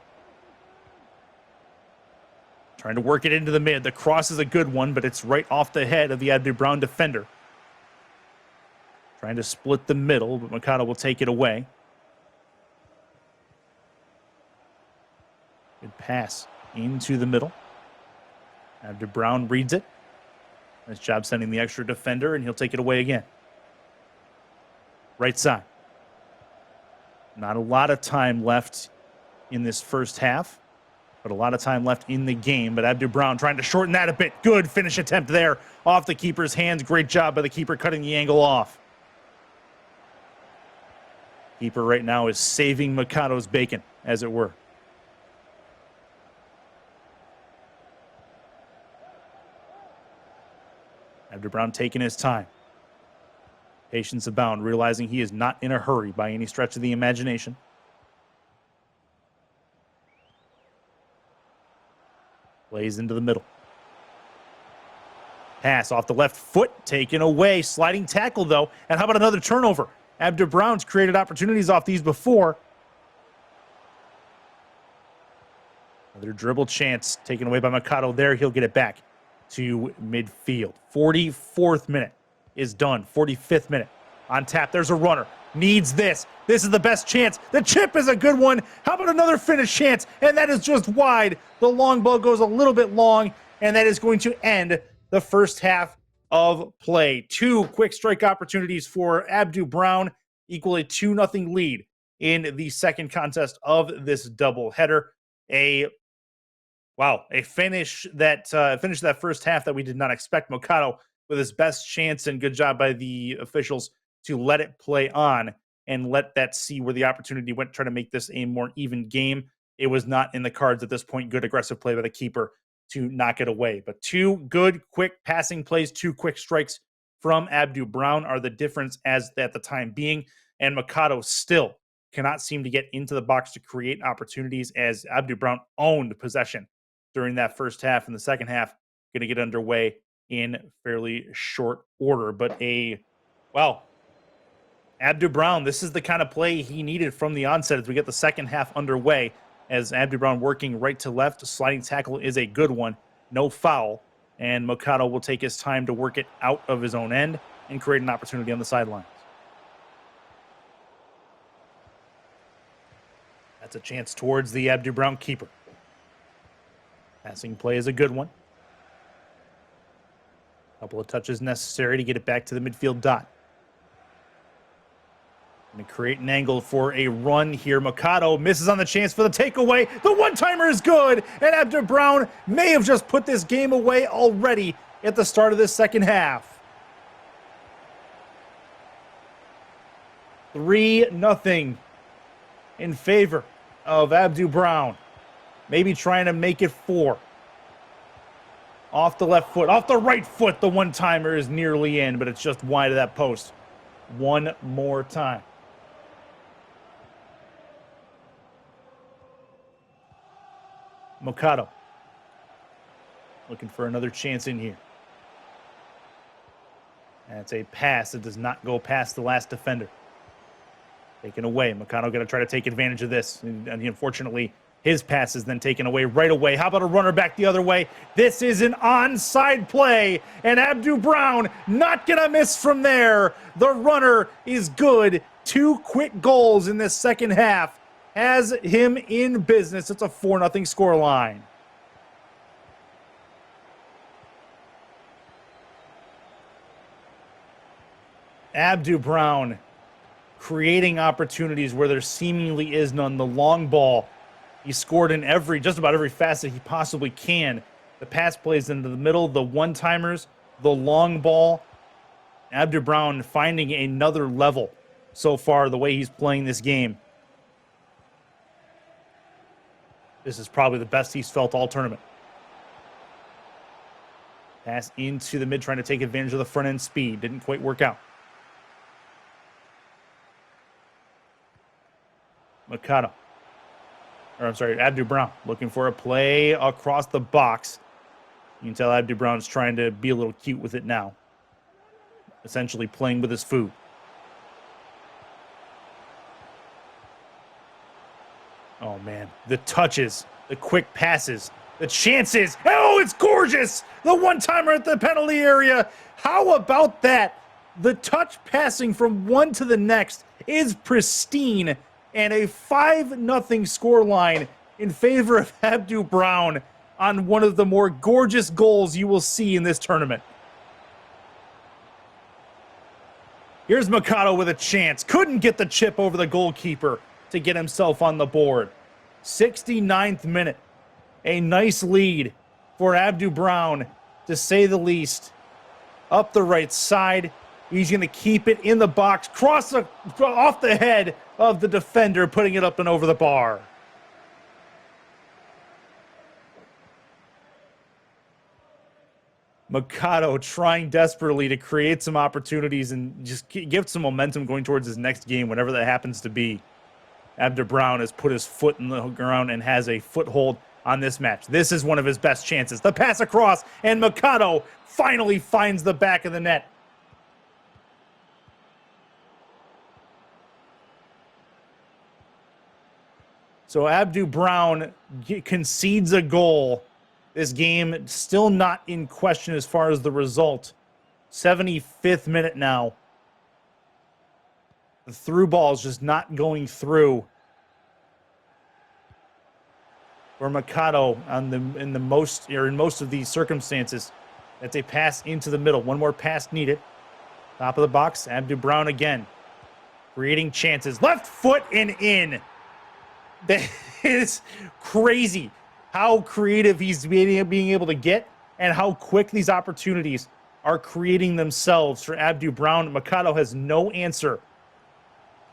Trying to work it into the mid. The cross is a good one, but it's right off the head of the Abdu Brown defender. Trying to split the middle, but Mikado will take it away. Good pass into the middle. Abdu Brown reads it. Nice job sending the extra defender, and he'll take it away again. Right side. Not a lot of time left in this first half, but a lot of time left in the game. But Abdu Brown trying to shorten that a bit. Good finish attempt there off the keeper's hands. Great job by the keeper cutting the angle off. Keeper right now is saving Mikado's bacon, as it were. Abdu Brown taking his time. Patience abound, realizing he is not in a hurry by any stretch of the imagination. Plays into the middle. Pass off the left foot, taken away. Sliding tackle, though. And how about another turnover? Abdu Brown's created opportunities off these before. Another dribble chance taken away by Mikado there. He'll get it back to midfield. 44th minute is done. 45th minute on tap. There's a runner. Needs this. This is the best chance. The chip is a good one. How about another finish chance? And that is just wide. The long ball goes a little bit long, and that is going to end the first half of play. 2 quick strike opportunities for Abdu Brown, equal a 2-0 lead in the second contest of this doubleheader. A finish that first half that we did not expect. Mikado with his best chance, and good job by the officials to let it play on and let that see where the opportunity went, try to make this a more even game. It was not in the cards at this point. Good aggressive play by the keeper to knock it away. But two good, quick passing plays, two quick strikes from Abdu Brown are the difference at the time being. And Mikado still cannot seem to get into the box to create opportunities as Abdu Brown owned possession during that first half. And the second half going to get underway in fairly short order. But Abdu Brown, this is the kind of play he needed from the onset as we get the second half underway. As Abdu Brown working right to left, sliding tackle is a good one, no foul, and Mikado will take his time to work it out of his own end and create an opportunity on the sidelines. That's a chance towards the Abdu Brown keeper. Passing play is a good one. Couple of touches necessary to get it back to the midfield dot. Going to create an angle for a run here. Mikado misses on the chance for the takeaway. The one-timer is good, and Abdu Brown may have just put this game away already at the start of this second half. 3-0 in favor of Abdu Brown. Maybe trying to make it 4. Off the left foot, off the right foot, the one-timer is nearly in, but it's just wide of that post. One more time. Mikado looking for another chance in here. That's a pass that does not go past the last defender. Taken away. Mikado going to try to take advantage of this. And unfortunately, his pass is then taken away right away. How about a runner back the other way? This is an onside play, and Abdu Brown not going to miss from there. The runner is good. 2 quick goals in this second half has him in business. It's a 4-0 scoreline. Abdu Brown creating opportunities where there seemingly is none. The long ball, he scored in just about every facet he possibly can. The pass plays into the middle, the one-timers, the long ball. Abdu Brown finding another level so far the way he's playing this game. This is probably the best he's felt all tournament. Pass into the mid, trying to take advantage of the front end speed. Didn't quite work out. Mikado. Abdu Brown looking for a play across the box. You can tell Abdu Brown's trying to be a little cute with it now. Essentially playing with his food. Oh, man. The touches, the quick passes, the chances. Oh, it's gorgeous! The one-timer at the penalty area. How about that? The touch passing from one to the next is pristine, and a 5-0 scoreline in favor of Abdu Brown on one of the more gorgeous goals you will see in this tournament. Here's Mikado with a chance. Couldn't get the chip over the goalkeeper to get himself on the board. 69th minute. A nice lead for Abdu Brown, to say the least. Up the right side. He's going to keep it in the box. Off the head of the defender, putting it up and over the bar. Mikado trying desperately to create some opportunities and just give some momentum going towards his next game, whenever that happens to be. Abdu Brown has put his foot in the ground and has a foothold on this match. This is one of his best chances. The pass across, and Mikado finally finds the back of the net. So Abdu Brown concedes a goal. This game still not in question as far as the result. 75th minute now. The through ball is just not going through for Mikado in most of these circumstances. That's a pass into the middle. One more pass needed. Top of the box, Abdu Brown again. Creating chances. Left foot and in. That is crazy how creative he's being able to get and how quick these opportunities are creating themselves for Abdu Brown. Mikado has no answer.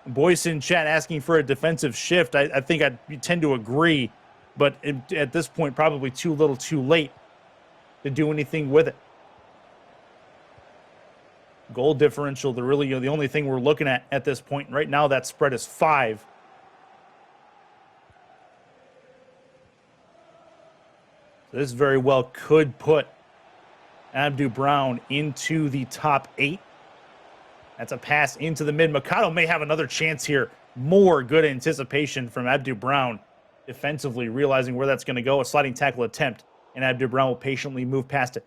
Boyce in chat asking for a defensive shift. I think I tend to agree, but at this point, probably too little too late. to do anything with it. Goal differential, the only thing we're looking at this point. Right now, that spread is 5. So this very well could put Abdu Brown into the top 8. That's a pass into the mid. Mikado may have another chance here. More good anticipation from Abdu Brown defensively, realizing where that's going to go. A sliding tackle attempt, and Abdu Brown will patiently move past it.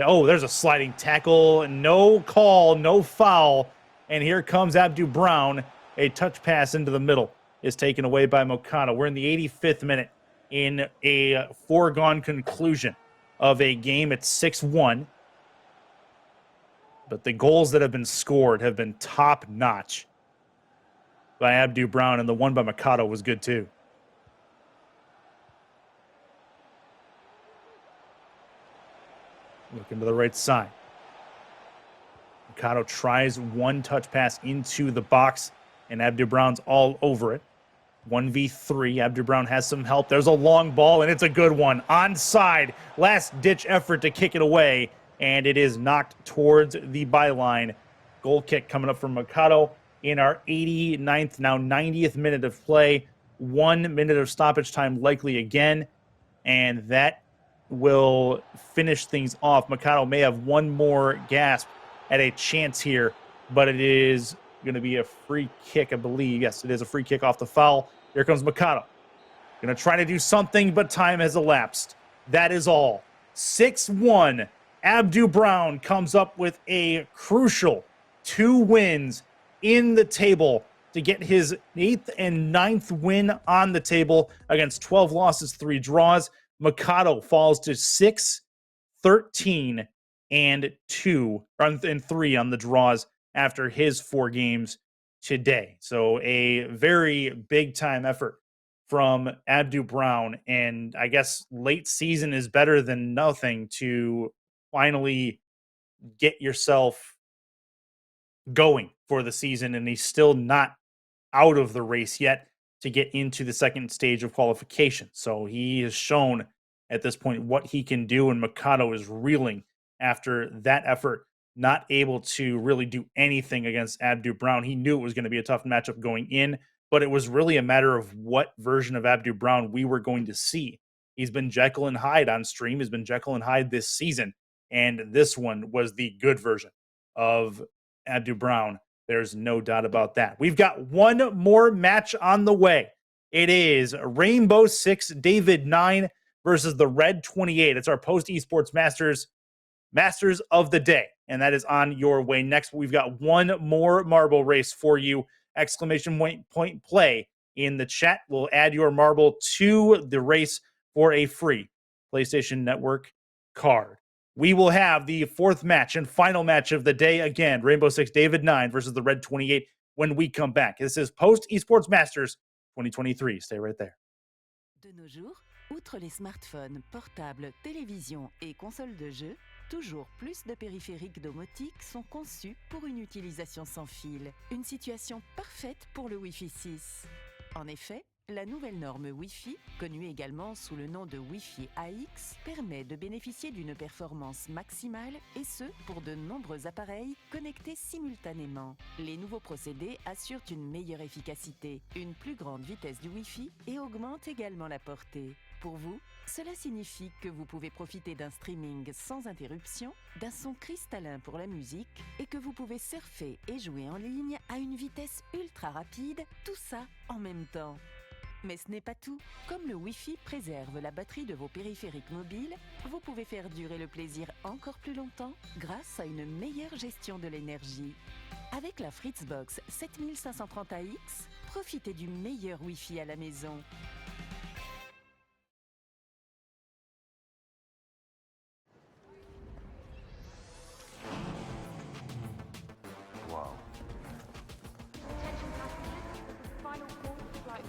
Oh, there's a sliding tackle. No call, no foul. And here comes Abdu Brown. A touch pass into the middle is taken away by Mokano. We're in the 85th minute in a foregone conclusion of a game at 6-1. But the goals that have been scored have been top-notch by Abdu Brown, and the one by Mikado was good too. Looking to the right side. Mikado tries one touch pass into the box, and Abdu Brown's all over it. 1v3. Abdu Brown has some help. There's a long ball, and it's a good one. Onside. Last-ditch effort to kick it away, and it is knocked towards the byline. Goal kick coming up from Mikado in our 89th, now 90th minute of play. 1 minute of stoppage time likely again, and that will finish things off. Mikado may have one more gasp at a chance here, but it is going to be a free kick, I believe. Yes, it is a free kick off the foul. Here comes Mikado. Going to try to do something, but time has elapsed. That is all. 6-1. Abdu Brown comes up with a crucial 2 wins in the table to get his 8th and 9th win on the table against 12 losses, 3 draws. Mikado falls to 6, 13, and 2, and 3 on the draws after his 4 games today. So a very big time effort from Abdu Brown. And I guess late season is better than nothing to finally get yourself going for the season. And he's still not out of the race yet to get into the second stage of qualification. So he has shown at this point what he can do, and Mikado is reeling after that effort, not able to really do anything against Abdu Brown. He knew it was going to be a tough matchup going in, but it was really a matter of what version of Abdu Brown we were going to see. He's been Jekyll and Hyde on stream. He's been Jekyll and Hyde this season, and this one was the good version of Abdu Brown. There's no doubt about that. We've got one more match on the way. It is Rainbow 6 David 9 versus the Red 28. It's our post Esports Masters of the day, and that is on your way next. We've got one more marble race for you. Exclamation point play in the chat. We'll add your marble to the race for a free PlayStation Network card. We will have the 4th match and final match of the day. Again, Rainbow 6 David 9 versus the Red 28 when we come back. This is Post Esports Masters 2023. Stay right there. De nos jours, outre les smartphones, portables, télévisions et consoles de jeux, toujours plus de périphériques domotiques sont conçus pour une utilisation sans fil. Une situation parfaite pour le Wi-Fi 6. En effet, la nouvelle norme Wi-Fi, connue également sous le nom de Wi-Fi AX, permet de bénéficier d'une performance maximale, et ce, pour de nombreux appareils connectés simultanément. Les nouveaux procédés assurent une meilleure efficacité, une plus grande vitesse du Wi-Fi et augmentent également la portée. Pour vous, cela signifie que vous pouvez profiter d'un streaming sans interruption, d'un son cristallin pour la musique, et que vous pouvez surfer et jouer en ligne à une vitesse ultra rapide, tout ça en même temps. Mais ce n'est pas tout. Comme le Wi-Fi préserve la batterie de vos périphériques mobiles, vous pouvez faire durer le plaisir encore plus longtemps grâce à une meilleure gestion de l'énergie. Avec la Fritzbox 7530 AX, profitez du meilleur Wi-Fi à la maison.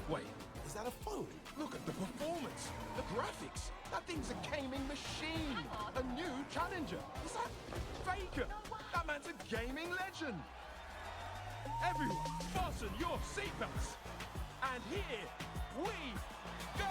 Wait, is that a phone? Look at the performance, the graphics. That thing's a gaming machine. A new challenger. Is that Faker? That man's a gaming legend. Everyone, fasten your seatbelts. And here we go!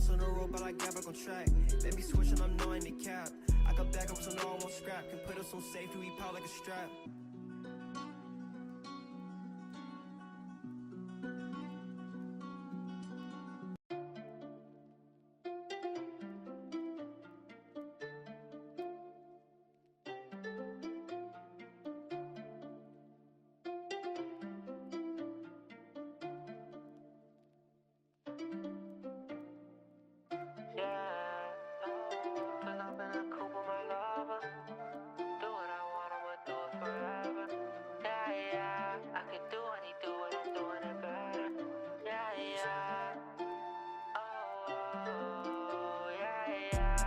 lost on the road, but I got back on track. Let me switch and I'm knowing the cap. I got back up, so now I won't scrap. Can put us on safety, we power like a strap.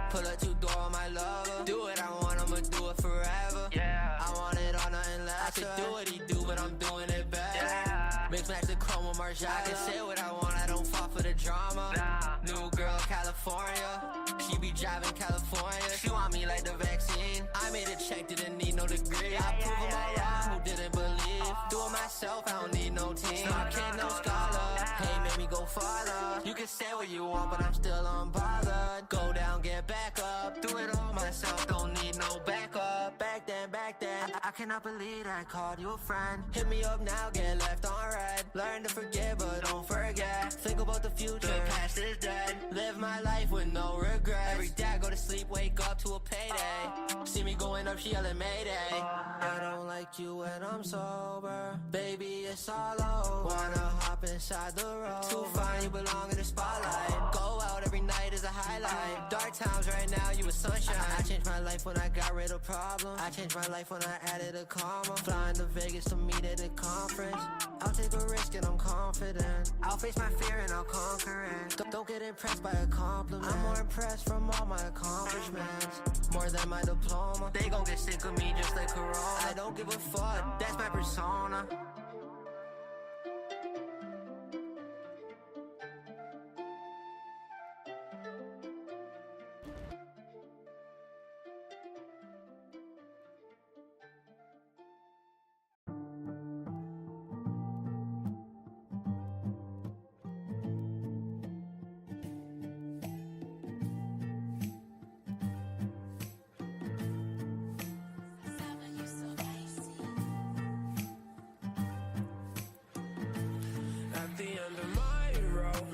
Pull up two door on my lover. Do what I want, I'ma do it forever. Yeah. I want it all, nothing less. I could do what he do, but I'm doing it better. Yeah. Mix match the chrome with Marshall. I can say what I want, I don't fall for the drama. Nah. New girl, California. She be driving California. She want me like the vaccine. I made a check, didn't need no degree. I prove them all wrong, who didn't believe. Do it myself, I don't need no team. Star kid, no scholar. Hey, made me go farther. You can say what you want, but I'm still unbothered. Go down, get back up. Do it all myself, don't need no backup. Back then, I cannot believe I called you a friend. Hit me up now, get left on red. Learn to forget, but don't forget. Think about the future, the past is dead. Live my life with no regrets. Every day I go to sleep, wake up to a payday. See me going up, she yelling Mayday. I don't like you when I'm sober. Baby, it's all over. Wanna hop inside the road. Too fine, you belong in the spotlight. Go out every night is a highlight. Dark times right now, you a sunshine. I changed my life when I got rid of problems. I changed my life when I added a comma. Flying to Vegas to meet at a conference. I'll take a risk and I'm confident. I'll face my fear and I'll conquer it. Don't get impressed by a compliment. I'm more impressed from all my accomplishments. More than my diploma. They gon' get sick of me just like Corona. I don't give a fuck, that's my persona.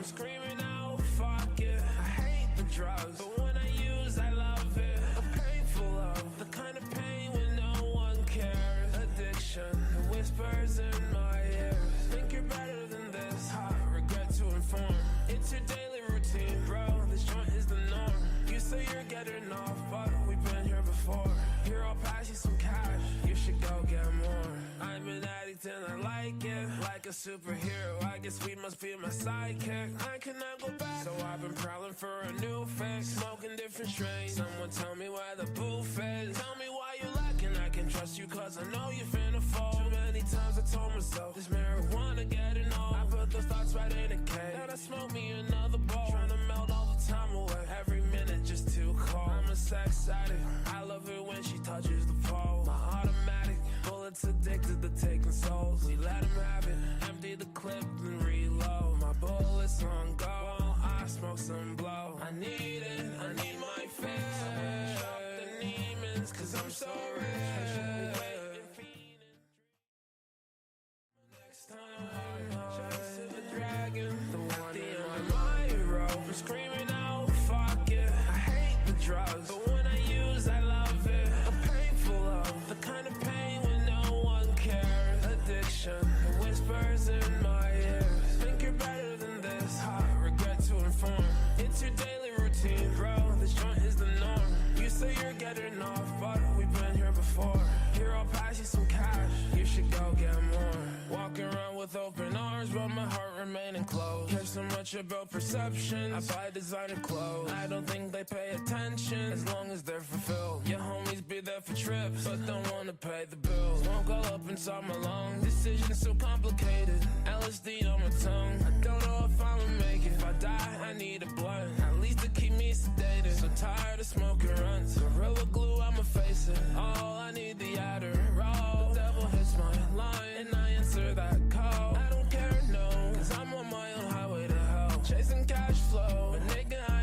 Screaming out, fuck it, I hate the drugs, but when I use, I love it. A painful love, the kind of pain when no one cares. Addiction, the whispers in my ears. Think you're better than this, regret to inform. It's your daily routine, bro, this joint is the norm. You say you're getting off, but we've been here before. Here, I'll pass you some cash, you should go get more. I'm an addict and I like it, like a superhero, I guess we must be my sidekick. I cannot go back, so I've been prowling for a new fix. Smoking different strains, someone tell me where the booth is. Tell me why you lacking, I can trust you cause I know you're finna fall. Too many times I told myself, this marijuana getting old. I put those thoughts right in a cage, then I smoke me another bowl. Trying to melt all the time away, every minute just too cold. I'm a sex addict, I love it when she touches the pole. My automatic, bullets addicted to taking souls. We let them have it, empty the clip and reload. My bullets on go, I smoke some blow. I need it, I need my fill. Shop the demons, cause I'm so rich. Next time, chasing the dragon, the one in my road. I'm screaming out, fuck it, I hate the drugs, but when I use, I love it. A painful love, the kind of pain when no one cares. Addiction, the whispers in my ears. Think you're better than this, regret to inform. It's your daily routine, bro, this joint is the norm. You say you're getting off, but we've been here before. Here, I'll pass you some cash, you should go get more. Walking around with open arms, but my heart remaining closed. Care so much about perception, I buy designer clothes. I don't think they pay attention, as long as they're fulfilled. Your homies be there for trips, but don't wanna pay the bills. Won't go up inside my lungs, decisions so complicated. LSD on my tongue, I don't know if I'ma make it. If I die, I need a blunt, at least to keep me sedated. So tired of smoking runs, Gorilla Glue, I'ma face it. Oh, I need the Adderall. The devil hits my line, and I answer that call. I don't care, no, cause I'm on my own highway to hell. Chasing cash flow, but nigga, I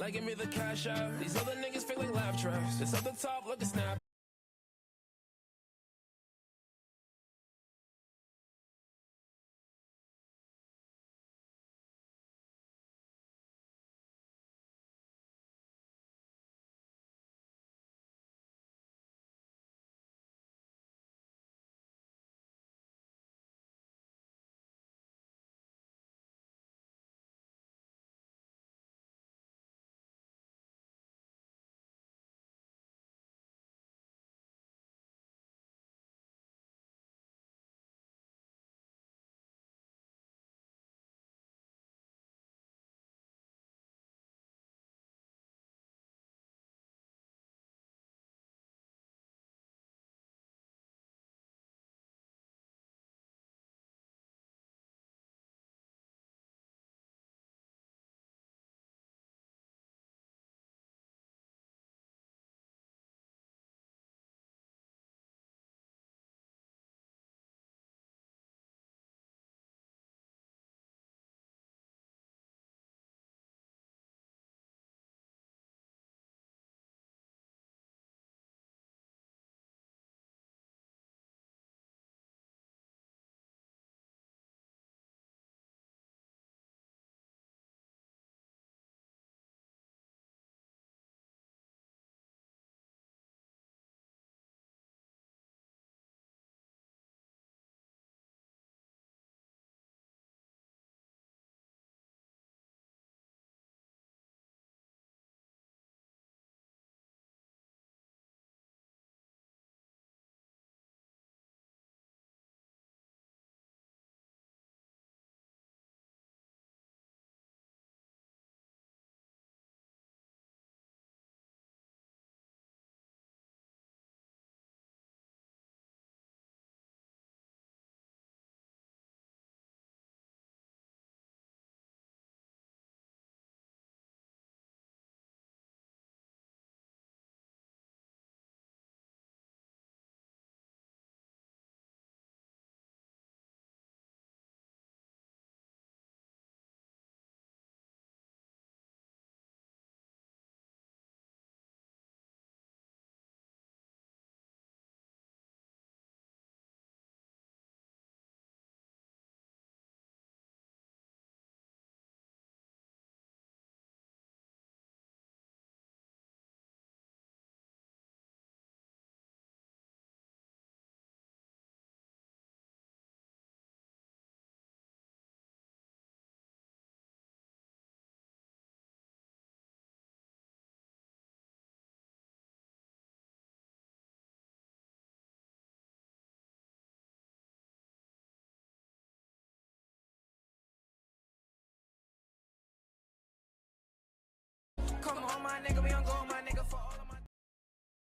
Like give me the cash out. These other niggas feel like laugh tracks. This at the top, look a snap.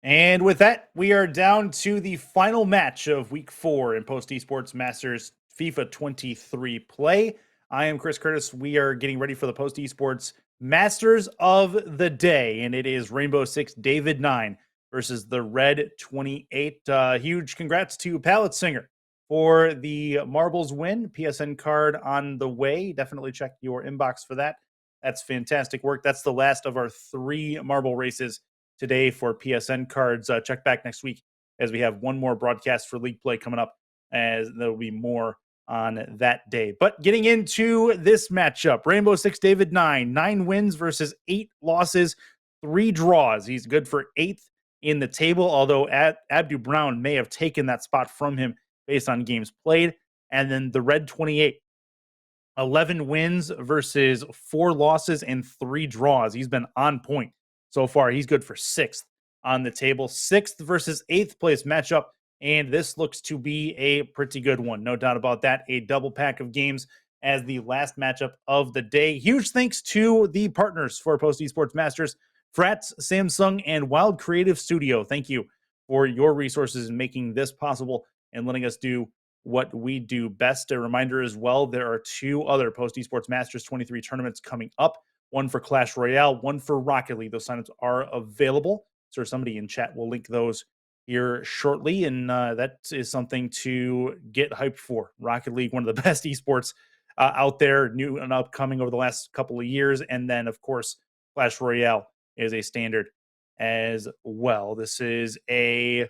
And with that, we are down to the final match of week 4 in Post Esports Masters FIFA 23 play. I am Chris Curtis. We are getting ready for the Post Esports Masters of the day, and it is Rainbow Six David 9 versus the Red 28. Huge congrats to Palette Singer for the Marbles win. PSN card on the way. Definitely check your inbox for that. That's fantastic work. That's the last of our 3 marble races today for PSN cards. Check back next week as we have one more broadcast for League Play coming up, as there will be more on that day. But getting into this matchup, Rainbow Six David 9 wins versus 8 losses, 3 draws. He's good for 8th in the table, although Abdu Brown may have taken that spot from him based on games played. And then the Red 28, 11 wins versus 4 losses and 3 draws. He's been on point so far. He's good for 6th on the table. 6th versus 8th place matchup. And this looks to be a pretty good one. No doubt about that. A double pack of games as the last matchup of the day. Huge thanks to the partners for Post Esports Masters, Frats, Samsung, and Wild Creative Studio. Thank you for your resources in making this possible and letting us do what we do best. A reminder as well, there are 2 other Post Esports Masters 23 tournaments coming up. One for Clash Royale, one for Rocket League. Those signups are available. So somebody in chat will link those here shortly. And that is something to get hyped for. Rocket League, one of the best esports out there, new and upcoming over the last couple of years. And then, of course, Clash Royale is a standard as well. This is a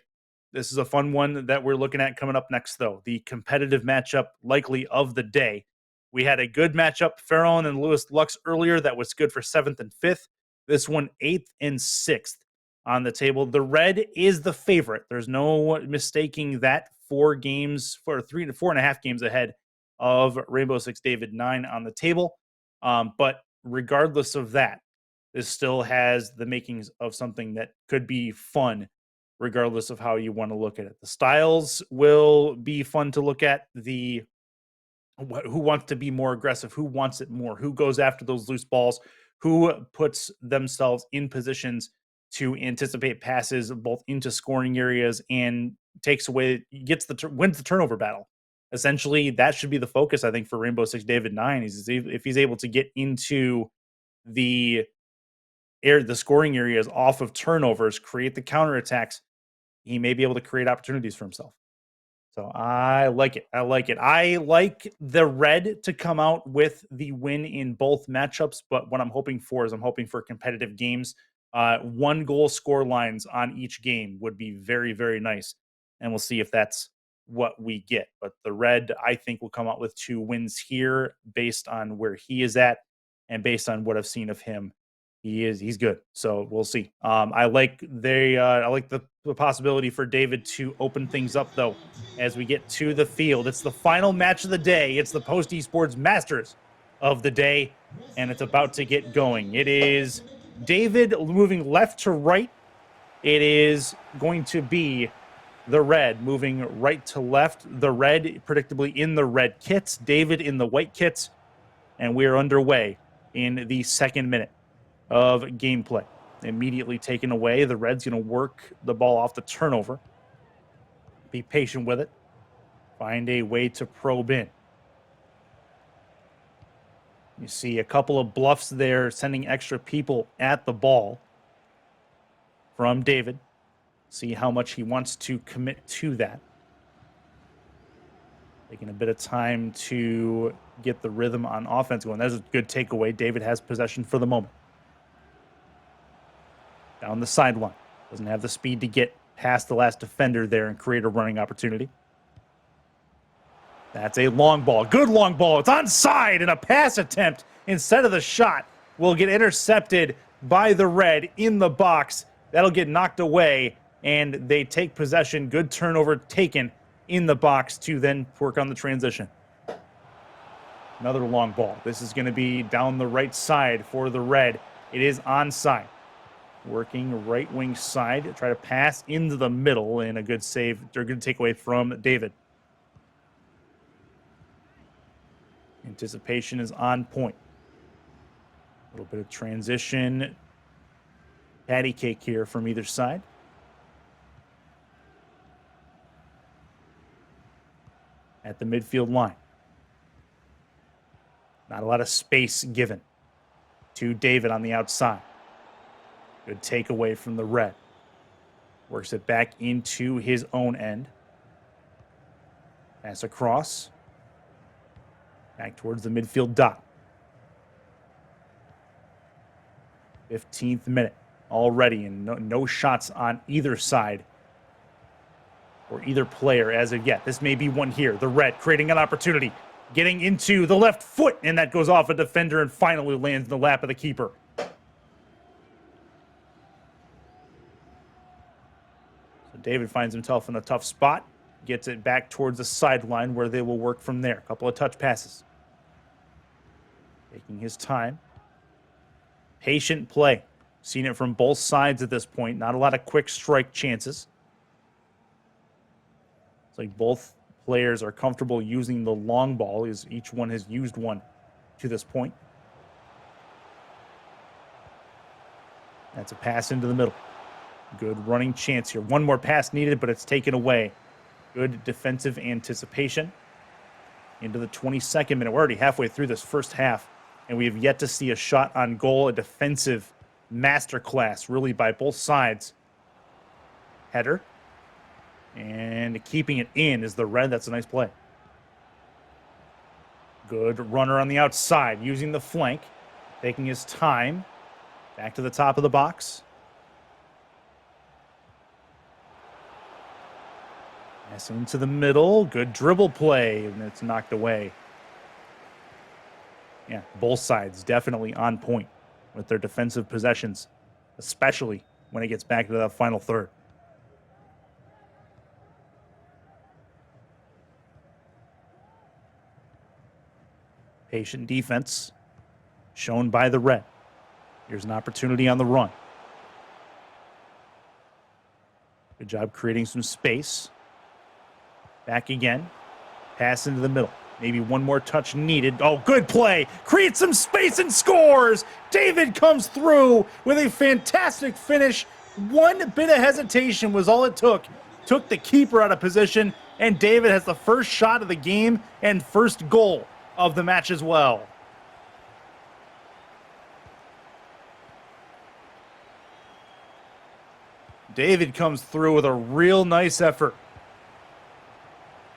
fun one that we're looking at coming up next, though. The competitive matchup likely of the day. We had a good matchup, Farrell and Lewis Lux earlier, that was good for 7th and 5th. This one, 8th and 6th on the table. The red is the favorite. There's no mistaking that. 4 games, for 3 to 4.5 games ahead of Rainbow Six David 9 on the table. But regardless of that, this still has the makings of something that could be fun, regardless of how you want to look at it. The styles will be fun to look at. Who wants to be more aggressive, who wants it more, who goes after those loose balls, who puts themselves in positions to anticipate passes both into scoring areas and wins the turnover battle. Essentially, that should be the focus, I think, for Rainbow Six David 9. If he's able to get into the scoring areas off of turnovers, create the counterattacks, he may be able to create opportunities for himself. So I like it. I like the red to come out with the win in both matchups, but what I'm hoping for competitive games. 1 goal score lines on each game would be very, very nice. And we'll see if that's what we get. But the red, I think, will come out with 2 wins here based on where he is at and based on what I've seen of him. He's good. So we'll see. I like the possibility for David to open things up, though, as we get to the field. It's the final match of the day. It's the Post Esports Masters of the day, and it's about to get going. It is David moving left to right. It is going to be the red moving right to left. The red predictably in the red kits, David in the white kits, and we are underway in the 2nd minute of gameplay. Immediately taken away. The red's going to work the ball off the turnover. Be patient with it. Find a way to probe in. You see a couple of bluffs there, sending extra people at the ball from David. See how much he wants to commit to that. Taking a bit of time to get the rhythm on offense going. That's a good takeaway. David has possession for the moment. Down the sideline. Doesn't have the speed to get past the last defender there and create a running opportunity. That's a long ball. Good long ball. It's onside, and a pass attempt instead of the shot will get intercepted by the red in the box. That'll get knocked away, and they take possession. Good turnover taken in the box to then work on the transition. Another long ball. This is going to be down the right side for the red. It is onside. Working right wing side. Try to pass into the middle, and a good save. They're going to take away from David. Anticipation is on point. A little bit of transition. Patty cake here from either side. At the midfield line. Not a lot of space given to David on the outside. Good takeaway from the red. Works it back into his own end. Pass across. Back towards the midfield dot. 15th minute already, and no shots on either side or either player as of yet. This may be one here. The red creating an opportunity. Getting into the left foot, and that goes off a defender and finally lands in the lap of the keeper. So David finds himself in a tough spot. Gets it back towards the sideline where they will work from there. A couple of touch passes. Taking his time. Patient play. Seen it from both sides at this point. Not a lot of quick strike chances. It's like both players are comfortable using the long ball, as each one has used one to this point. That's a pass into the middle. Good running chance here. One more pass needed, but it's taken away. Good defensive anticipation. Into the 22nd minute. We're already halfway through this first half, and we have yet to see a shot on goal, a defensive masterclass, really, by both sides. Header. And keeping it in is the red. That's a nice play. Good runner on the outside, using the flank, taking his time. Back to the top of the box. Pass into the middle. Good dribble play, and it's knocked away. Yeah, both sides definitely on point with their defensive possessions, especially when it gets back to the final third. Patient defense shown by the red. Here's an opportunity on the run. Good job creating some space. Back again. Pass into the middle. Maybe one more touch needed. Oh, good play. Creates some space and scores. David comes through with a fantastic finish. One bit of hesitation was all it took. Took the keeper out of position, and David has the first shot of the game and first goal of the match as well. David comes through with a real nice effort.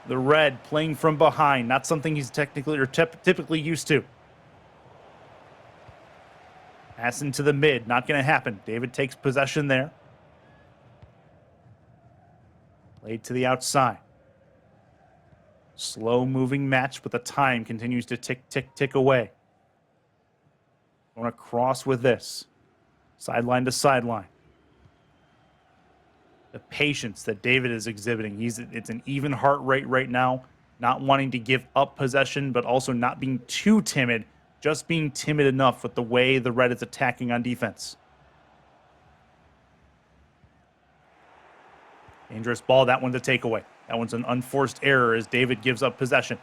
The red playing from behind, not something he's technically or typically used to. Pass into the mid, not going to happen. David takes possession there. Played to the outside. Slow moving match, but the time continues to tick, tick, tick away. Going across with this. Sideline to sideline. The patience that David is exhibiting. It's an even heart rate right now, not wanting to give up possession, but also not being too timid, just being timid enough with the way the red is attacking on defense. Dangerous ball, that one's a takeaway. That one's an unforced error as David gives up possession.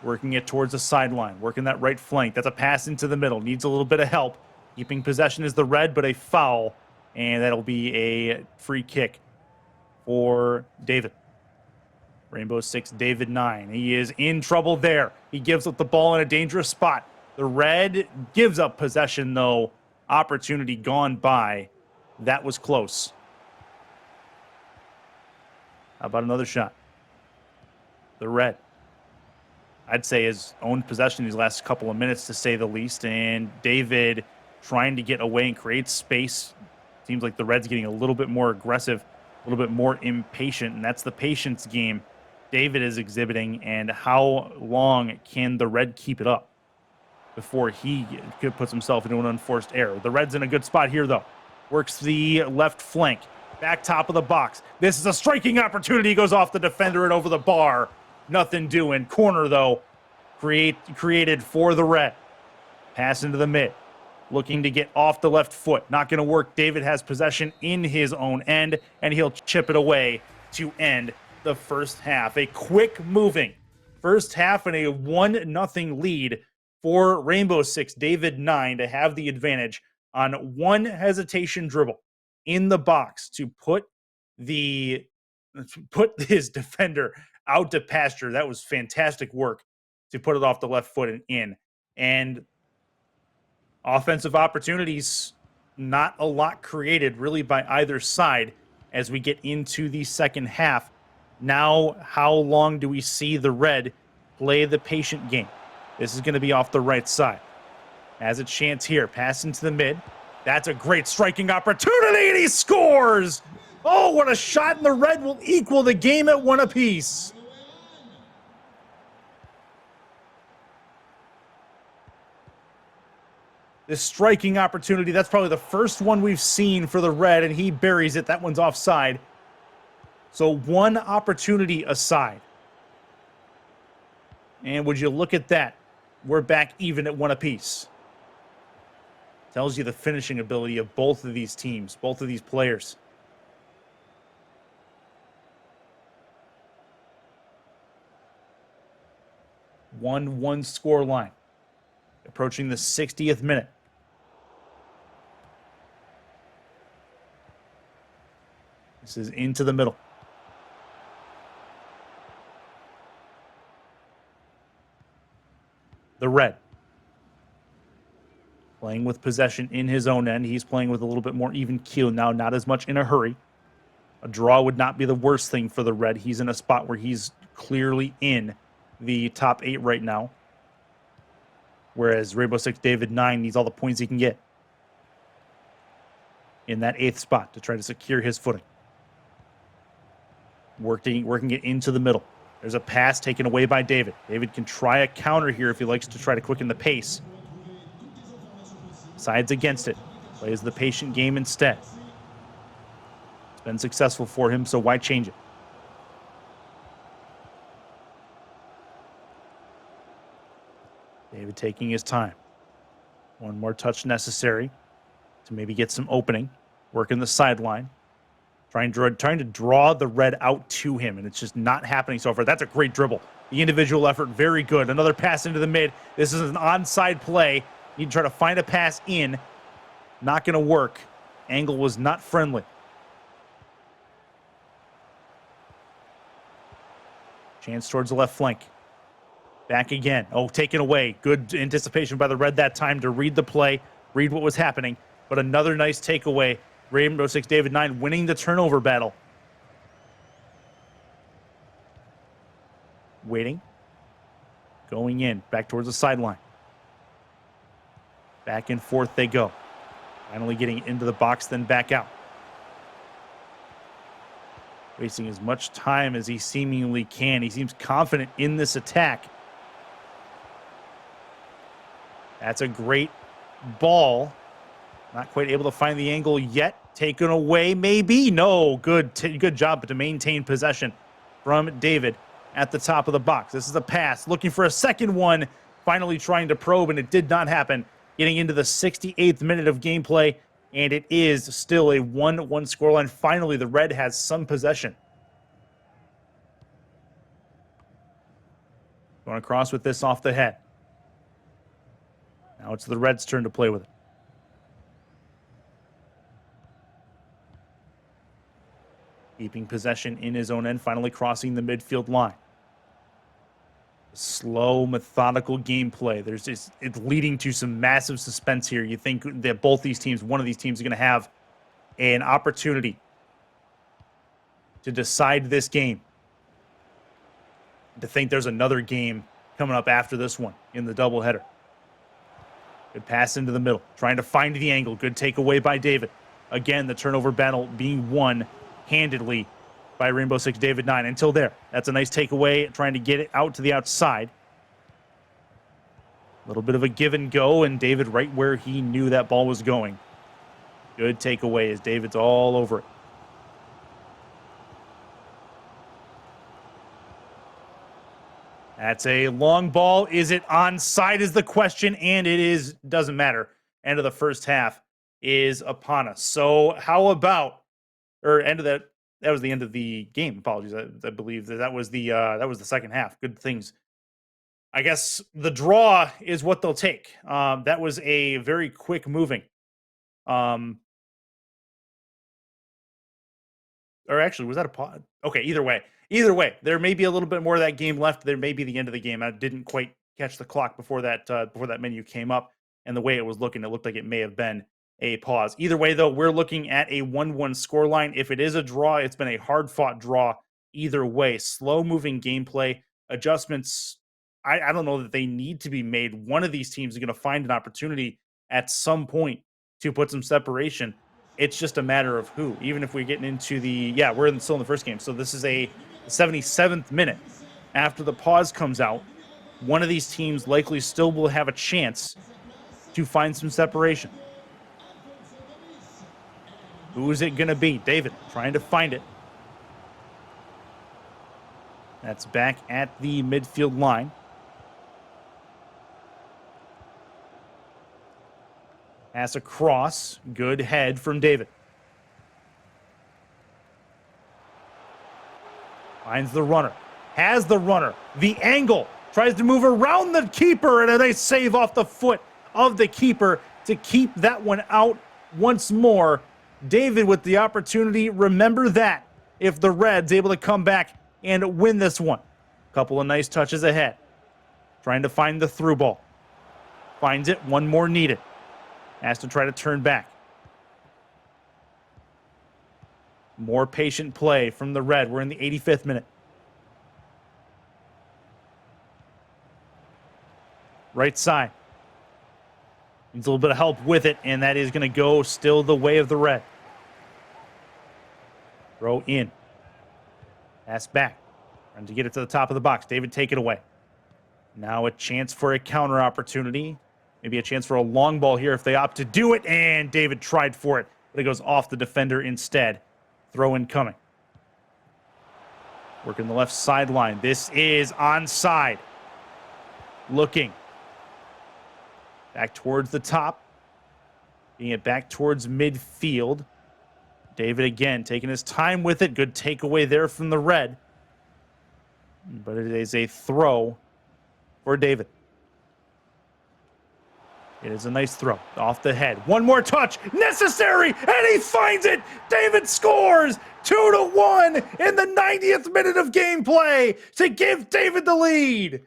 Working it towards the sideline, working that right flank. That's a pass into the middle, needs a little bit of help. Keeping possession is the red, but a foul. And that'll be a free kick for David. Rainbow 6, David 9. He is in trouble there. He gives up the ball in a dangerous spot. The red gives up possession, though. Opportunity gone by. That was close. How about another shot? The red, I'd say, has owned possession these last couple of minutes, to say the least. And David trying to get away and create space. Seems like the Reds getting a little bit more aggressive, a little bit more impatient, and that's the patience game David is exhibiting. And how long can the Red keep it up before he puts himself into an unforced error? The Red's in a good spot here, though. Works the left flank, back top of the box. This is a striking opportunity. Goes off the defender and over the bar. Nothing doing. Corner, though, created for the Red. Pass into the mid. Looking to get off the left foot. Not going to work. David has possession in his own end, and he'll chip it away to end the first half. A quick moving first half and a 1-0 lead for Rainbow Six, David 9, to have the advantage on one hesitation dribble in the box to put his defender out to pasture. That was fantastic work to put it off the left foot and in. And offensive opportunities, not a lot created really by either side as we get into the second half. Now, how long do we see the Red play the patient game? This is going to be off the right side. Has a chance here. Pass into the mid. That's a great striking opportunity, and he scores! Oh, what a shot, and the Red will equal the game at 1 apiece. This striking opportunity, that's probably the first one we've seen for the Red, and he buries it. That one's offside. So one opportunity aside. And would you look at that? We're back even at 1 apiece. Tells you the finishing ability of both of these teams, both of these players. One score line. Approaching the 60th minute. This is into the middle. The Red. Playing with possession in his own end. He's playing with a little bit more even keel now, not as much in a hurry. A draw would not be the worst thing for the Red. He's in a spot where he's clearly in the top 8 right now. Whereas Rainbow Six David 9 needs all the points he can get. in that 8th spot to try to secure his footing. Working it into the middle. There's a pass taken away by David. David can try a counter here if he likes to try to quicken the pace. Sides against it. Plays the patient game instead. It's been successful for him, so why change it? David taking his time. One more touch necessary to maybe get some opening. Working the sideline. Trying to draw the red out to him, and it's just not happening so far. That's a great dribble. The individual effort, very good. Another pass into the mid. This is an onside play. Need to try to find a pass in. Not going to work. Angle was not friendly. Chance towards the left flank. Back again. Oh, taken away. Good anticipation by the red that time to read the play, read what was happening. But another nice takeaway. Rainbow Six David 9 winning the turnover battle. Waiting. Going in. Back towards the sideline. Back and forth they go. Finally getting into the box, then back out. Wasting as much time as he seemingly can. He seems confident in this attack. That's a great ball. Not quite able to find the angle yet. Taken away, maybe. No, good job to maintain possession from David at the top of the box. This is a pass. Looking for a second one. Finally trying to probe, and it did not happen. Getting into the 68th minute of gameplay, and it is still a 1-1 scoreline. Finally, the red has some possession. Going across with this off the head. Now it's the Reds' turn to play with it. Keeping possession in his own end, finally crossing the midfield line. Slow, methodical gameplay. It's leading to some massive suspense here. You think that both these teams, one of these teams, is going to have an opportunity to decide this game. To think there's another game coming up after this one in the doubleheader. Good pass into the middle, trying to find the angle. Good takeaway by David. Again, the turnover battle being won handedly by Rainbow Six David 9 until there. That's a nice takeaway, trying to get it out to the outside. A little bit of a give and go, and David right where he knew that ball was going. Good takeaway as David's all over it. That's a long ball. Is it onside is the question, and it is. Doesn't matter. End of the first half is upon us. So how about, or end of that was the end of the game. Apologies. I believe that was the second half. Good things. I guess the draw is what they'll take. That was a very quick moving. Or actually, was that a pause? Okay, either way, there may be a little bit more of that game left. There may be the end of the game. I didn't quite catch the clock before that menu came up, and the way it was looking, it looked like it may have been a pause. Either way, though, we're looking at a 1-1 scoreline. If it is a draw, it's been a hard-fought draw either way. Slow-moving gameplay, adjustments. I don't know that they need to be made. One of these teams is going to find an opportunity at some point to put some separation. It's just a matter of who. Even if we're getting into we're still in the first game. So this is a 77th minute. After the pause comes out, one of these teams likely still will have a chance to find some separation. Who is it going to be? David trying to find it. That's back at the midfield line. Pass across. Good head from David. Finds the runner. Has the runner. The angle. Tries to move around the keeper, and a nice save off the foot of the keeper to keep that one out once more. David with the opportunity. Remember that if the Reds able to come back and win this one. Couple of nice touches ahead. Trying to find the through ball. Finds it. One more needed. Has to try to turn back. More patient play from the Red. We're in the 85th minute. Right side. Needs a little bit of help with it, and that is going to go still the way of the Red. Throw in. Pass back. Trying to get it to the top of the box. David, take it away. Now a chance for a counter opportunity. Maybe a chance for a long ball here if they opt to do it. And David tried for it, but it goes off the defender instead. Throw in coming. Working the left sideline. This is onside. Looking. Back towards the top. Being it back towards midfield. David again taking his time with it. Good takeaway there from the red. But it is a throw for David. It is a nice throw off the head. One more touch. Necessary. And he finds it. David scores 2-1 in the 90th minute of gameplay to give David the lead.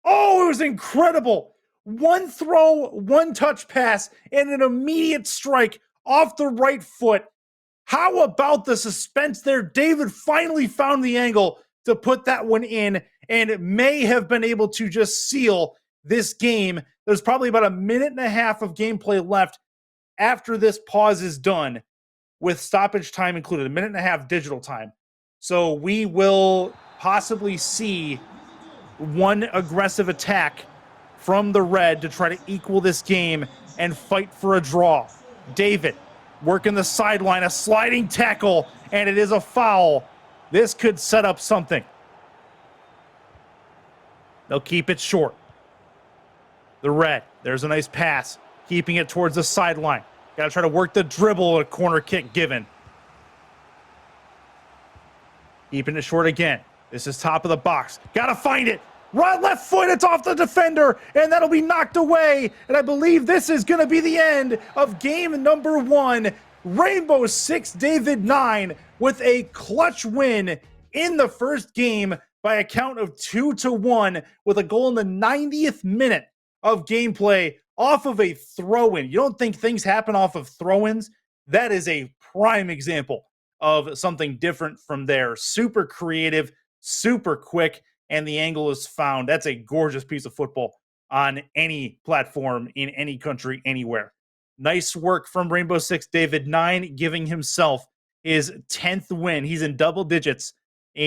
Oh, it was incredible. One throw, one touch pass, and an immediate strike off the right foot. How about the suspense there? David finally found the angle to put that one in and may have been able to just seal this game. There's probably about a minute and a half of gameplay left after this pause is done, with stoppage time included, a minute and a half digital time. So we will possibly see one aggressive attack from the red to try to equal this game and fight for a draw. David working the sideline, a sliding tackle, and it is a foul. This could set up something. They'll keep it short. The red, there's a nice pass, keeping it towards the sideline. Got to try to work the dribble, a corner kick given. Keeping it short again. This is top of the box. Got to find it. Right left foot, it's off the defender, and that'll be knocked away. And I believe this is going to be the end of game number 1. Rainbow 6, David 9 with a clutch win in the first game by a count of 2-1 with a goal in the 90th minute of gameplay off of a throw-in. You don't think things happen off of throw-ins? That is a prime example of something different from there. Super creative, super quick, and the angle is found. That's a gorgeous piece of football on any platform, in any country, anywhere. Nice work from Rainbow Six David 9, giving himself his 10th win. He's in double digits so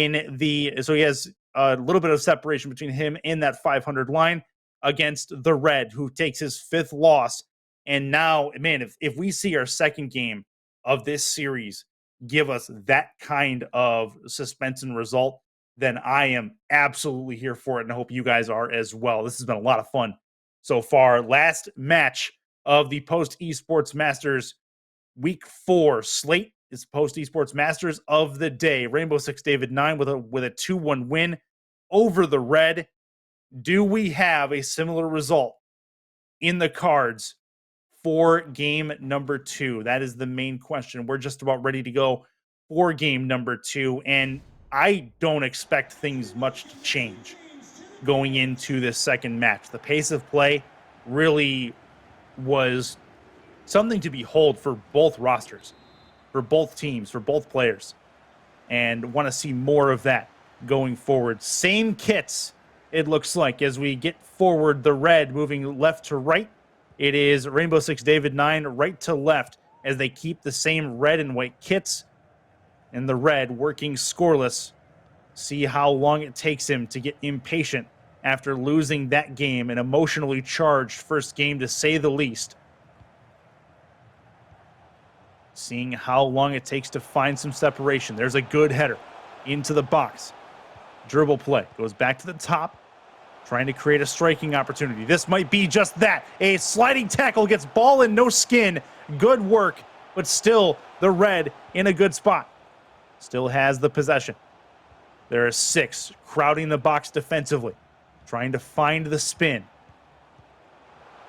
he has a little bit of separation between him and that 500 line against the red, who takes his 5th loss. And now, man, if we see our second game of this series give us that kind of suspense and result, then I am absolutely here for it, and I hope you guys are as well. This has been a lot of fun so far. Last match of the Post Esports Masters Week 4 slate is Post Esports Masters of the day. Rainbow Six David 9 with a 2-1 win over the red. Do we have a similar result in the cards for game number 2? That is the main question. We're just about ready to go for game number 2, and I don't expect things much to change going into this second match. The pace of play really was something to behold for both rosters, for both teams, for both players, and want to see more of that going forward. Same kits, it looks like, as we get forward. The red moving left to right. It is Rainbow Six David 9 right to left as they keep the same red and white kits. And the red working scoreless. See how long it takes him to get impatient after losing that game, an emotionally charged first game to say the least. Seeing how long it takes to find some separation. There's a good header into the box. Dribble play. Goes back to the top. Trying to create a striking opportunity. This might be just that. A sliding tackle, gets ball and no skin. Good work, but still the red in a good spot. Still has the possession. There are 6 crowding the box defensively. Trying to find the spin.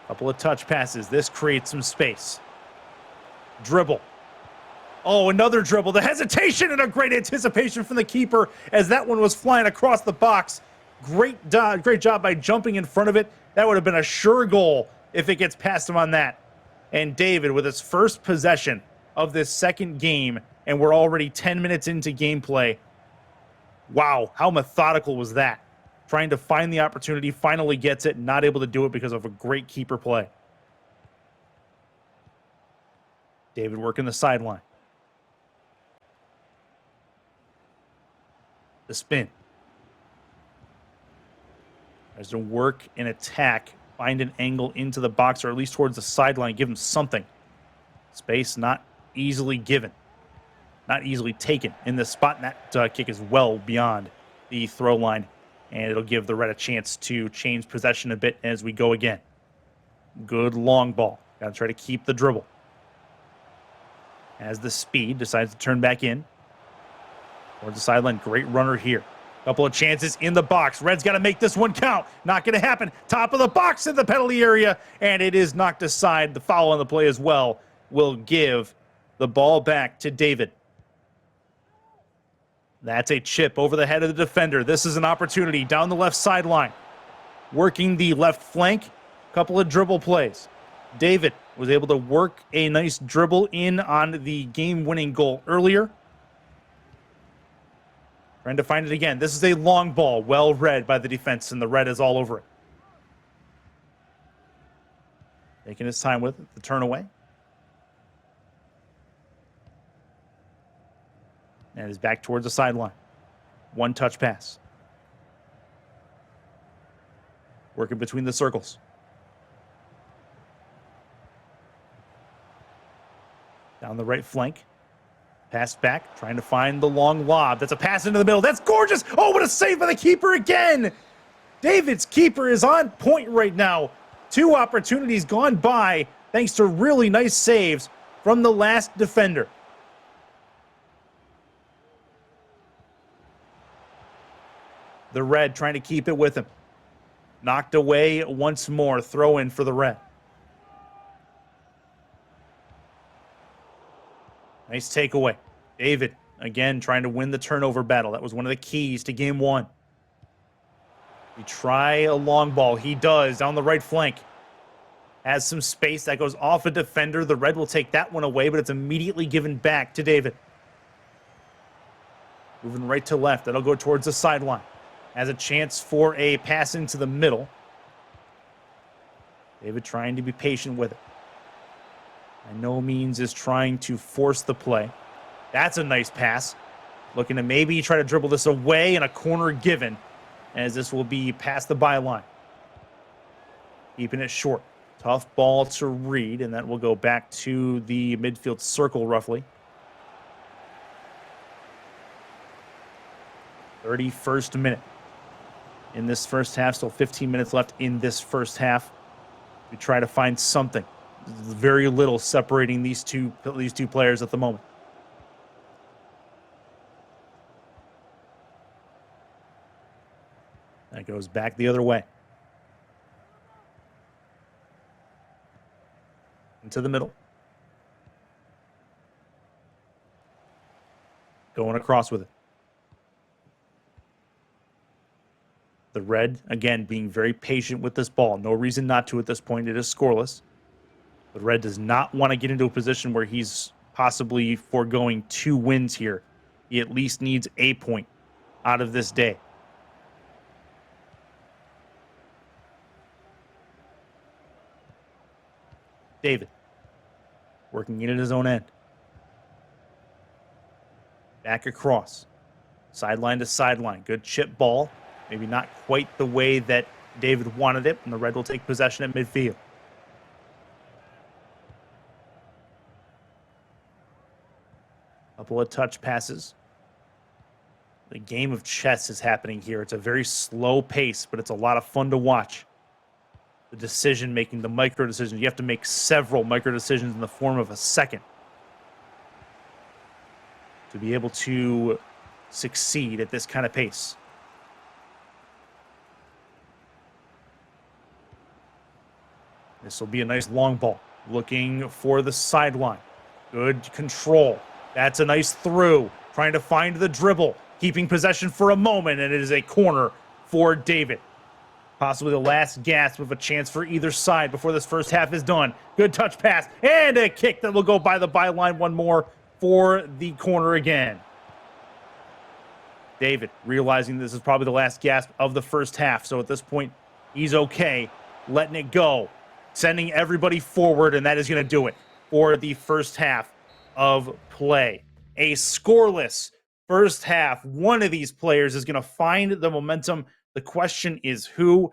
Couple of touch passes. This creates some space. Dribble. Oh, another dribble. The hesitation and a great anticipation from the keeper as that one was flying across the box. Great job by jumping in front of it. That would have been a sure goal if it gets past him on that. And David with his first possession of this second game, and we're already 10 minutes into gameplay. Wow, how methodical was that? Trying to find the opportunity, finally gets it, not able to do it because of a great keeper play. David working the sideline. The spin. Tries to work and attack, find an angle into the box or at least towards the sideline, give him something. Space not easily given, not easily taken in this spot. And that kick is well beyond the throw line, and it'll give the Red a chance to change possession a bit as we go again. Good long ball. Got to try to keep the dribble. As the speed decides to turn back in towards the sideline. Great runner here. Couple of chances in the box. Red's got to make this one count. Not going to happen. Top of the box in the penalty area, and it is knocked aside. The foul on the play as well will give the ball back to David. That's a chip over the head of the defender. This is an opportunity down the left sideline. Working the left flank. Couple of dribble plays. David was able to work a nice dribble in on the game-winning goal earlier. Trying to find it again. This is a long ball, well read by the defense, and the Red is all over it. Taking his time with it, the turn away. And is back towards the sideline. One touch pass. Working between the circles. Down the right flank. Pass back, trying to find the long lob. That's a pass into the middle. That's gorgeous. Oh, what a save by the keeper again. David's keeper is on point right now. 2 opportunities gone by thanks to really nice saves from the last defender. The Red trying to keep it with him. Knocked away once more. Throw in for the Red. Nice takeaway. David, again, trying to win the turnover battle. That was one of the keys to game 1. We try a long ball. He does down the right flank. Has some space. That goes off a defender. The Red will take that one away, but it's immediately given back to David. Moving right to left. That'll go towards the sideline. Has a chance for a pass into the middle. David trying to be patient with it. By no means is trying to force the play. That's a nice pass. Looking to maybe try to dribble this away, and a corner given, as this will be past the byline. Keeping it short. Tough ball to read, and that will go back to the midfield circle roughly. 31st minute in this first half. Still 15 minutes left in this first half. We try to find something. Very little separating these two players at the moment. That goes back the other way. Into the middle. Going across with it. The Red, again, being very patient with this ball. No reason not to at this point. It is scoreless. The Red does not want to get into a position where he's possibly foregoing 2 wins here. He at least needs a point out of this day. David, working in at his own end. Back across. Sideline to sideline. Good chip ball. Maybe not quite the way that David wanted it, and the Red will take possession at midfield. Couple of touch passes. The game of chess is happening here. It's a very slow pace, but it's a lot of fun to watch. The decision making, the micro decisions. You have to make several micro decisions in the form of a second to be able to succeed at this kind of pace. This will be a nice long ball. Looking for the sideline. Good control. That's a nice through. Trying to find the dribble. Keeping possession for a moment, and it is a corner for David. Possibly the last gasp of a chance for either side before this first half is done. Good touch pass, and a kick that will go by the byline. One more for the corner again. David realizing this is probably the last gasp of the first half, so at this point, he's okay. Letting it go. Sending everybody forward, and that is going to do it for the first half of play. A scoreless first half, one of these players is going to find the momentum. The question is who.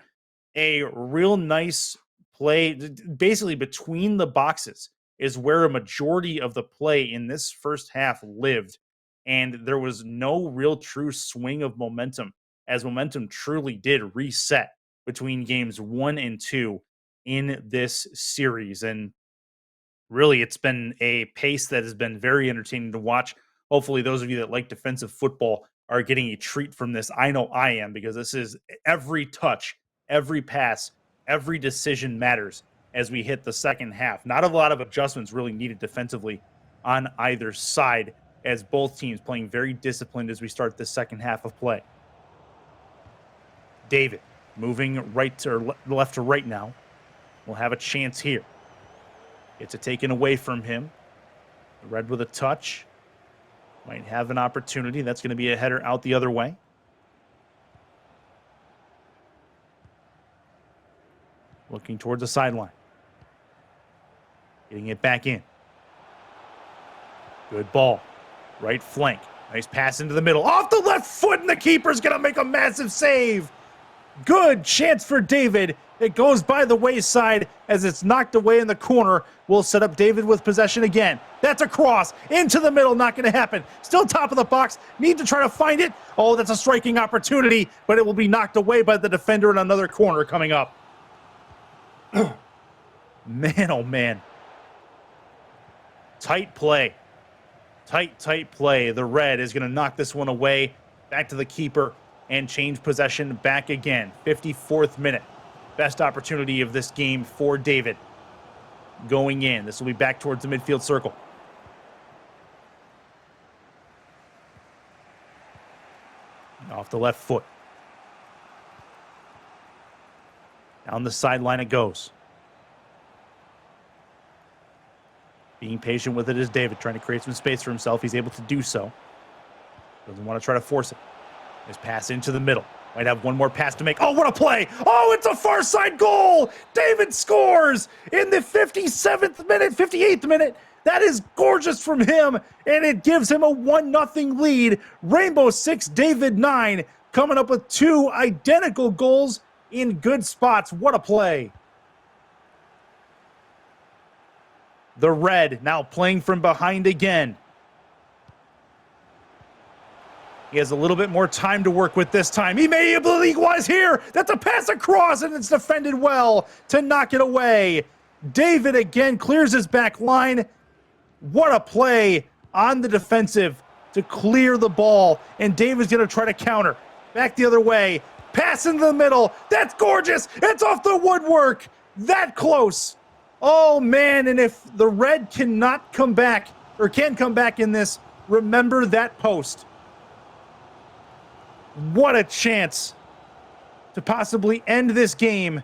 A real nice play, basically between the boxes, is where a majority of the play in this first half lived. And there was no real true swing of momentum, as momentum truly did reset between games 1 and 2 in this series. And really, it's been a pace that has been very entertaining to watch. Hopefully, those of you that like defensive football are getting a treat from this. I know I am, because this is every touch, every pass, every decision matters as we hit the second half. Not a lot of adjustments really needed defensively on either side, as both teams playing very disciplined as we start the second half of play. David moving right to left to right now. We'll have a chance here. Gets it taken away from him. Red with a touch. Might have an opportunity. That's going to be a header out the other way. Looking towards the sideline. Getting it back in. Good ball. Right flank. Nice pass into the middle. Off the left foot, and the keeper's going to make a massive save. Good chance for David. It goes by the wayside as it's knocked away in the corner. We'll set up David with possession again. That's a cross into the middle. Not going to happen. Still top of the box. Need to try to find it. Oh, that's a striking opportunity, but it will be knocked away by the defender in another corner coming up. Man, oh man. Tight play. Tight play. The red is going to knock this one away. Back to the keeper and change possession back again. 54th minute. Best opportunity of this game for David. Going in. This will be back towards the midfield circle. Off the left foot. Down the sideline it goes. Being patient with it is David, trying to create some space for himself. He's able to do so. Doesn't want to try to force it. His pass into the middle. Might have one more pass to make. Oh, what a play! Oh, it's a far side goal! David scores in the 57th minute, 58th minute. That is gorgeous from him, and it gives him a 1-0 lead. Rainbow 6, David 9, coming up with 2 identical goals in good spots. What a play. The red now playing from behind again. He has a little bit more time to work with this time. He may be able to equalize here. That's a pass across, and it's defended well to knock it away. David again clears his back line. What a play on the defensive to clear the ball. And David's going to try to counter. Back the other way. Pass into the middle. That's gorgeous. It's off the woodwork. That close. Oh, man. And if the red cannot come back, or can come back in this, remember that post. What a chance to possibly end this game.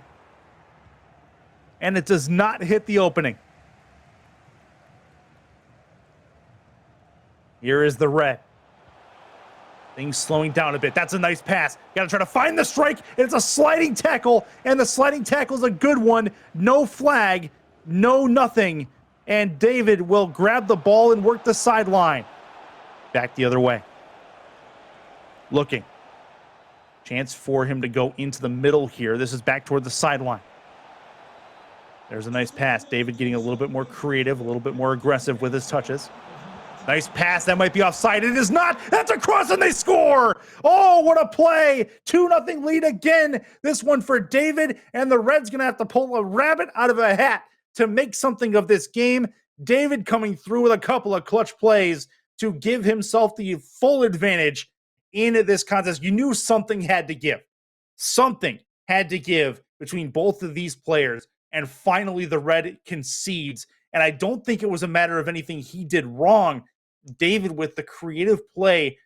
And it does not hit the opening. Here is the red. Things slowing down a bit. That's a nice pass. Got to try to find the strike. It's a sliding tackle, and the sliding tackle is a good one. No flag, no nothing. And David will grab the ball and work the sideline. Back the other way. Looking. Chance for him to go into the middle here. This is back toward the sideline. There's a nice pass. David getting a little bit more creative, a little bit more aggressive with his touches. Nice pass. That might be offside. It is not. That's a cross, and they score. Oh, what a play. 2-0 lead again. This one for David, and the Reds going to have to pull a rabbit out of a hat to make something of this game. David coming through with a couple of clutch plays to give himself the full advantage in this contest. You knew something had to give. Something had to give between both of these players, and finally the red concedes. And I don't think it was a matter of anything he did wrong. David, with the creative play,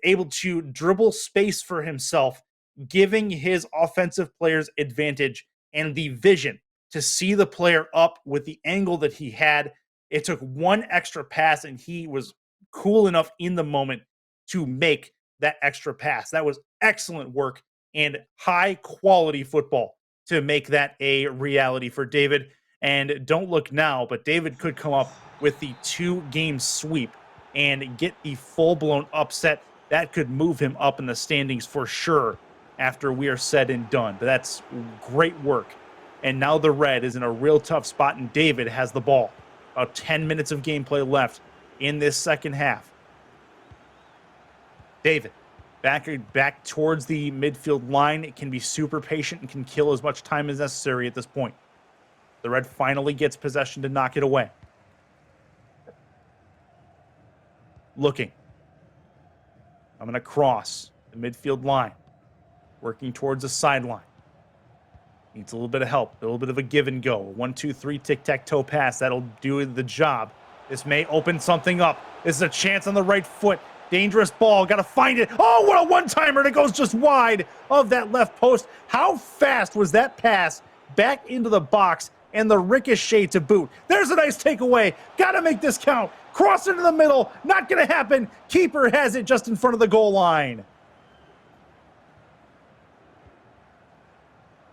able to dribble space for himself, giving his offensive players advantage and the vision to see the player up with the angle that he had. It took one extra pass, and he was cool enough in the moment to make that extra pass. That was excellent work and high quality football to make that a reality for David. And don't look now, but David could come up with the 2-game sweep and get the full-blown upset. That could move him up in the standings for sure after we are said and done. But that's great work. And now the Red is in a real tough spot, and David has the ball. About 10 minutes of gameplay left in this second half. David, back towards the midfield line. It can be super patient and can kill as much time as necessary at this point. The Red finally gets possession to knock it away. Looking. I'm going to cross the midfield line. Working towards the sideline. Needs a little bit of help, a little bit of a give and go. 1, 2, 3 tic-tac-toe pass. That'll do the job. This may open something up. This is a chance on the right foot. Dangerous ball. Got to find it. Oh, what a one-timer. And it goes just wide of that left post. How fast was that pass back into the box and the ricochet to boot? There's a nice takeaway. Got to make this count. Cross into the middle. Not going to happen. Keeper has it just in front of the goal line.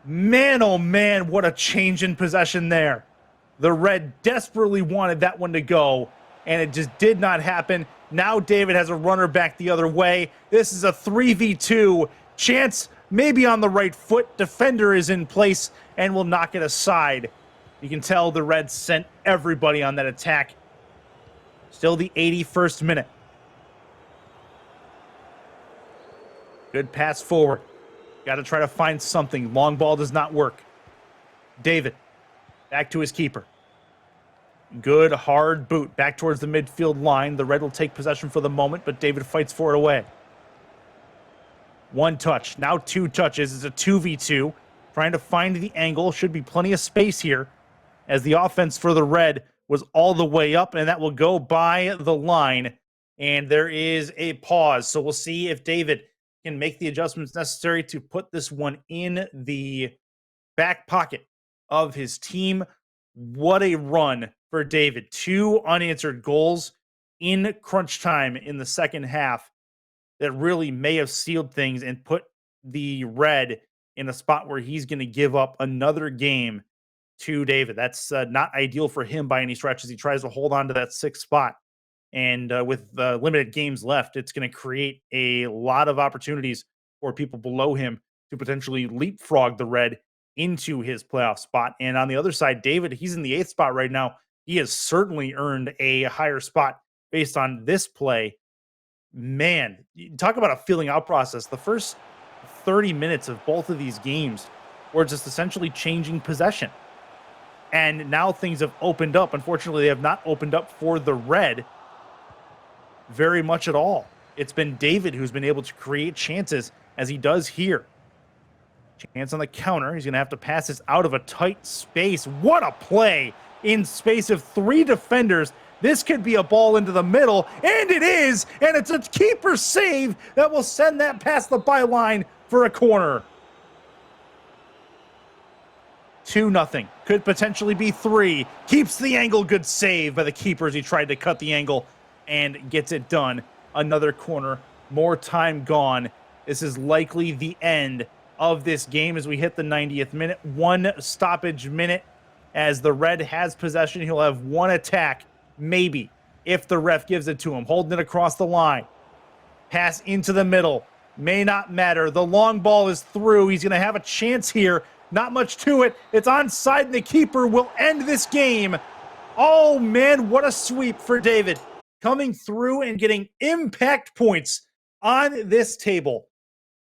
Man, oh man, what a change in possession there. The Red desperately wanted that one to go, and it just did not happen. Now David has a runner back the other way. This is a 3v2. Chance maybe on the right foot. Defender is in place and will knock it aside. You can tell the Reds sent everybody on that attack. Still the 81st minute. Good pass forward. Got to try to find something. Long ball does not work. David, back to his keeper. Good hard boot back towards the midfield line. The Red will take possession for the moment, but David fights for it away. One touch, now 2 touches. It's a 2v2. Trying to find the angle. Should be plenty of space here as the offense for the Red was all the way up, and that will go by the line. And there is a pause. So we'll see if David can make the adjustments necessary to put this one in the back pocket of his team. What a run for David. 2 unanswered goals in crunch time in the second half that really may have sealed things and put the Red in a spot where he's going to give up another game to David. That's not ideal for him by any stretch as he tries to hold on to that 6th spot. And with limited games left, it's going to create a lot of opportunities for people below him to potentially leapfrog the Red into his playoff spot. And on the other side, David, he's in the 8th spot right now. He has certainly earned a higher spot based on this play. Man, talk about a feeling out process. The first 30 minutes of both of these games were just essentially changing possession. And now things have opened up. Unfortunately, they have not opened up for the Red very much at all. It's been David who's been able to create chances as he does here. Chance on the counter. He's going to have to pass this out of a tight space. What a play in space of 3 defenders. This could be a ball into the middle, and it is, and it's a keeper save that will send that past the byline for a corner. 2-0. Could potentially be 3. Keeps the angle. Good save by the keeper as he tried to cut the angle and gets it done. Another corner. More time gone. This is likely the end of this game as we hit the 90th minute. 1 stoppage minute as the Red has possession. He'll have 1 attack, maybe, if the ref gives it to him. Holding it across the line. Pass into the middle. May not matter. The long ball is through. He's going to have a chance here. Not much to it. It's onside, and the keeper will end this game. Oh, man, what a sweep for David. Coming through and getting impact points on this table.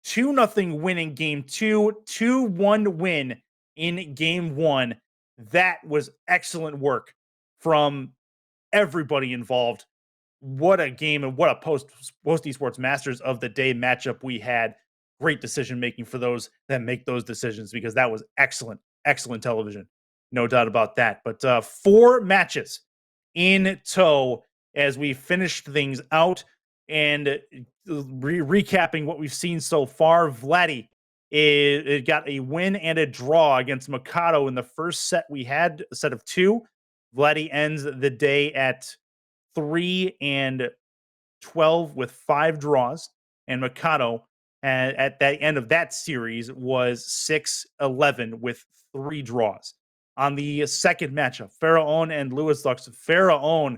2-0 win in game 2. 2-1 win in game 1. That was excellent work from everybody involved. What a game and what a post Esports Masters of the Day matchup we had. Great decision making for those that make those decisions, because that was excellent, excellent television. No doubt about that. But 4 matches in tow as we finished things out. And recapping what we've seen so far, Vladdy it got a win and a draw against Mikado in the first set we had, a set of 2. Vladdy ends the day at 3-12 with 5 draws, and Mikado at the end of that series was 6-11 with 3 draws. On the second matchup, Pharaoh and Lewis Lux. Pharaoh,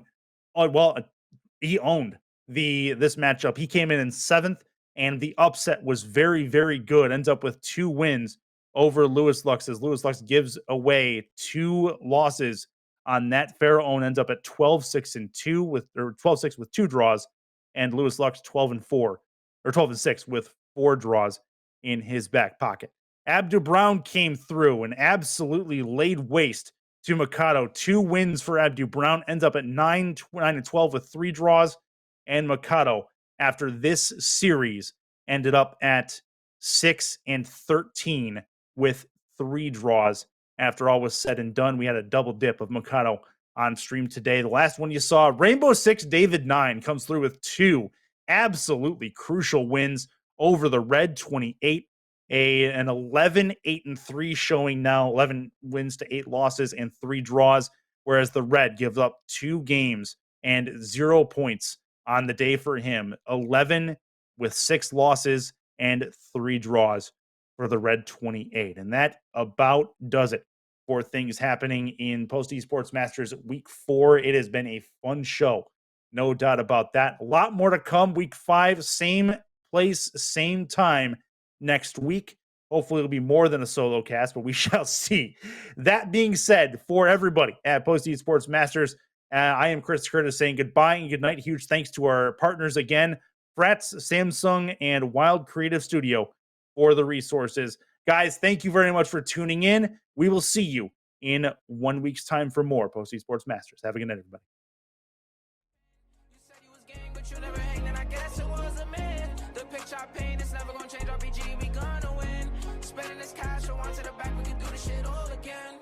he owned this matchup. He came in 7th, and the upset was very, very good. Ends up with 2 wins over Lewis Lux, as Lewis Lux gives away 2 losses on that. Pharaoh Own ends up at 12-6-2 with 12-6 with 2 draws, and Lewis Lux 12-4 or 12-6 with 4 draws in his back pocket. Abdu Brown came through and absolutely laid waste to Mikado. 2 wins for Abdu Brown, ends up at 9-12 with 3 draws, and Mikado, after this series, ended up at 6-13 with 3 draws. After all was said and done, we had a double dip of Mikado on stream today. The last one you saw, Rainbow Six David 9 comes through with 2 absolutely crucial wins over the Red 28. An 11-8-3 showing now, 11 wins to 8 losses and 3 draws, whereas the Red gives up 2 games and 0 points on the day for him. 11 with 6 losses and 3 draws for the Red 28. And that about does it for things happening in Post Esports Masters Week 4. It has been a fun show, no doubt about that. A lot more to come. Week 5, same place, same time next week. Hopefully it'll be more than a solo cast, but we shall see. That being said, for everybody at Post Esports Masters, I am Chris Curtis saying goodbye and good night. Huge thanks to our partners again, Frats, Samsung, and Wild Creative Studio for the resources. Guys, thank you very much for tuning in. We will see you in 1 week's time for more Post Esports Masters. Have a good night, everybody. Spending this cash, so on to the back, we can do this shit all again.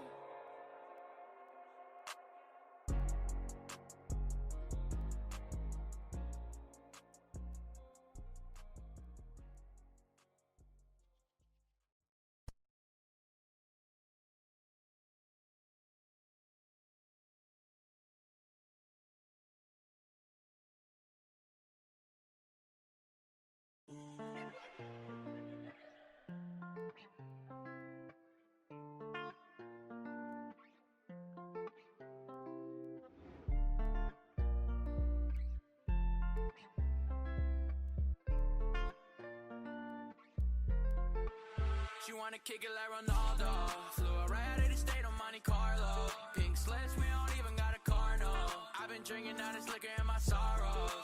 She wanna kick it like Ronaldo. Flew her right out of the state on Monte Carlo. Pink slips, we don't even got a car, no. I've been drinking out this liquor in my sorrows.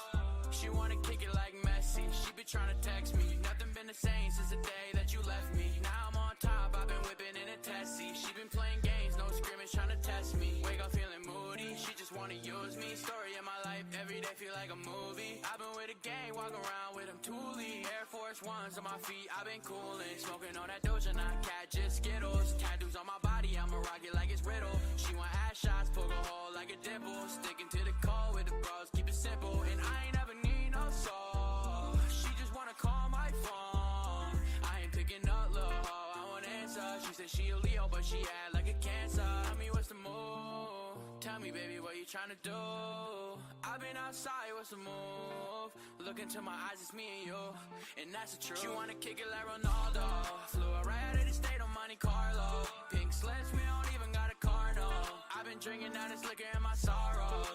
She wanna kick it like Messi. She be trying to text me. Nothing been the same since the day that you left me. Now I'm on top, I've been whipping in a Tessie. She been playing games, no scrimmage, trying to test me. Wake up feeling moody, she just wanna use me. Story of my life, every day feel like a movie. I've been with a gang, walking around with them Thule. Air Force Ones on my feet, I've been cooling. Smoking on that Doja, not cat, just Skittles. Tattoos on my body, I'ma rock it like it's riddle. She want ass shots, poke a hole like a dimple. Sticking to the call with the bros, keep it simple. And I ain't never need no soul. She just wanna call my phone. I ain't picking up, low, I won't answer. She said she a Leo, but she act like a Cancer. Tell me what's the move? Tell me, baby, what you tryna do? I've been outside, what's the move? Look into my eyes, it's me and you, and that's the truth. She wanna kick it like Ronaldo. Flew her right out of the state on Monte Carlo. Pink slips, we don't even got a car, no. I've been drinking out this liquor in my sorrows.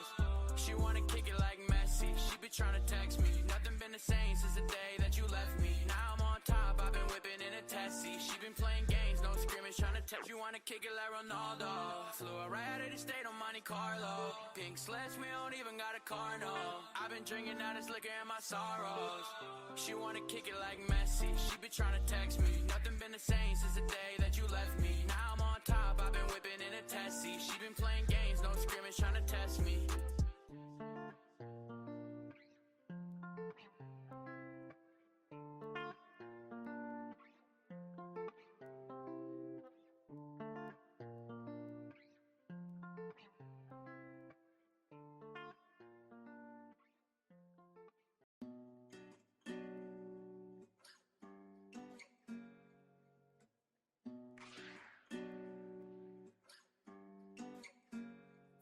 She wanna kick it like Messi. She be trying to text me. Nothing been the same since the day that you left me. Now I'm on top, I've been whipping in a Tessie. She been playing games, no scrimmage, trying to text. You wanna kick it like Ronaldo. Flew her right out of the state on Monte Carlo. Pink slips, we don't even got a car, no. I've been drinking out this liquor in my sorrows. She wanna kick it like Messi. She be trying to text me. Nothing been the same since the day that you left me. Now I'm on top, I've been whipping in a Tessie. She been playing games, no scrimmage, trying to test me.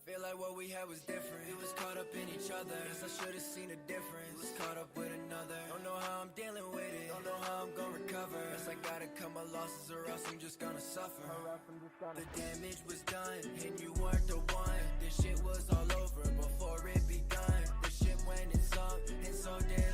Feel like what we had was different. We was caught up in each other. Guess I should've seen a difference. Was caught up with another. Don't know how I'm dealing with it. Don't know how I'm gonna recover. Guess I gotta cut my losses or else I'm just gonna suffer. The damage was done and you weren't the one. This shit was all over before it begun. The shit went and so dead.